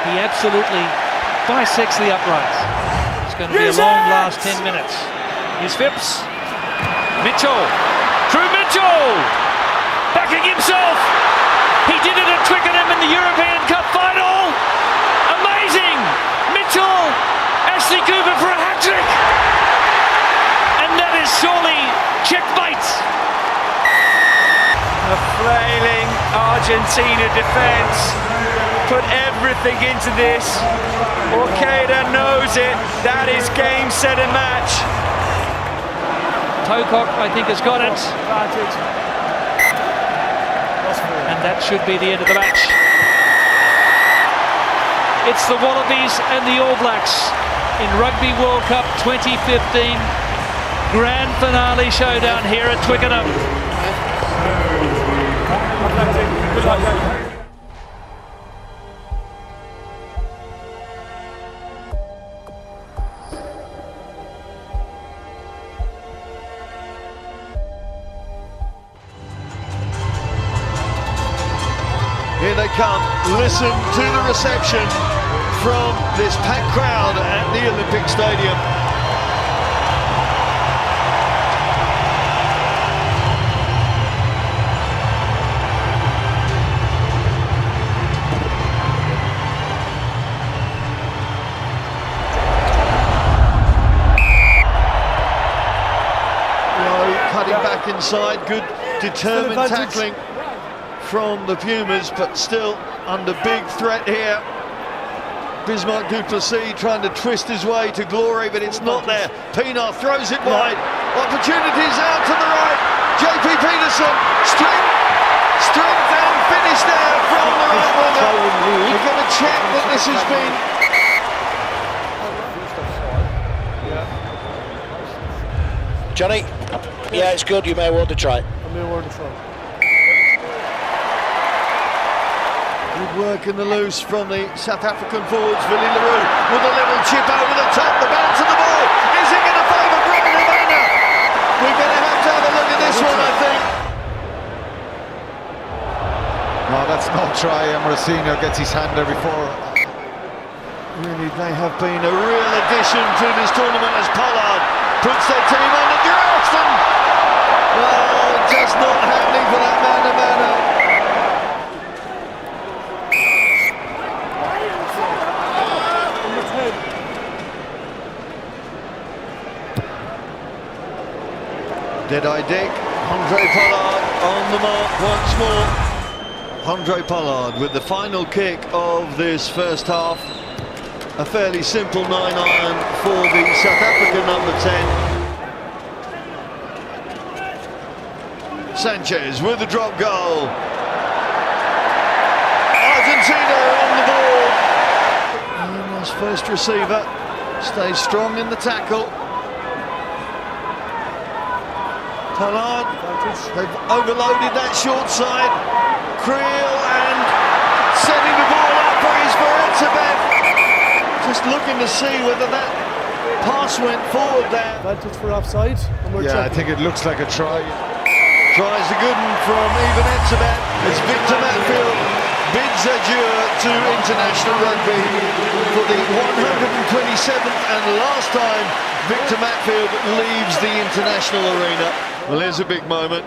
He absolutely bisects the uprights. It's going to be a long last 10 minutes. Here's Phipps. Mitchell. Drew Mitchell. Backing himself. He did it at Twickenham in the European Cup final. Amazing. Mitchell. Ashley Cooper for a hat-trick. And that is surely checkmate. A flailing Argentina defence. Put everything into this. Orcada knows it. That is game, set and match. Tocock, I think, has got it. And that should be the end of the match. It's the Wallabies and the All Blacks in Rugby World Cup 2015 grand finale showdown here at Twickenham. Good luck, come. Listen to the reception from this packed crowd at the Olympic Stadium. Cutting back inside, good determined tackling from the Pumas, but still under big threat here. Bismarck du Plessis trying to twist his way to glory, but it's not there. Pienaar throws it wide. Opportunities out to the right. JP Peterson, strength and finish there from the right winger. We're going to check that this has been. Johnny, yeah, it's good. You may want to try. Good work in the loose from the South African forwards. Willie le Roux with a little chip over the top. The bounce of the ball. Is it going to favour Brian Habana? We're going to have a look at this one, I think. No, that's no try. Amorosinho gets his hand there before. Really, they have been a real addition to this tournament as Pollard puts their team under duress, and just not happening for that man Habana. Dead-eye Dick, Andre Pollard on the mark once more. Andre Pollard with the final kick of this first half. A fairly simple 9-iron for the South African number 10. Sanchez with the drop goal. Argentina on the board. Almost first receiver. Stays strong in the tackle. Pollard, they've overloaded that short side. Creel and setting the ball up for Etzebeth. Just looking to see whether that pass went forward there. Advantage for offside. Yeah, I think it looks like a try. Tries a good one from Even Etzebeth as Victor Matfield bids adieu to international rugby for the 127th and last time Victor Matfield leaves the international arena. Well, here's a big moment.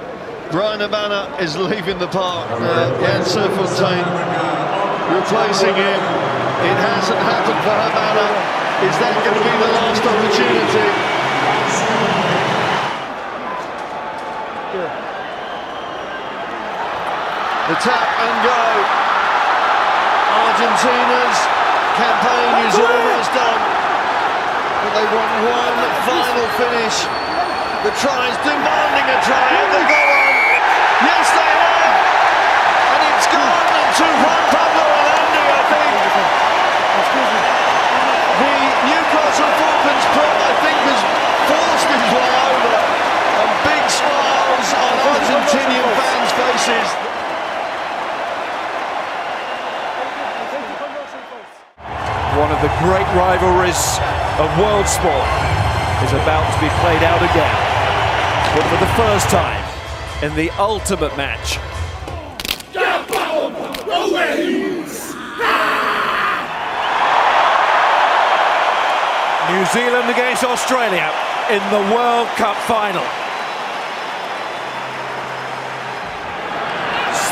Brian Habana is leaving the park. Jan Serfontein replacing him. It hasn't happened for Habana. Is that going to be the last opportunity? The tap and go. Argentina's campaign is almost done, but they want one final finish. The tries demanding a try. Have they got one? Yes, they have. And it's gone to Juan Pablo Alandi, I think. The Newcastle Falcons prop, I think, has forced his way over. And big smiles on Argentinian fans' faces. One of the great rivalries of world sport is about to be played out again, but for the first time in the ultimate match. New Zealand against Australia in the World Cup final.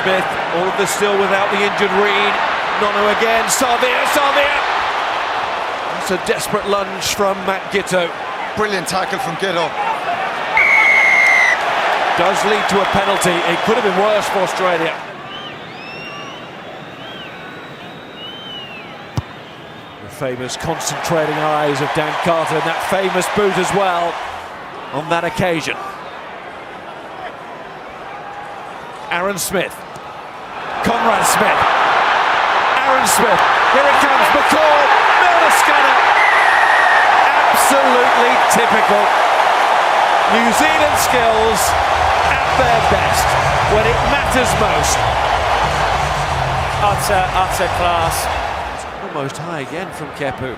Smith, all of this still without the injured Reed. Nonu again, Savia! It's a desperate lunge from Matt Giteau. Brilliant tackle from Giteau. Does lead to a penalty. It could have been worse for Australia. The famous concentrating eyes of Dan Carter and that famous boot as well on that occasion. Aaron Smith. Conrad Smith. Aaron Smith. Here it comes. McCall. Milner Scudder. Absolutely typical. New Zealand skills at their best when it matters most. Utter class. It's almost high again from Kepu.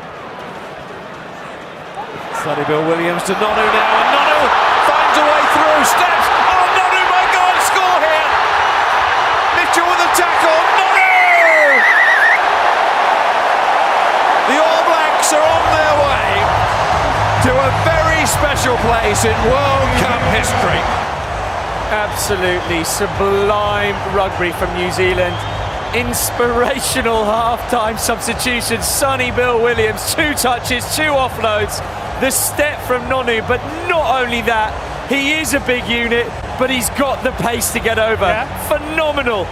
Sonny Bill Williams to Nonu now, and Nonu finds a way through, steps. Oh, Nonu, my God, score here! Mitchell with a tackle. Nonu! to a very special place in World Cup history. Absolutely sublime rugby from New Zealand. Inspirational half-time substitution. Sonny Bill Williams, 2 touches, 2 offloads. The step from Nonu, but not only that, he is a big unit, but he's got the pace to get over. Yeah. Phenomenal.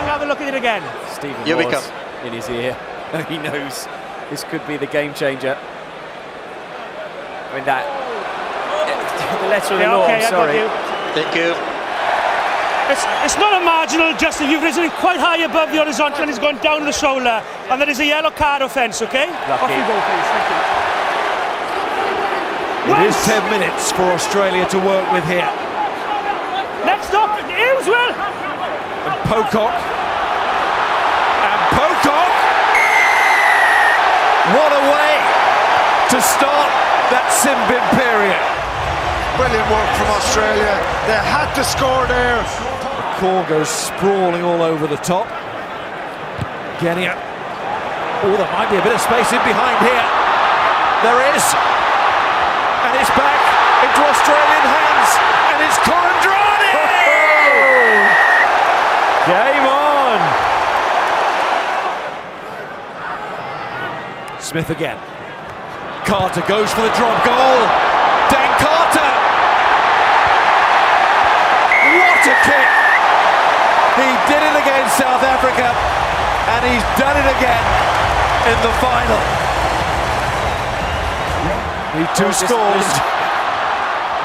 Have a look at it again. Stephen Here we Moore's come. in his ear. He knows this could be the game changer. I mean that. The letter of the law, okay, sorry. Thank you. It's not a marginal, Justin. You've risen quite high above the horizontal and it's gone down the shoulder. And there is a yellow card offence, okay? Lucky. Off you go, please. Thank you. It is 10 minutes for Australia to work with here. Next up, Eameswell. And Pocock. And Pocock! What a way to start that Simbin period. Brilliant work from Australia. They had to score there. The core goes sprawling all over the top. Genia. Oh, there might be a bit of space in behind here. There is. And it's back into Australian hands. And it's Corandrani! Game on! Smith again. Carter goes for the drop goal. Dan Carter! What a kick! He did it against South Africa, and he's done it again in the final. Need 2 scores.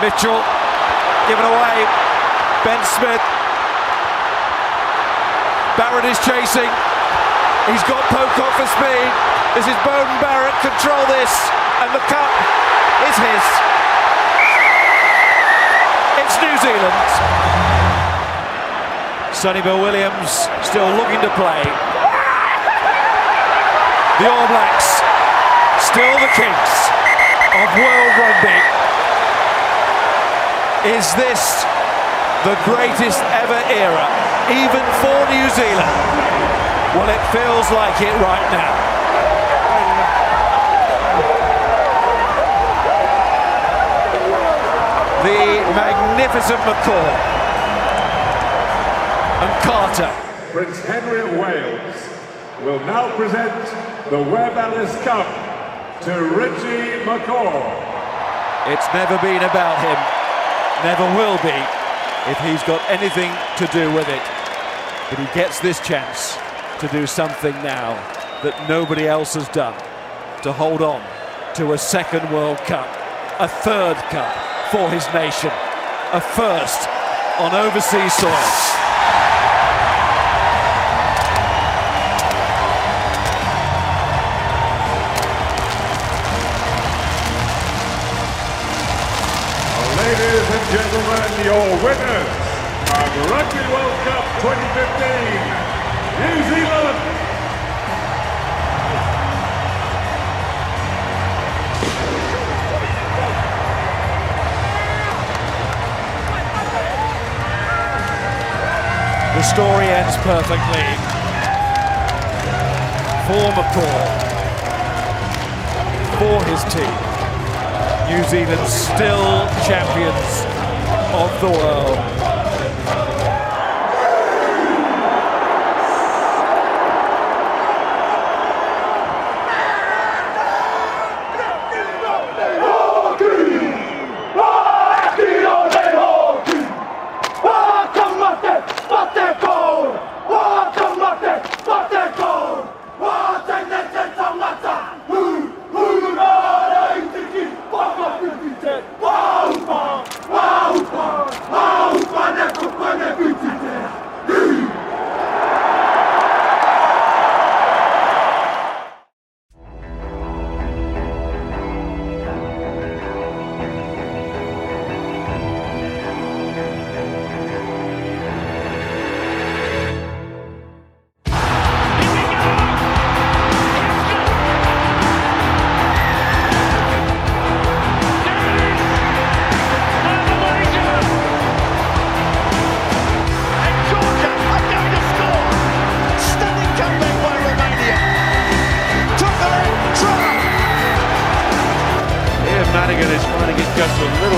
Mitchell given away. Ben Smith. Barrett is chasing. He's got Pocock for speed. This is Beauden Barrett. Control this, and the cup is his. It's New Zealand. Sonny Bill Williams still looking to play. The All Blacks still the kings of world rugby. Is this the greatest ever era, even for New Zealand? Well, it feels like it right now. The magnificent McCaw and Carter. Prince Henry of Wales will now present the Webb Ellis Cup to Richie McCaw. It's never been about him, never will be, if he's got anything to do with it. But he gets this chance to do something now that nobody else has done, to hold on to a second World Cup, a third cup for his nation, a first on overseas soil. Ladies and gentlemen, your winners of Rugby World Cup 2015, New Zealand. The story ends perfectly for McCaw, for his team. New Zealand still champions of the world. Wow!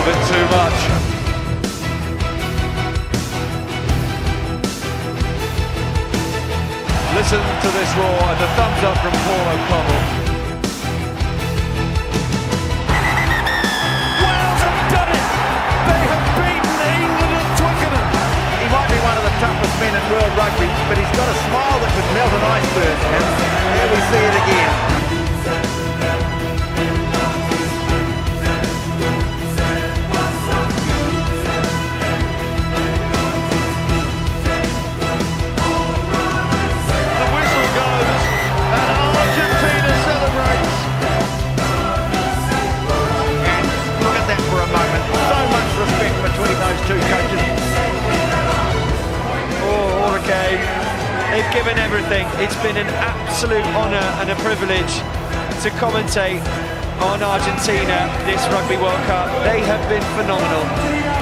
little bit too much. Listen to this roar and the thumbs up from Paul O'Connell. Wales have done it! They have beaten England at Twickenham! He might be one of the toughest men in world rugby, but he's got a smile that could melt an iceberg. And here we see it again. They've given everything. It's been an absolute honour and a privilege to commentate on Argentina this Rugby World Cup. They have been phenomenal.